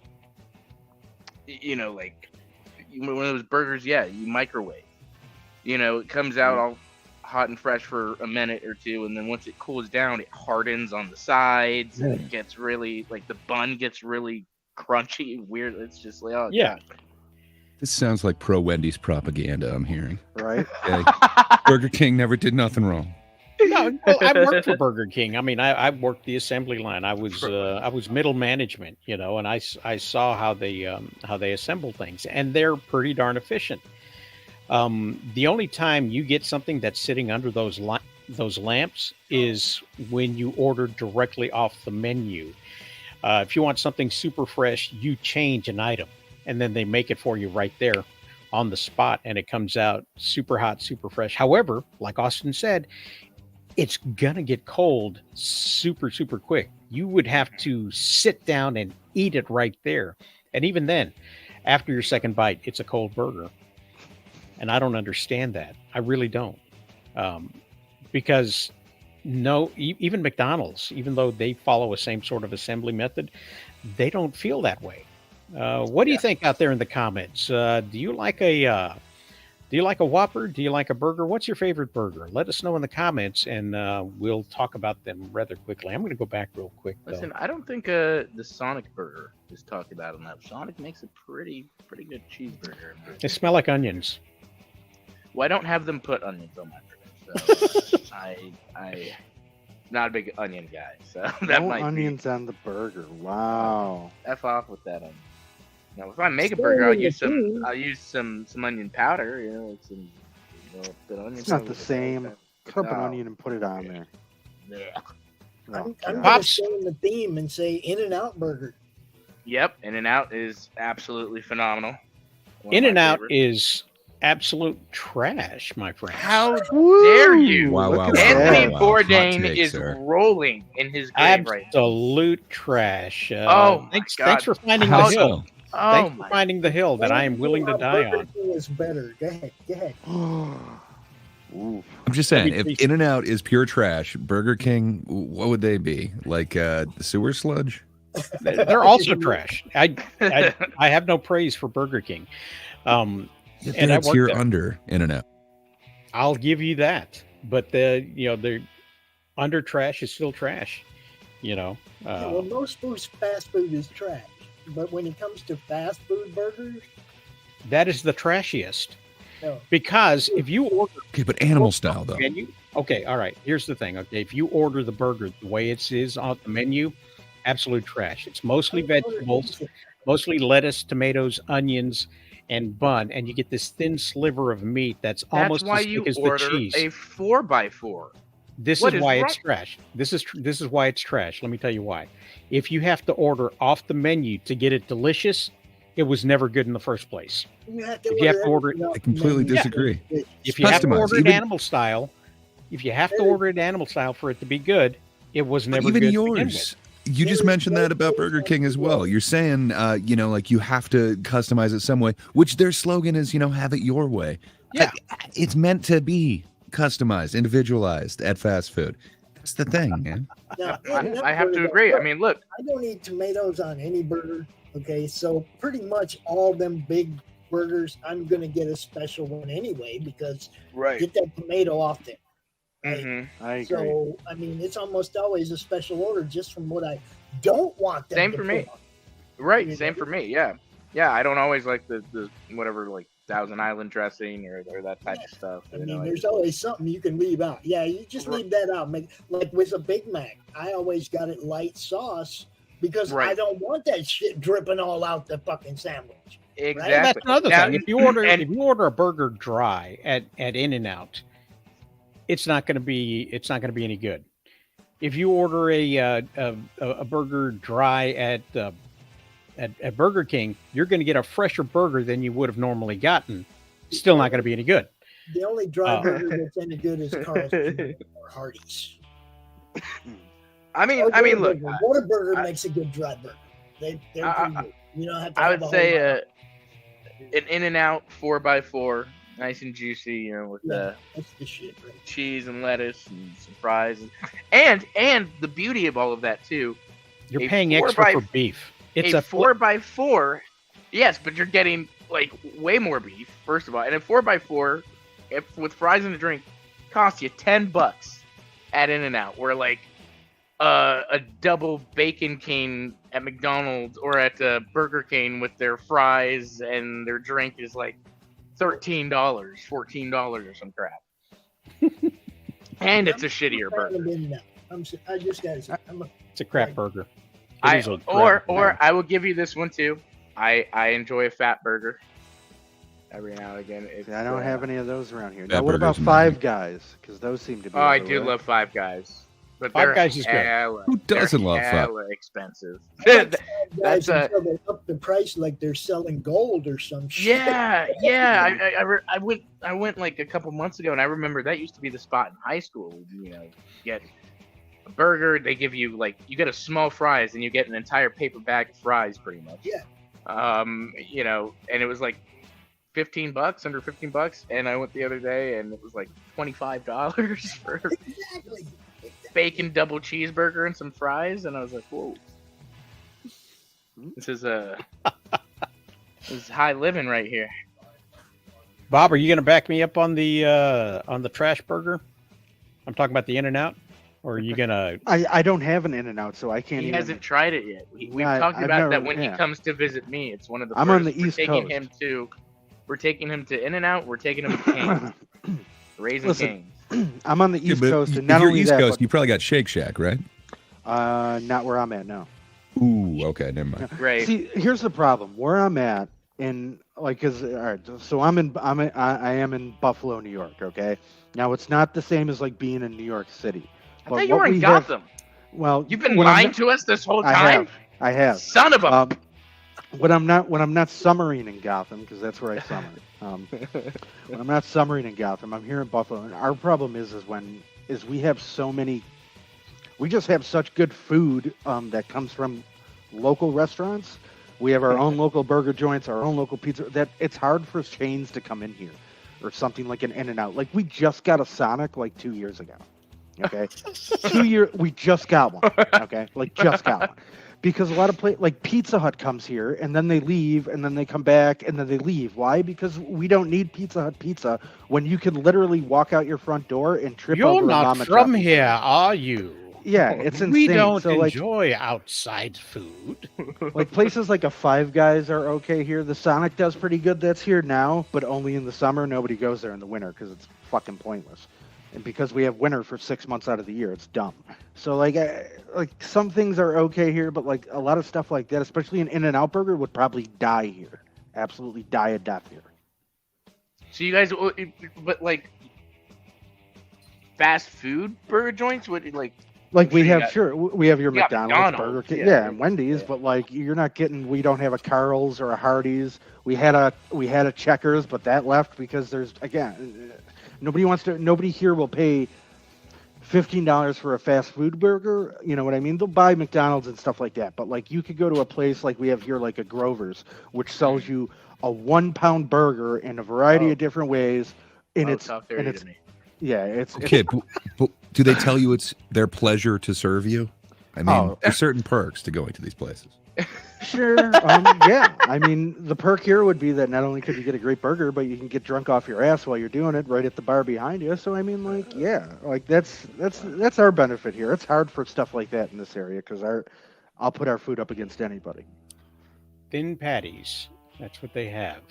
Speaker 6: one of those burgers. Yeah, you microwave. It comes out all hot and fresh for a minute or two, and then once it cools down, it hardens on the sides, and it gets really the bun gets really crunchy and weird. It's just like, oh
Speaker 1: yeah.
Speaker 6: God.
Speaker 4: This sounds like pro Wendy's propaganda I'm hearing.
Speaker 3: Right?
Speaker 4: Okay. Burger King never did nothing wrong.
Speaker 1: No, well, I worked for Burger King. I mean, I worked the assembly line. I was middle management, and I saw how they assemble things, and they're pretty darn efficient. The only time you get something that's sitting under those lamps is when you order directly off the menu. If you want something super fresh, you change an item, and then they make it for you right there on the spot, and it comes out super hot, super fresh. However, like Austin said, it's gonna get cold super, super quick. You would have to sit down and eat it right there. And even then, after your second bite, it's a cold burger. And I don't understand that. I really don't. Because even McDonald's, even though they follow a same sort of assembly method, they don't feel that way. What do you think out there in the comments? Do you like a Whopper? Do you like a burger? What's your favorite burger? Let us know in the comments, and we'll talk about them rather quickly. I'm going to go back real quick, though.
Speaker 6: Listen, I don't think the Sonic burger is talked about enough. Sonic makes a pretty good cheeseburger.
Speaker 1: They smell like onions.
Speaker 6: Well, I don't have them put onions on my burger, so I not a big onion guy. So that
Speaker 3: No
Speaker 6: might
Speaker 3: onions on the burger. Wow.
Speaker 6: F off with that onion. Now, if I make a
Speaker 2: Still
Speaker 6: burger,
Speaker 2: in the food.
Speaker 6: I'll use some onion powder. You know, like some bit of onion.
Speaker 3: It's not
Speaker 6: powder
Speaker 3: the
Speaker 6: with it.
Speaker 3: same. Cut up an
Speaker 6: No.
Speaker 3: onion and put it on there.
Speaker 6: Yeah.
Speaker 3: Oh,
Speaker 2: I'm
Speaker 3: God.
Speaker 2: going to
Speaker 1: Pops.
Speaker 2: stay in the theme and say In-N-Out Burger.
Speaker 6: Yep, In-N-Out is absolutely phenomenal. One of my
Speaker 1: In-N-Out
Speaker 6: favorites.
Speaker 1: is absolute trash, my friend.
Speaker 6: How dare you?
Speaker 4: Wow,
Speaker 3: Look
Speaker 4: wow,
Speaker 3: at
Speaker 4: wow,
Speaker 6: Anthony
Speaker 3: that.
Speaker 4: wow, wow. Hot
Speaker 6: Bourdain
Speaker 4: take,
Speaker 6: is
Speaker 4: sir.
Speaker 6: rolling in his grave right now.
Speaker 1: Absolute trash.
Speaker 6: Oh, my
Speaker 1: thanks
Speaker 6: God.
Speaker 1: for finding
Speaker 4: How
Speaker 1: the hill.
Speaker 4: so?
Speaker 6: Oh
Speaker 1: Thanks for
Speaker 6: my!
Speaker 1: finding the hill that I am willing to die
Speaker 2: Burger
Speaker 1: on.
Speaker 2: King is better. Go ahead.
Speaker 3: Oof.
Speaker 4: I'm just saying,
Speaker 1: Every
Speaker 4: if
Speaker 1: piece-
Speaker 4: In-N-Out is pure trash, Burger King, what would they be? Like sewer sludge?
Speaker 1: They're also trash. I have no praise for Burger King. And I
Speaker 4: That's
Speaker 1: worked
Speaker 4: here
Speaker 1: there.
Speaker 4: under In-N-Out.
Speaker 1: I'll give you that. But the under trash is still trash.
Speaker 2: Well, most fast food is trash. But when it comes to fast food burgers,
Speaker 1: that is the trashiest.
Speaker 2: no.
Speaker 1: Because if you order
Speaker 4: Okay, but animal style though.
Speaker 1: menu, okay, all right. Here's the thing. Okay, if you order the burger the way it is on the menu, absolute trash. It's mostly vegetables, mostly lettuce, tomatoes, onions, and bun, and you get this thin sliver of meat that's
Speaker 6: That's
Speaker 1: almost
Speaker 6: why
Speaker 1: as
Speaker 6: you
Speaker 1: thick as the
Speaker 6: order
Speaker 1: cheese.
Speaker 6: a 4x4.
Speaker 1: This
Speaker 6: What
Speaker 1: is
Speaker 6: is
Speaker 1: why
Speaker 6: wrong?
Speaker 1: it's trash. This is why it's trash. Let me tell you why. If you have to order off the menu to get it delicious, it was never good in the first place.
Speaker 2: You have
Speaker 1: If you have to order it-
Speaker 2: everything off
Speaker 4: I completely
Speaker 2: the menu.
Speaker 4: disagree.
Speaker 1: If you have to
Speaker 4: Customized.
Speaker 1: order it
Speaker 4: Even-
Speaker 1: animal style, for it to be good, it was
Speaker 4: But
Speaker 1: never
Speaker 4: even
Speaker 1: good to begin
Speaker 4: yours. You just
Speaker 2: There-
Speaker 4: mentioned that
Speaker 2: there-
Speaker 4: about Burger King as well. You're saying, like you have to customize it some way, which their slogan is, have it your way.
Speaker 1: Yeah.
Speaker 4: It's meant to be customized, individualized at fast food. That's the thing, man.
Speaker 2: Now,
Speaker 6: I have to agree. I mean, look,
Speaker 2: I don't eat tomatoes on any burger. Okay, so pretty much all them big burgers, I'm gonna get a special one anyway because
Speaker 6: right.
Speaker 2: get that tomato off there.
Speaker 6: hmm
Speaker 3: I agree.
Speaker 2: So I mean, it's almost always a special order just from what I don't want. Them
Speaker 6: Same
Speaker 2: to
Speaker 6: for
Speaker 2: put
Speaker 6: me.
Speaker 2: on.
Speaker 6: Right.
Speaker 2: You
Speaker 6: Same
Speaker 2: know?
Speaker 6: for me. Yeah. Yeah. I don't always like the whatever like Thousand Island dressing or that type of stuff.
Speaker 2: I
Speaker 6: you
Speaker 2: mean,
Speaker 6: know,
Speaker 2: there's always something you can leave out. Yeah, you just leave that out. Make like with a Big Mac, I always got it light sauce because I
Speaker 6: Right.
Speaker 2: don't want that shit dripping all out the fucking sandwich.
Speaker 6: exactly.
Speaker 1: And that's another
Speaker 6: Now,
Speaker 1: thing. If you order
Speaker 6: and-
Speaker 1: a burger dry at In-N-Out, it's not going to be any good. If you order a burger dry at Burger King, you're going to get a fresher burger than you would have normally gotten. Still not going to be any good.
Speaker 2: The only dry
Speaker 1: Oh.
Speaker 2: burger that's any good is Carl's Jr. or Hardee's.
Speaker 6: I mean,
Speaker 2: Or
Speaker 6: look,
Speaker 2: Whataburger. Whataburger
Speaker 6: I-
Speaker 2: makes a good dry burger. They're
Speaker 6: I-
Speaker 2: pretty good. You don't have to
Speaker 6: I
Speaker 2: have
Speaker 6: would
Speaker 2: a whole
Speaker 6: say
Speaker 2: lot.
Speaker 6: an In-N-Out 4x4, nice and juicy, with the
Speaker 2: That's the shit, right?
Speaker 6: cheese and lettuce and some fries, and the beauty of all of that too.
Speaker 1: You're
Speaker 6: A
Speaker 1: paying
Speaker 6: 4
Speaker 1: extra
Speaker 6: by-
Speaker 1: for beef. It's
Speaker 6: a
Speaker 1: a
Speaker 6: 4x4, yes, but you're getting like way more beef first of all, and a 4x4, with fries and a drink, costs you $10 at In-N-Out, where like a double bacon king at McDonald's or at Burger King with their fries and their drink is like $13, $14 or some crap. And it's a shittier burger.
Speaker 2: I just gotta say,
Speaker 1: It's a crap burger. It
Speaker 6: I
Speaker 1: is a
Speaker 6: or
Speaker 1: crap burger.
Speaker 6: I will give you this one too. I enjoy a fat burger every now and again. It's,
Speaker 3: See, I don't have any of those around here.
Speaker 4: That
Speaker 3: Now, what about
Speaker 4: burger's
Speaker 3: Five Guys? Because those seem to be.
Speaker 6: Oh, I do
Speaker 3: everywhere.
Speaker 6: love Five Guys, but
Speaker 1: Five
Speaker 6: they're
Speaker 1: Guys is good.
Speaker 6: hella,
Speaker 4: Who doesn't
Speaker 6: they're
Speaker 4: love Five?
Speaker 6: hella expensive.
Speaker 2: guys
Speaker 6: That's a
Speaker 2: until they up the price like they're selling gold or some shit.
Speaker 6: yeah. I went like a couple months ago, and I remember that used to be the spot in high school. Get burger. They give you you get a small fries and you get an entire paper bag of fries, pretty much.
Speaker 2: Yeah.
Speaker 6: You know, and it was like $15, under $15, and I went the other day and it was like $25 for
Speaker 2: Exactly.
Speaker 6: bacon double cheeseburger and some fries, and I was like, whoa, this is this is high living right here.
Speaker 1: Bob, are you going to back me up on the trash burger? I'm talking about the In-N-Out, or are you going to?
Speaker 3: I don't have an In-N-Out, so I can't.
Speaker 6: He
Speaker 3: even...
Speaker 6: hasn't tried it yet. We've
Speaker 3: Yeah,
Speaker 6: talked
Speaker 3: I've
Speaker 6: about
Speaker 3: never-
Speaker 6: that when
Speaker 3: yeah.
Speaker 6: he comes to visit me. It's one of the.
Speaker 3: I'm
Speaker 6: first.
Speaker 3: on the East Coast.
Speaker 6: We're taking him to In-N-Out. We're taking him to Cane's. Raising
Speaker 3: Listen,
Speaker 6: Cane's.
Speaker 3: I'm on the East Coast, and
Speaker 4: if
Speaker 3: not
Speaker 4: you're
Speaker 3: only
Speaker 4: East
Speaker 3: that,
Speaker 4: Coast, you probably got Shake Shack, right?
Speaker 3: but, not where I'm at now.
Speaker 4: Ooh, okay, never mind.
Speaker 6: Right.
Speaker 3: See, here's the problem. Where I'm at, in cause all right, so I am in Buffalo, New York. Okay, now it's not the same as like being in New York City.
Speaker 6: I
Speaker 3: But
Speaker 6: thought you
Speaker 3: what
Speaker 6: were in
Speaker 3: we have-
Speaker 6: Gotham.
Speaker 3: Well,
Speaker 6: You've been
Speaker 3: when I'm
Speaker 6: lying
Speaker 3: not-
Speaker 6: to us this whole time.
Speaker 3: I have.
Speaker 6: Son of a.
Speaker 3: When I'm not summering in Gotham, because that's where I summer. When I'm not summering in Gotham, I'm here in Buffalo, and our problem is we have so many. We just have such good food that comes from local restaurants. We have our own local burger joints, our own local pizza. That it's hard for chains to come in here, or something like an In-N-Out. Like we just got a Sonic like 2 years ago. Okay, 2 years we just got one. Okay, like just got one. Because a lot of like Pizza Hut comes here and then they leave and then they come back and then they leave. Why? Because we don't need Pizza Hut pizza when you can literally walk out your front door and trip
Speaker 1: You're
Speaker 3: over a
Speaker 1: not
Speaker 3: Mama
Speaker 1: from
Speaker 3: Chop.
Speaker 1: here, are you?
Speaker 3: Yeah, it's insane.
Speaker 1: We don't
Speaker 3: so, like,
Speaker 1: enjoy outside food.
Speaker 3: like places like a Five Guys are okay here. The Sonic does pretty good. That's here now, but only in the summer. Nobody goes there in the winter because it's fucking pointless. And because we have winter for 6 months out of the year, it's dumb. So like some things are okay here, but like a lot of stuff like that, especially an In-N-Out burger, would probably die here. Absolutely die a death here.
Speaker 6: So you guys, but like fast food burger joints would like.
Speaker 3: Like we
Speaker 6: sure you
Speaker 3: have,
Speaker 6: got-
Speaker 3: sure, we have your
Speaker 6: you got
Speaker 3: McDonald's,
Speaker 6: McDonald's,
Speaker 3: Burger King,
Speaker 6: yeah.
Speaker 3: and Wendy's,
Speaker 6: Yeah.
Speaker 3: but like you're not getting. We don't have a Carl's or a Hardee's. We had a Checkers, but that left because there's again, nobody here will pay $15 for a fast food burger. You know what I mean? They'll buy McDonald's and stuff like that. But like you could go to a place like we have here, like a Grover's, which sells you a 1 pound burger in a variety of different ways, and it's
Speaker 6: talk dirty
Speaker 3: it's
Speaker 6: to me.
Speaker 3: yeah, it's
Speaker 4: Okay, but do they tell you it's their pleasure to serve you? I mean,
Speaker 3: Oh.
Speaker 4: there's certain perks to going to these places.
Speaker 3: Sure. Yeah. I mean, the perk here would be that not only could you get a great burger, but you can get drunk off your ass while you're doing it right at the bar behind you. So I mean, like, yeah, like that's our benefit here. It's hard for stuff like that in this area because I'll put our food up against anybody.
Speaker 1: Thin patties. That's what they have.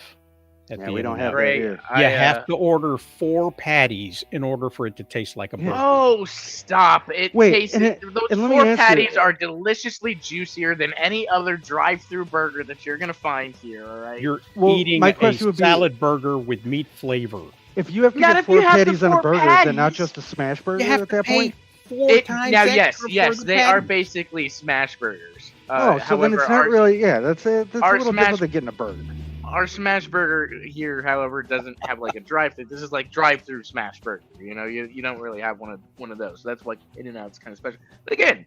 Speaker 3: Yeah, we don't have that
Speaker 6: Great.
Speaker 3: here.
Speaker 1: You have to order 4 patties in order for it to taste like a burger.
Speaker 6: Oh, stop! It
Speaker 3: Wait,
Speaker 6: tastes.
Speaker 3: and
Speaker 6: Those
Speaker 3: let me
Speaker 6: 4
Speaker 3: ask
Speaker 6: patties
Speaker 3: you-
Speaker 6: are deliciously juicier than any other drive-through burger that you're gonna find here. All right.
Speaker 1: You're
Speaker 3: Well,
Speaker 1: eating
Speaker 3: my
Speaker 1: a
Speaker 3: question would be-
Speaker 1: salad burger with meat flavor.
Speaker 3: If you have to
Speaker 6: Not
Speaker 3: get
Speaker 6: if
Speaker 3: 4
Speaker 6: you have the
Speaker 3: patties on a
Speaker 6: 4
Speaker 3: burger, then not
Speaker 6: patties.
Speaker 3: just a smash burger
Speaker 1: You have
Speaker 3: at
Speaker 1: to
Speaker 3: that
Speaker 1: pay
Speaker 3: point.
Speaker 1: 4 times
Speaker 6: Now,
Speaker 1: extra
Speaker 6: yes,
Speaker 1: for the
Speaker 6: they are
Speaker 1: patty.
Speaker 6: basically smash burgers.
Speaker 3: So then it's not really. Yeah, that's a
Speaker 6: our
Speaker 3: little
Speaker 6: smash-
Speaker 3: different than getting a burger.
Speaker 6: Our smash burger here, however, doesn't have like a drive-through. This is like drive-through smash burger. You know, you don't really have one of those. So that's like In-N-Out's kind of special. But again,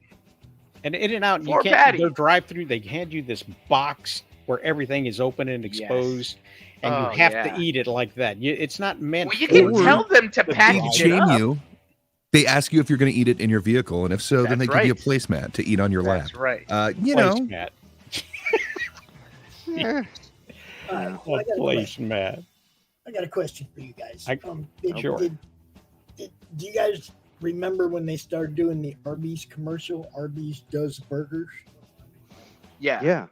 Speaker 1: And In-N-Out, you
Speaker 6: 4
Speaker 1: can't
Speaker 6: patties.
Speaker 1: their drive-through. They hand you this box where everything is open and exposed, and
Speaker 6: Oh,
Speaker 1: you have
Speaker 6: yeah.
Speaker 1: to eat it like that. It's not meant.
Speaker 6: well, you
Speaker 1: for
Speaker 6: can
Speaker 1: you.
Speaker 6: tell them to
Speaker 1: the
Speaker 4: They
Speaker 6: package it
Speaker 4: shame
Speaker 6: up.
Speaker 4: you. They ask you if you're going to eat it in your vehicle, and if so, then they
Speaker 6: That's
Speaker 4: give you a
Speaker 6: right.
Speaker 4: placemat to eat on your lap.
Speaker 6: That's right.
Speaker 4: You know,
Speaker 1: Placemat.
Speaker 3: Yeah.
Speaker 2: All right,
Speaker 1: A
Speaker 2: well,
Speaker 1: placemat.
Speaker 2: I got a question for you guys.
Speaker 1: I- Sure.
Speaker 2: Do you guys remember when they started doing the Arby's commercial? Arby's does burgers.
Speaker 6: Yeah.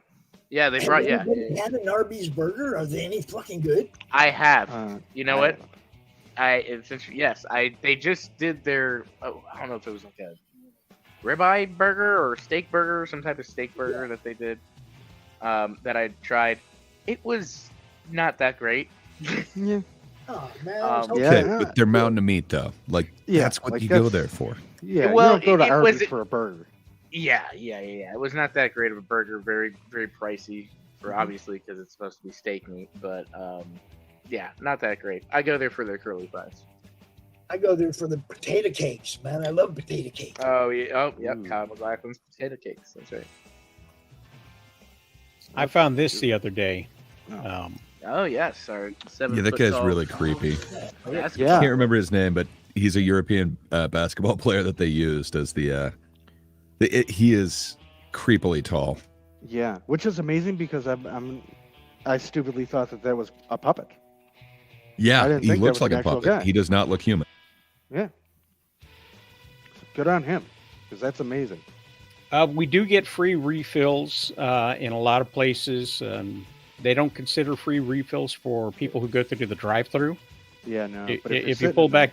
Speaker 3: Yeah.
Speaker 6: They
Speaker 2: Have
Speaker 6: brought.
Speaker 2: anybody had an Arby's burger? Are they any fucking good?
Speaker 6: I have. You know what? They just did their. Oh, I don't know if it was like a ribeye burger or steak burger, some type of steak burger that they did. That I tried. It was not that great.
Speaker 3: Yeah.
Speaker 2: Oh man, I was
Speaker 6: Um,
Speaker 2: hoping-
Speaker 3: Yeah.
Speaker 4: okay, but they're mountain of meat, though. Like,
Speaker 3: Yeah,
Speaker 4: that's what
Speaker 3: like
Speaker 4: you go
Speaker 3: that's-
Speaker 4: there for.
Speaker 3: Yeah.
Speaker 6: Well,
Speaker 3: you don't go to
Speaker 6: it
Speaker 3: Arby's
Speaker 6: was-
Speaker 3: for a burger.
Speaker 6: Yeah. It was not that great of a burger. Very, very pricey for obviously because it's supposed to be steak meat. But yeah, not that great. I go there for their curly fries.
Speaker 2: I go there for the potato cakes, man. I love potato cakes.
Speaker 6: Oh yeah. Oh yep.
Speaker 3: Ooh.
Speaker 6: Kyle McLachlan's potato cakes. That's right.
Speaker 1: I found this the other day.
Speaker 3: Oh.
Speaker 6: Oh yes. Our 7
Speaker 4: Yeah, that
Speaker 6: foot
Speaker 4: guy's
Speaker 6: tall
Speaker 4: really creepy.
Speaker 6: basketball.
Speaker 3: Yeah.
Speaker 4: Can't remember his name, but he's a European basketball player that they used as he is creepily tall.
Speaker 3: Yeah, which is amazing because I stupidly thought that was a puppet. I
Speaker 4: Yeah,
Speaker 3: didn't
Speaker 4: he
Speaker 3: think that
Speaker 4: looks
Speaker 3: was
Speaker 4: like
Speaker 3: an
Speaker 4: a
Speaker 3: actual
Speaker 4: puppet.
Speaker 3: guy.
Speaker 4: He does not look human.
Speaker 3: Yeah. Good on him, because that's amazing.
Speaker 1: We do get free refills in a lot of places. They don't consider free refills for people who go through the drive-through.
Speaker 3: Yeah, no. But
Speaker 1: If you pull back,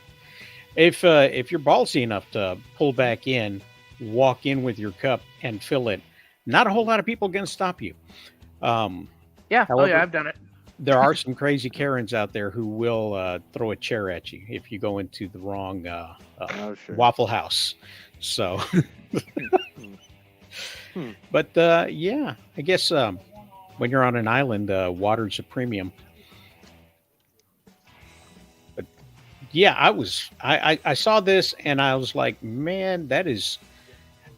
Speaker 1: if you're ballsy enough to pull back in, walk in with your cup and fill it, not a whole lot of people going to stop you.
Speaker 6: Yeah. Oh
Speaker 1: However,
Speaker 6: yeah. I've done it.
Speaker 1: there are some crazy Karens out there who will throw a chair at you if you go into the wrong
Speaker 3: Oh, sure.
Speaker 1: Waffle House. So, but yeah, I guess when you're on an island, water's a premium. But yeah, I saw this and I was like, man, that is.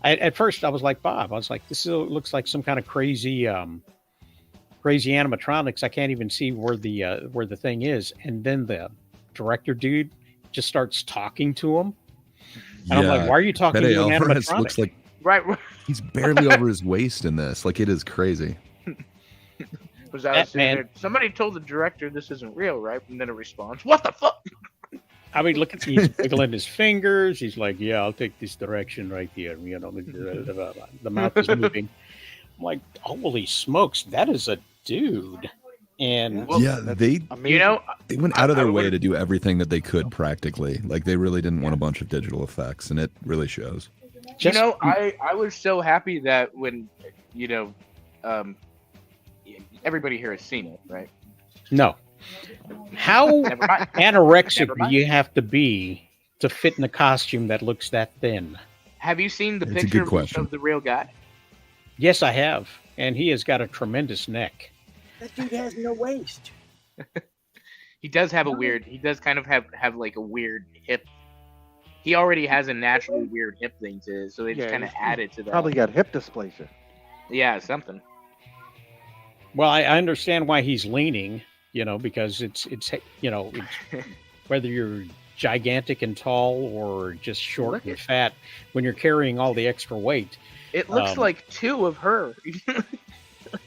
Speaker 1: At first, I was like Bob. I was like, this looks like some kind of crazy animatronics. I can't even see where the thing is. And then the director dude just starts talking to him. And I'm like, why are you talking
Speaker 4: Fede
Speaker 1: to an
Speaker 4: Alvarez
Speaker 1: animatronic?
Speaker 4: looks like
Speaker 6: Right.
Speaker 4: he's barely over his waist in this. Like, it is crazy.
Speaker 6: Was I was sitting
Speaker 1: man.
Speaker 6: there, somebody told the director this isn't real, right? And then a response, "What the fuck?"
Speaker 1: I mean, look at he's wiggling his fingers. He's like, yeah, I'll take this direction right here. You know, the mouth is moving. I'm like, holy smokes, that is a dude. And
Speaker 6: Well,
Speaker 4: Yeah, they
Speaker 3: Amazing.
Speaker 6: You know,
Speaker 4: went out of their
Speaker 6: I
Speaker 4: way
Speaker 6: would-
Speaker 4: to do everything that they could practically. Like, they really didn't want a bunch of digital effects, and it really shows.
Speaker 1: just,
Speaker 6: I was so happy that when, everybody here has seen it, right?
Speaker 1: no. How
Speaker 6: Never mind.
Speaker 1: anorexic
Speaker 6: Never
Speaker 1: do
Speaker 6: mind.
Speaker 1: you have to be to fit in a costume that looks that thin?
Speaker 6: Have you seen the
Speaker 4: It's a
Speaker 6: picture
Speaker 4: good question.
Speaker 6: of the real guy?
Speaker 1: Yes, I have. And he has got a tremendous neck.
Speaker 2: That dude has no waist.
Speaker 6: He does have a weird. He does kind of have like a weird hip. He already has a naturally weird hip thing to, so they just
Speaker 3: Yeah,
Speaker 6: kind of
Speaker 3: he's
Speaker 6: added to that.
Speaker 3: Probably got hip dysplasia.
Speaker 6: Yeah, something.
Speaker 1: Well, I understand why he's leaning, because it's whether you're gigantic and tall or just short
Speaker 6: Look
Speaker 1: and
Speaker 6: at-
Speaker 1: fat, when you're carrying all the extra weight.
Speaker 6: It looks like two of her.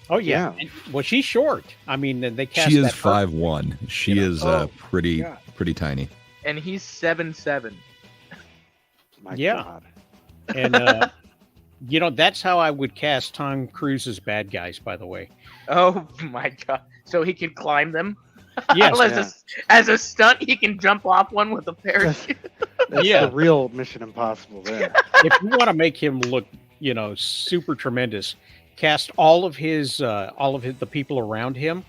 Speaker 1: Oh yeah.
Speaker 3: Yeah.
Speaker 1: Well, she's short. I mean, they cast
Speaker 4: She is
Speaker 1: that per-
Speaker 4: 5'1". She is
Speaker 6: Oh,
Speaker 4: pretty
Speaker 6: God.
Speaker 4: pretty tiny.
Speaker 6: And he's 7'7".
Speaker 3: My
Speaker 1: Yeah.
Speaker 3: God.
Speaker 1: And that's how I would cast Tom Cruise's bad guys. By the way,
Speaker 6: Oh my god! So he can climb them.
Speaker 1: yes,
Speaker 6: As a stunt, he can jump off one with a parachute.
Speaker 3: That's
Speaker 1: Yeah.
Speaker 3: the real Mission Impossible there.
Speaker 1: if you want to make him look, super tremendous, cast all of the people around him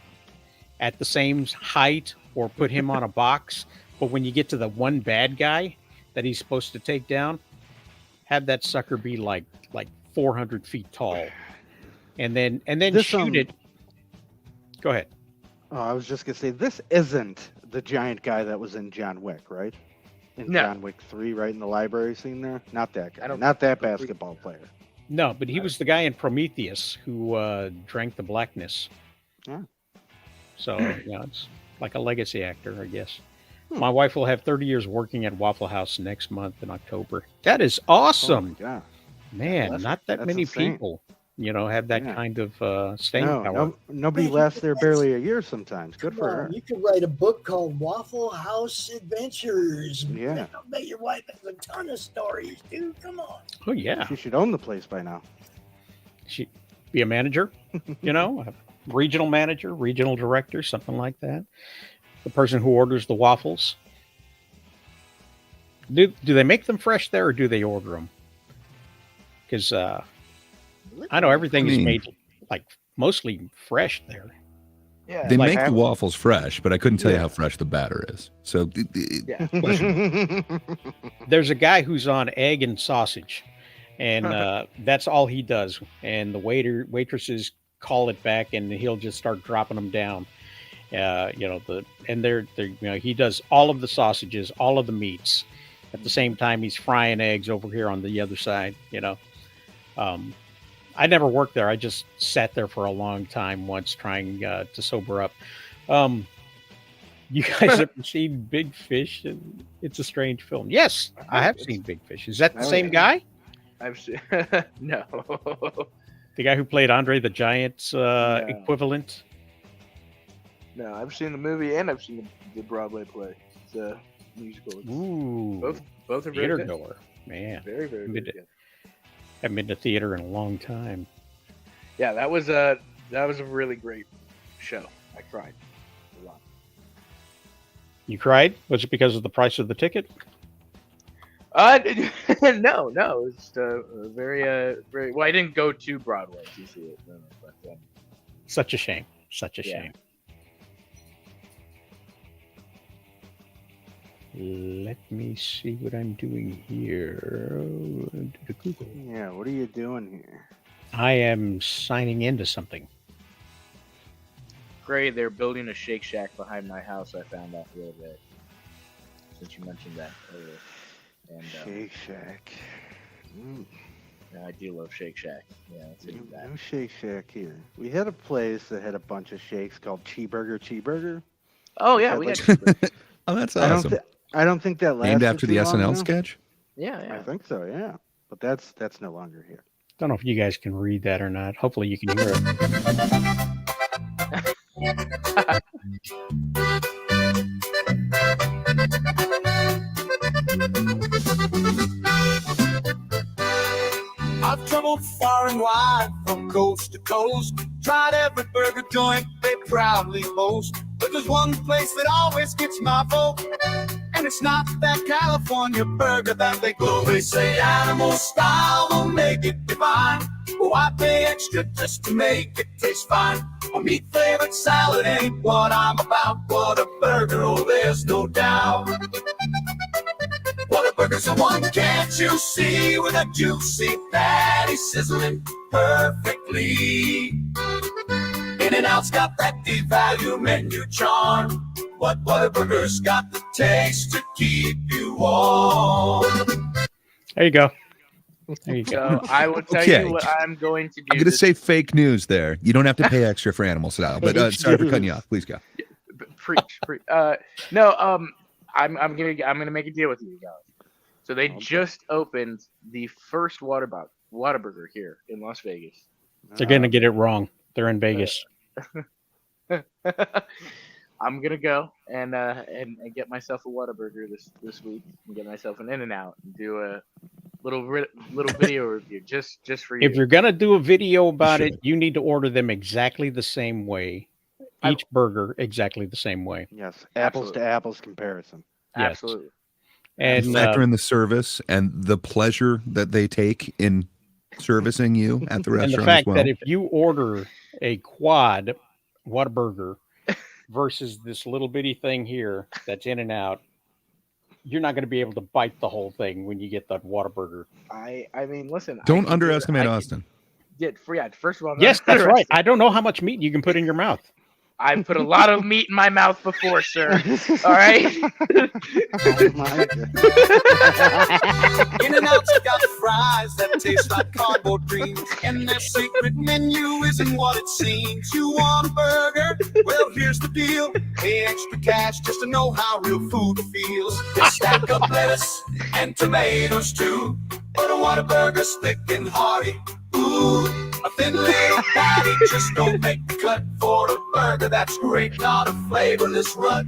Speaker 1: at the same height, or put him on a box. But when you get to the one bad guy that he's supposed to take down, have that sucker be like 400 feet tall, and then
Speaker 3: This,
Speaker 1: shoot it. Go ahead.
Speaker 3: Oh, I was just gonna say this isn't the giant guy that was in John Wick, right? In
Speaker 6: No.
Speaker 3: John Wick 3, right in the library scene there. Not that guy.
Speaker 6: I don't-
Speaker 3: Not that basketball player.
Speaker 1: No, but he was the guy in Prometheus who drank the blackness.
Speaker 3: Yeah.
Speaker 1: So it's like a legacy actor, I guess.
Speaker 3: Hmm.
Speaker 1: My wife will have 30 years working at Waffle House next month in October. That is
Speaker 3: Oh
Speaker 1: awesome,
Speaker 3: my God.
Speaker 1: man!
Speaker 3: that's-
Speaker 1: Not that
Speaker 3: that's
Speaker 1: many
Speaker 3: insane.
Speaker 1: people, have that
Speaker 3: Yeah.
Speaker 1: kind of staying
Speaker 3: No,
Speaker 1: power.
Speaker 3: nobody lasts there barely a year sometimes. Good for her.
Speaker 2: You could write a book called Waffle House Adventures.
Speaker 3: Yeah.
Speaker 2: I bet your wife has a ton of stories, dude. Come on.
Speaker 1: Oh yeah,
Speaker 3: She should own the place by now.
Speaker 1: she be a manager, a regional manager, regional director, something like that. The person who orders the waffles. Do they make them fresh there, or do they order them? Because I know everything is made like mostly fresh there.
Speaker 6: Yeah.
Speaker 4: They
Speaker 1: Like,
Speaker 4: make the waffles fresh, but I couldn't tell you how fresh the batter is. So
Speaker 6: Yeah.
Speaker 1: There's a guy who's on egg and sausage, and that's all he does. And the waitresses call it back, and he'll just start dropping them down. He does all of the sausages, all of the meats. At the same time, he's frying eggs over here on the other side. I never worked there. I just sat there for a long time once trying to sober up. You guys ever seen Big Fish? And It's a Strange Film. Yes, I have seen Big Fish. Is that the same guy?
Speaker 6: I've seen no.
Speaker 1: The guy who played Andre the Giant's equivalent?
Speaker 6: No, I've seen the movie and I've seen the Broadway play. It's a musical.
Speaker 1: Ooh.
Speaker 6: Both are very
Speaker 1: Theater
Speaker 6: good.
Speaker 1: goer. Man.
Speaker 6: Very, very, very good.
Speaker 1: Haven't been to theater in a long time.
Speaker 6: Yeah, that was a really great show. I cried a lot.
Speaker 1: You cried? Was it because of the price of the ticket?
Speaker 6: No. It's very well. I didn't go to Broadway to see it, but
Speaker 1: Such a shame. Such a shame. Let me see what I'm doing here. Google.
Speaker 3: Yeah, what are you doing here?
Speaker 1: I am signing into something.
Speaker 6: Great, they're building a Shake Shack behind my house. I found out the other day. Since you mentioned that earlier. And,
Speaker 3: Shake Shack.
Speaker 6: yeah, I do love Shake Shack. Yeah, let's do that.
Speaker 3: No Shake Shack here. We had a place that had a bunch of shakes called Cheeseburger.
Speaker 6: Oh yeah, we got.
Speaker 4: Oh, that's awesome.
Speaker 3: I don't think that lasted
Speaker 4: Named after the
Speaker 3: too long,
Speaker 4: SNL
Speaker 3: though.
Speaker 4: sketch?
Speaker 6: Yeah.
Speaker 3: I think so, yeah. But that's no longer here.
Speaker 1: Don't know if you guys can read that or not. Hopefully you can hear it.
Speaker 5: I've traveled far and wide from coast to coast. Tried every burger joint they proudly boast. But there's one place that always gets my vote. And it's not that California burger that they glow. They say animal style will make it divine. Why pay extra just to make it taste fine? A meat flavored salad ain't what I'm about. What a burger, oh there's no doubt. Whataburger's the one, can't you see? With a juicy patty sizzling perfectly. In-N-Out's got that devalue menu charm. Whataburger's got the taste to keep you warm.
Speaker 1: There you go. There you go.
Speaker 6: So I will tell
Speaker 4: Okay.
Speaker 6: you what I'm going to do.
Speaker 4: I'm going to say fake news there. You don't have to pay extra for animal style, but sorry for cutting you off. Please go.
Speaker 6: Preach. No. I'm gonna make a deal with you guys. So they just opened the first Whataburger here in Las Vegas.
Speaker 1: They're going to get it wrong. They're in Vegas.
Speaker 6: I'm gonna go and get myself a Whataburger this week and get myself an In-N-Out and do a little video review just for you.
Speaker 1: If you're going to do a video about
Speaker 4: Sure.
Speaker 1: it, you need to order them exactly the same way. Each burger exactly the same way.
Speaker 3: Yes, apples
Speaker 6: Absolutely.
Speaker 3: to apples comparison.
Speaker 1: Yes.
Speaker 6: Absolutely.
Speaker 1: And
Speaker 4: Factor in the service and the pleasure that they take in servicing you at the
Speaker 1: and
Speaker 4: restaurant
Speaker 1: the fact
Speaker 4: as well.
Speaker 1: that if you order a quad Whataburger versus this little bitty thing here that's In-N-Out, you're not going to be able to bite the whole thing when you get that Whataburger.
Speaker 6: I mean, listen.
Speaker 4: Don't underestimate Austin.
Speaker 6: First of all, I'm
Speaker 1: Yes,
Speaker 6: not
Speaker 1: that's right.
Speaker 6: underestimating.
Speaker 1: I don't know how much meat you can put in your mouth.
Speaker 6: I've put a lot of meat in my mouth before, sir. All right.
Speaker 3: Oh my God.
Speaker 5: In-N-Out's got fries that taste like cardboard dreams, and their secret menu isn't what it seems. You want a burger? Well, here's the deal. Pay extra cash just to know how real food feels. They stack up lettuce and tomatoes too, but a Whataburger's thick and hearty. Ooh, a thin little patty just don't make the cut for a burger that's great, not a flavorless rut.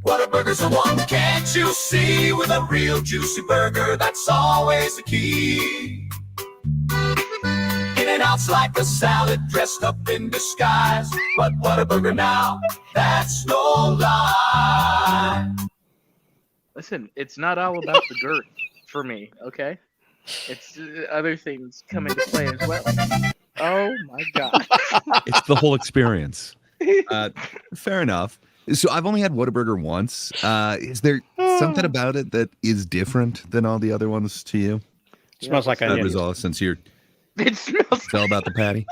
Speaker 5: Whataburger's the one, can't you see? With a real juicy burger, that's always the key. In-N-Out's like a salad dressed up in disguise, but Whataburger now, that's no lie.
Speaker 6: Listen, it's not all about the girth for me, okay? It's other things come into play as well. Oh my God.
Speaker 4: It's the whole experience. Fair enough. So I've only had Whataburger once. Is there something about it that is different than all the other ones to you?
Speaker 1: It smells like
Speaker 4: That
Speaker 1: onions.
Speaker 4: was all since you're
Speaker 6: It smells.
Speaker 4: it's all about the patty.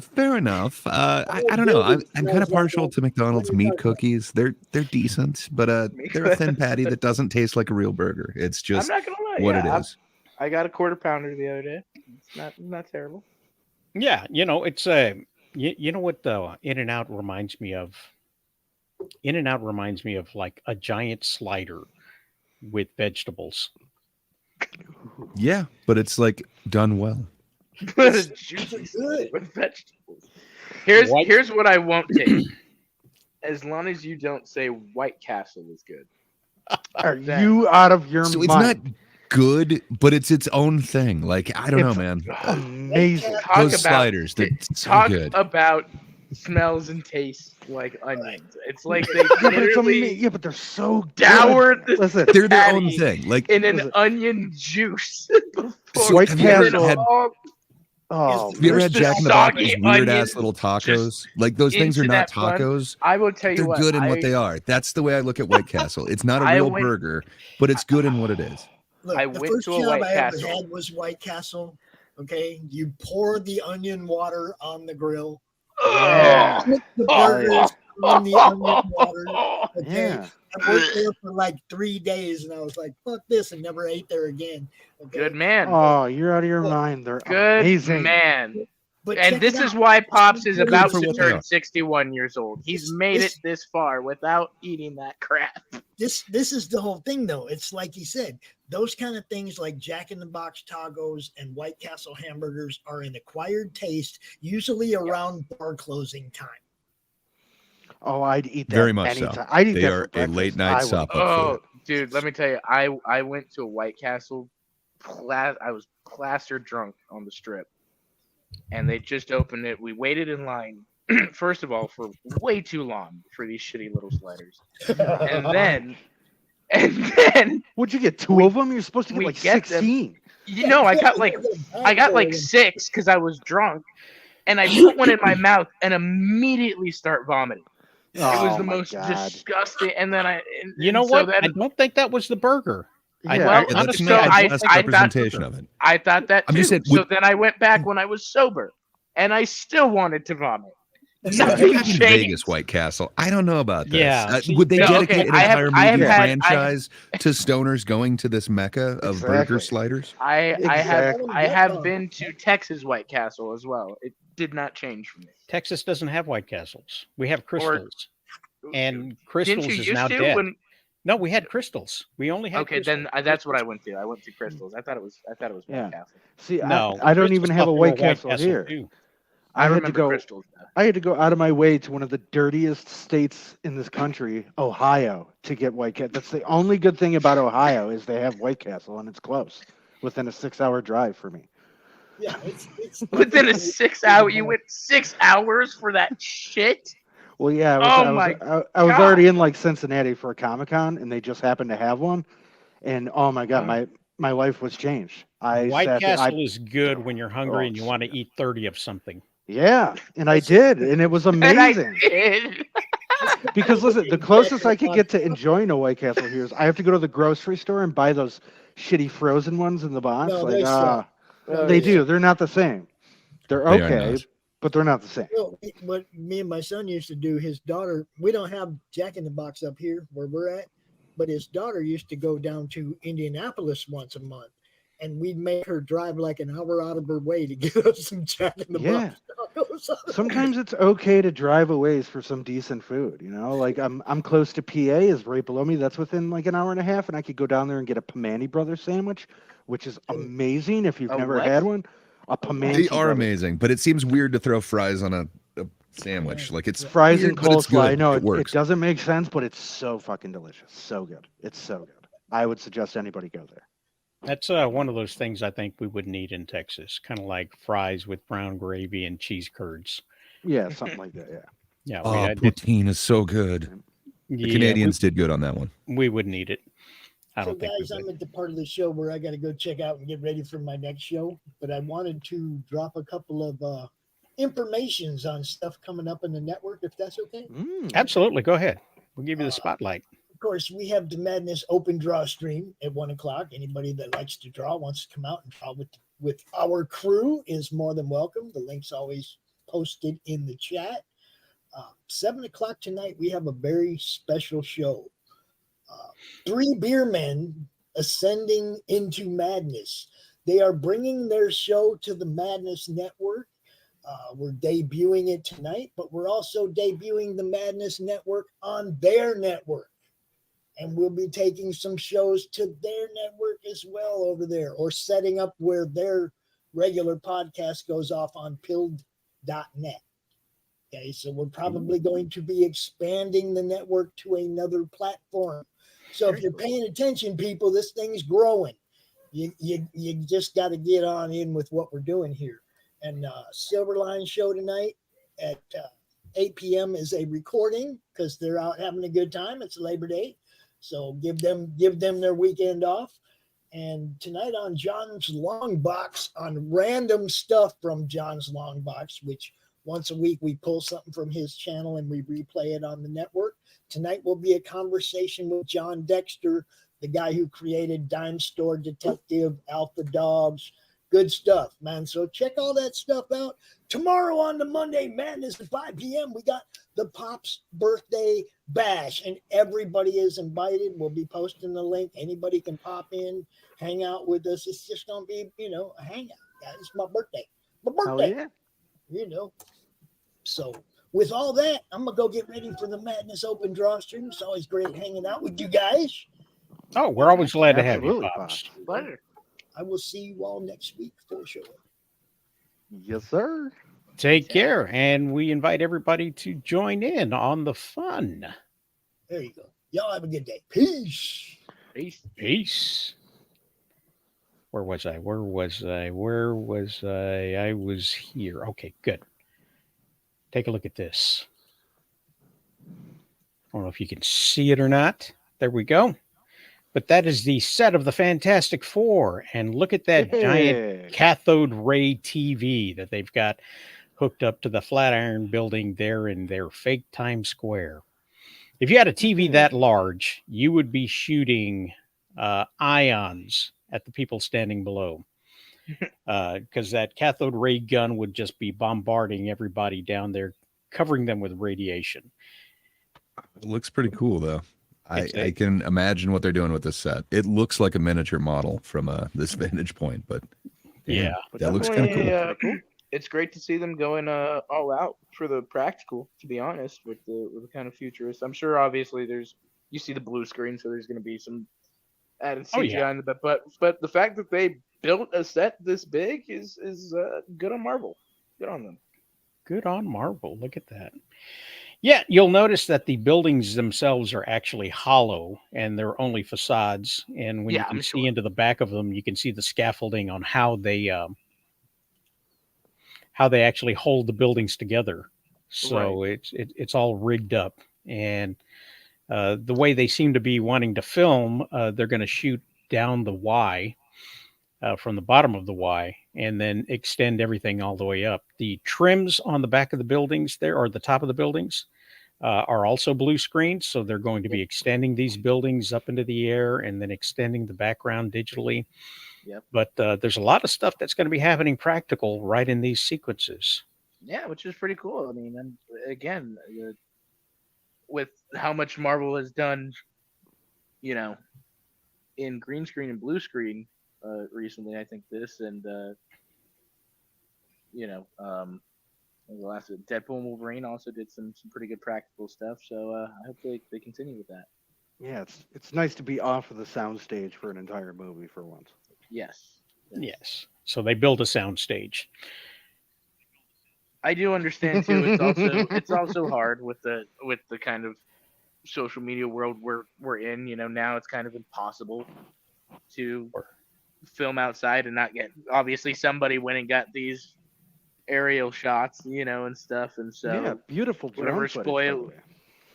Speaker 4: Fair enough. I don't know. I'm kind of partial to McDonald's meat cookies. They're decent, but they're a thin patty that doesn't taste like a real burger. It's
Speaker 6: I'm
Speaker 4: just
Speaker 6: not gonna lie.
Speaker 4: what
Speaker 6: Yeah,
Speaker 4: it is.
Speaker 6: I got a quarter pounder the other day. It's not terrible.
Speaker 1: Yeah, it's you know what the In-N-Out reminds me of? In-N-Out reminds me of like a giant slider with vegetables.
Speaker 4: Yeah, but it's like done well.
Speaker 6: But a juicy
Speaker 2: good.
Speaker 6: with vegetables. Here's
Speaker 1: White-
Speaker 6: here's what I won't take. As long as you don't say White Castle is good.
Speaker 3: Are
Speaker 6: That-
Speaker 3: you out of your
Speaker 4: So
Speaker 3: mind?
Speaker 4: it's not good, but it's its own thing. Like I don't know, man.
Speaker 3: Amazing.
Speaker 6: Talk
Speaker 4: Those
Speaker 6: about
Speaker 4: sliders, they're so
Speaker 6: talk
Speaker 4: good.
Speaker 6: about smells and tastes like onions. It's like they
Speaker 3: Yeah, but
Speaker 6: literally
Speaker 3: yeah, but they're so good.
Speaker 6: devoured the
Speaker 3: Listen,
Speaker 4: They're their own
Speaker 6: patty
Speaker 4: thing. Like
Speaker 6: in an
Speaker 3: Listen.
Speaker 6: onion juice.
Speaker 4: So
Speaker 3: White
Speaker 4: have you ever
Speaker 3: Castle
Speaker 4: had-
Speaker 3: oh,
Speaker 1: Is
Speaker 4: have you ever had
Speaker 6: the
Speaker 4: Jack in the Box
Speaker 6: soggy
Speaker 4: weird ass
Speaker 6: onions
Speaker 4: little tacos?
Speaker 6: just
Speaker 4: Like those things are
Speaker 6: into
Speaker 4: not
Speaker 6: that bun?
Speaker 4: tacos.
Speaker 6: I will tell you
Speaker 4: They're
Speaker 6: what.
Speaker 4: good in what they are. That's the way I look at White Castle. It's not a
Speaker 6: I
Speaker 4: real
Speaker 6: went-
Speaker 4: burger, but it's good in what it is.
Speaker 2: Look,
Speaker 6: I
Speaker 2: the
Speaker 6: went
Speaker 2: first
Speaker 6: to a
Speaker 2: job
Speaker 6: White
Speaker 2: I ever
Speaker 6: Castle.
Speaker 2: had was White Castle. Okay, you pour the onion water on the grill,
Speaker 3: Yeah.
Speaker 2: put the
Speaker 6: Oh,
Speaker 2: burgers on the onion water. Okay,
Speaker 3: yeah.
Speaker 2: I worked there for like 3 days, and I was like, "Fuck this," and never ate there again. Okay?
Speaker 6: Good man.
Speaker 3: Oh, you're out of your
Speaker 2: Look,
Speaker 3: mind. They're
Speaker 6: Good
Speaker 3: amazing.
Speaker 6: man.
Speaker 2: But
Speaker 6: And
Speaker 2: check
Speaker 6: this
Speaker 2: it
Speaker 6: is
Speaker 2: out.
Speaker 6: why Pops is
Speaker 2: Good
Speaker 6: about
Speaker 4: for
Speaker 6: to
Speaker 4: what they
Speaker 6: turn
Speaker 4: are.
Speaker 6: 61 years old. He's made it this far without eating that crap.
Speaker 2: This is the whole thing, though. It's like he said, those kind of things like Jack in the Box tacos and White Castle hamburgers are an acquired taste, usually around bar closing time.
Speaker 3: Oh, I'd eat that
Speaker 4: Very much so.
Speaker 3: anytime. I'd eat
Speaker 4: They
Speaker 3: that
Speaker 4: are
Speaker 3: for
Speaker 4: a
Speaker 3: breakfast.
Speaker 4: late night
Speaker 3: I would.
Speaker 4: supper.
Speaker 6: Oh, dude, let me tell you, I went to a White Castle. I was plastered drunk on the strip, and they just opened it. We waited in line, first of all, for way too long for these shitty little sliders, and then
Speaker 3: Would you get two of them? You're supposed to get
Speaker 6: we
Speaker 3: like
Speaker 6: get them.
Speaker 3: 16.
Speaker 6: I got like 6 because I was drunk, and I put one in my mouth and immediately start vomiting. It was
Speaker 3: Oh
Speaker 6: the
Speaker 3: my
Speaker 6: most
Speaker 3: God.
Speaker 6: disgusting. And then
Speaker 1: You know
Speaker 6: so
Speaker 1: what?
Speaker 6: then
Speaker 1: I don't think that was the burger.
Speaker 3: Yeah.
Speaker 6: well,
Speaker 4: that's
Speaker 1: honestly,
Speaker 4: not
Speaker 6: I-
Speaker 4: the best
Speaker 6: I thought-
Speaker 4: representation of it.
Speaker 6: I thought that
Speaker 4: I'm
Speaker 6: too.
Speaker 4: just saying,
Speaker 6: so
Speaker 4: would-
Speaker 6: then I went back when I was sober, and I still wanted to vomit.
Speaker 4: If
Speaker 6: Nothing
Speaker 4: you have in
Speaker 6: changed.
Speaker 4: Vegas White Castle, I don't know about this.
Speaker 1: Yeah.
Speaker 4: Would they
Speaker 6: No,
Speaker 4: dedicate
Speaker 6: okay,
Speaker 4: an
Speaker 6: I have-
Speaker 4: entire
Speaker 6: I have
Speaker 4: movie
Speaker 6: had-
Speaker 4: franchise to stoners going to this mecca of burger
Speaker 3: Exactly.
Speaker 4: sliders?
Speaker 6: I
Speaker 3: Exactly.
Speaker 6: have been to Texas White Castle as well. It did not change for me.
Speaker 1: Texas doesn't have White Castles. We have Crystals, and Crystals
Speaker 6: Didn't you
Speaker 1: is
Speaker 6: used
Speaker 1: now
Speaker 6: to?
Speaker 1: dead.
Speaker 6: When,
Speaker 1: No, we had Crystals. We only had.
Speaker 6: okay,
Speaker 1: Crystals.
Speaker 6: then that's what I went to. I went to Crystals. I thought it was
Speaker 3: Yeah.
Speaker 6: White Castle.
Speaker 3: See,
Speaker 1: No,
Speaker 3: I don't
Speaker 1: Crystals
Speaker 3: even have a
Speaker 1: before
Speaker 3: White Castle here.
Speaker 1: too.
Speaker 6: I
Speaker 3: I had to
Speaker 6: remember
Speaker 3: go.
Speaker 6: Crystals. Though.
Speaker 3: I had to go out of my way to one of the dirtiest states in this country, Ohio, to get White Castle. That's the only good thing about Ohio is they have White Castle and it's close, within a 6-hour drive for me.
Speaker 2: Yeah, it's
Speaker 6: Within a 6 hour, you went 6 hours for that shit.
Speaker 3: Well, yeah, I was
Speaker 6: God.
Speaker 3: already in like Cincinnati for a Comic-Con, and they just happened to have one, and oh my God, my life was changed.
Speaker 1: White Castle is good when you're hungry and you
Speaker 3: Oh,
Speaker 1: want to eat 30 of something.
Speaker 3: Yeah, and I did, and it was
Speaker 6: And I
Speaker 3: amazing.
Speaker 6: did.
Speaker 3: Because listen, the closest I could get to enjoying a White Castle here is I have to go to the grocery store and buy those shitty frozen ones in the box.
Speaker 2: No,
Speaker 3: like,
Speaker 2: they suck.
Speaker 3: they do. They're not the same. They're
Speaker 4: They are
Speaker 3: okay,
Speaker 4: not.
Speaker 3: but they're not the same.
Speaker 2: Well, what me and my son used to do, his daughter, we don't have Jack in the Box up here where we're at, but his daughter used to go down to Indianapolis once a month, and we'd make her drive like an hour out of her way to get us some Jack in the
Speaker 3: Yeah.
Speaker 2: Box tacos.
Speaker 3: Sometimes it's okay to drive a ways for some decent food. You know, like I'm close to PA, is right below me. That's within like an hour and a half, and I could go down there and get a Pamani Brothers sandwich, which is amazing if you've
Speaker 6: A
Speaker 3: never
Speaker 6: what?
Speaker 3: had one. A Pamani.
Speaker 4: They are
Speaker 3: Brothers.
Speaker 4: amazing, but it seems weird to throw fries on a sandwich. Like it's
Speaker 3: Fries
Speaker 4: weird,
Speaker 3: and
Speaker 4: but it's
Speaker 3: coleslaw.
Speaker 4: good.
Speaker 3: I know
Speaker 4: it
Speaker 3: it
Speaker 4: works.
Speaker 3: doesn't make sense, but it's so fucking delicious. So good. It's so good. I would suggest anybody go there.
Speaker 1: That's one of those things I think we would need in Texas, kind of like fries with brown gravy and cheese curds.
Speaker 3: Yeah, something like that. Yeah.
Speaker 1: Yeah,
Speaker 4: Oh, poutine is so good. The
Speaker 1: yeah,
Speaker 4: Canadians did good on that one.
Speaker 1: we would need it. I
Speaker 2: So
Speaker 1: don't think
Speaker 2: guys,
Speaker 1: we
Speaker 2: I'm
Speaker 1: would.
Speaker 2: at the part of the show where I got to go check out and get ready for my next show, but I wanted to drop a couple of informations on stuff coming up in the network, if that's okay.
Speaker 1: Absolutely, go ahead. We'll give you the spotlight.
Speaker 2: Of course, we have the Madness Open Draw stream at 1:00. Anybody that likes to draw, wants to come out and draw with our crew is more than welcome. The link's always posted in the chat. 7 o'clock tonight, we have a very special show. Three beer men ascending into madness. They are bringing their show to the Madness Network. We're debuting it tonight, but we're also debuting the Madness Network on their network. And we'll be taking some shows to their network as well over there, or setting up where their regular podcast goes off on pilled.net. Okay, so we're probably going to be expanding the network to another platform. So if you're paying attention, people, this thing's growing. You just got to get on in with what we're doing here. And Silverline show tonight at 8 p.m. is a recording because they're out having a good time. It's Labor Day, so give them their weekend off. And tonight on John's Long Box, on random stuff from John's Long Box, which once a week we pull something from his channel and we replay it on the network. Tonight will be a conversation with John Dexter, the guy who created Dime Store Detective, Alpha Dogs. Good stuff, man. So check all that stuff out. Tomorrow on the Monday Madness at 5 p.m., we got the Pop's birthday bash, and everybody is invited. We'll be posting the link. Anybody can pop in, hang out with us. It's just going to be, a hangout. Guys. It's my birthday. My birthday.
Speaker 3: Yeah.
Speaker 2: So with all that, I'm going to go get ready for the Madness Open Draw stream. It's always great hanging out with you guys.
Speaker 1: Oh, we're always glad to have you,
Speaker 3: Absolutely,
Speaker 1: Pops.
Speaker 6: Pleasure.
Speaker 2: I will see you all next week for sure.
Speaker 3: Yes, sir.
Speaker 1: Take care, and we invite everybody to join in on the fun.
Speaker 2: There you go. Y'all have a good day. Peace.
Speaker 1: Peace. Where was I? I was here. Okay, good. Take a look at this. I don't know if you can see it or not. There we go. But that is the set of the Fantastic Four. And look at that giant cathode ray TV that they've got hooked up to the Flatiron building there in their fake Times Square. If you had a TV that large, you would be shooting ions at the people standing below. Because that cathode ray gun would just be bombarding everybody down there, covering them with radiation.
Speaker 4: It looks pretty cool, though. I can imagine what they're doing with this set. It looks like a miniature model from this vantage point, but
Speaker 1: yeah,
Speaker 4: that looks kind of cool.
Speaker 6: It's great to see them going all out for the practical. To be honest, with the kind of futurist, I'm sure. Obviously, you see the blue screen, so there's going to be some added CGI in the but the fact that they built a set this big is good on Marvel. Good on them.
Speaker 1: Good on Marvel. Look at that. Yeah, you'll notice that the buildings themselves are actually hollow and they're only facades. And when you can see into the back of them, you can see the scaffolding on how they actually hold the buildings together. So it's all rigged up. And the way they seem to be wanting to film, they're going to shoot down the Y from the bottom of the Y and then extend everything all the way up. The trims on the back of the buildings there, or the top of the buildings, are also blue screens. So they're going to be extending these buildings up into the air and then extending the background digitally.
Speaker 6: Yep.
Speaker 1: But there's a lot of stuff that's going to be happening practical right in these sequences.
Speaker 6: Yeah, which is pretty cool. I mean, and again, with how much Marvel has done, in green screen and blue screen recently, I think this and the last Deadpool and Wolverine also did some pretty good practical stuff. So I hope they continue with that.
Speaker 3: Yeah, it's nice to be off of the soundstage for an entire movie for once.
Speaker 6: Yes.
Speaker 1: So they build a soundstage.
Speaker 6: I do understand too. It's also hard with the kind of social media world we're in. Now it's kind of impossible to film outside and not get. Obviously, somebody went and got these aerial shots, and stuff, and so
Speaker 3: beautiful.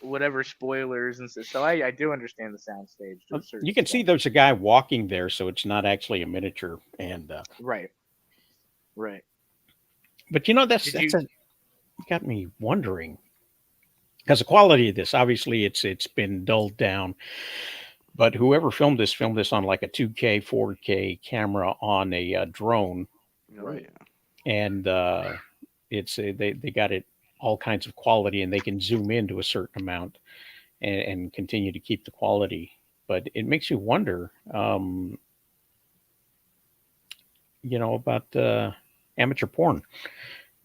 Speaker 6: Whatever spoilers and stuff. So I do understand the soundstage.
Speaker 1: You can see there's a guy walking there, so it's not actually a miniature. And
Speaker 6: right.
Speaker 1: But that's got me wondering, because the quality of this, obviously, it's been dulled down. But whoever filmed this on like a 2K, 4K camera on a drone,
Speaker 6: right?
Speaker 1: And They got it all kinds of quality, and they can zoom into a certain amount and continue to keep the quality. But it makes you wonder, about amateur porn,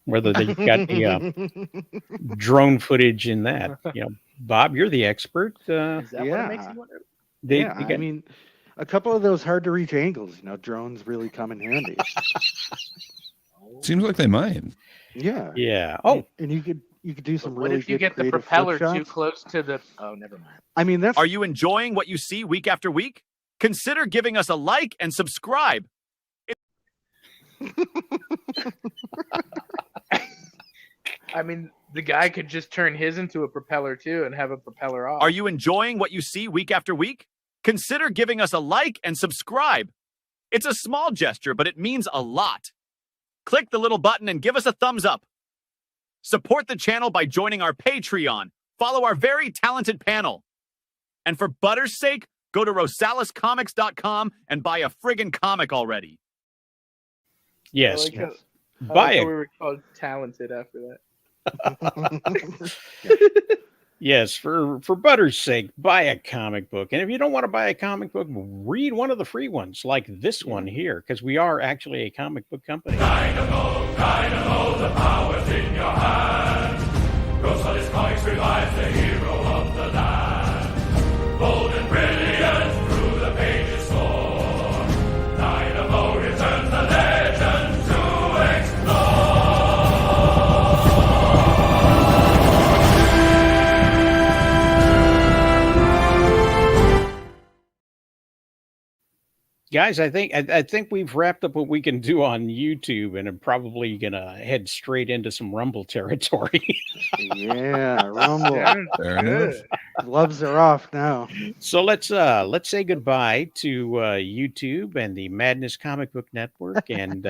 Speaker 1: whether they've got the drone footage in that. Bob, you're the expert.
Speaker 6: Is that what it makes
Speaker 3: Yeah.
Speaker 6: you wonder?
Speaker 1: They
Speaker 3: I
Speaker 1: got-
Speaker 3: mean, a couple of those hard to reach angles, drones really come in handy.
Speaker 4: Seems like they might.
Speaker 3: Yeah.
Speaker 1: yeah. Oh,
Speaker 3: And you could do
Speaker 6: But
Speaker 3: some
Speaker 6: what
Speaker 3: really
Speaker 6: if you
Speaker 3: good
Speaker 6: get the
Speaker 3: creative flip
Speaker 6: propeller too
Speaker 3: shots.
Speaker 6: close to the? Oh, never mind.
Speaker 3: I mean, that's
Speaker 7: Are you enjoying what you see week after week? Consider giving us a like and subscribe.
Speaker 6: I mean, the guy could just turn his into a propeller too and have a propeller off.
Speaker 7: Are you enjoying what you see week after week? Consider giving us a like and subscribe. It's a small gesture, but it means a lot. Click the little button and give us a thumbs up. Support the channel by joining our Patreon. Follow our very talented panel. And for butter's sake, go to rosaliscomics.com and buy a friggin' comic already.
Speaker 1: yes.
Speaker 6: I like how- I
Speaker 1: Buy
Speaker 6: like how
Speaker 1: it.
Speaker 6: we were called talented after that.
Speaker 1: Yes, for butter's sake, buy a comic book. And if you don't want to buy a comic book, read one of the free ones like this one here, because we are actually a comic book company.
Speaker 8: Dynamo, the power's in your hand. Rosalis Comics revives the hero of the land. Bold and brilliant through the pages soar. Dynamo returns the legend to explore.
Speaker 1: Guys, I think we've wrapped up what we can do on YouTube, and I'm probably gonna head straight into some Rumble territory.
Speaker 3: yeah, Rumble.
Speaker 4: Fair enough.
Speaker 3: Gloves are off now.
Speaker 1: So let's say goodbye to YouTube and the Madness Comic Book Network, and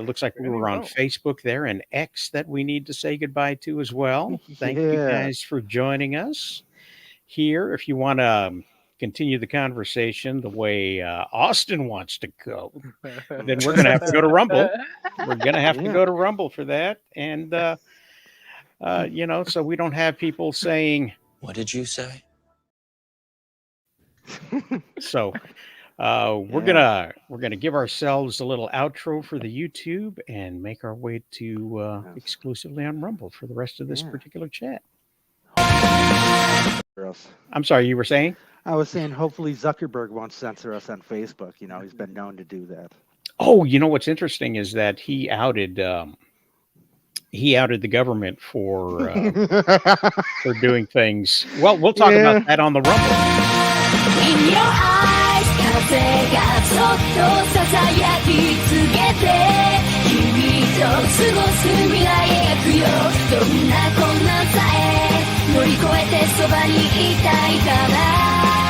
Speaker 1: looks like we were on Facebook there and X that we need to say goodbye to as well. Thank you
Speaker 3: Yeah.
Speaker 1: guys for joining us here. If you want to continue the conversation the way Austin wants to go, then we're gonna have to go to Rumble. We're gonna have to
Speaker 3: Yeah.
Speaker 1: go to Rumble for that, and so we don't have people saying,
Speaker 9: What did you say?
Speaker 1: so we're gonna give ourselves a little outro for the YouTube and make our way to exclusively on Rumble for the rest of this
Speaker 3: Yeah.
Speaker 1: particular chat.
Speaker 3: For us.
Speaker 1: I'm sorry, you were saying?
Speaker 3: I was saying, hopefully Zuckerberg won't censor us on Facebook. He's been known to do that.
Speaker 1: Oh, what's interesting is that he outed the government for doing things. Well, we'll talk
Speaker 3: Yeah.
Speaker 1: about that on the Rumble.
Speaker 10: In your eyes 風がそっとささやきつけて君と過ごす未来描くよどんな困難さえ乗り越えてそばにいたいから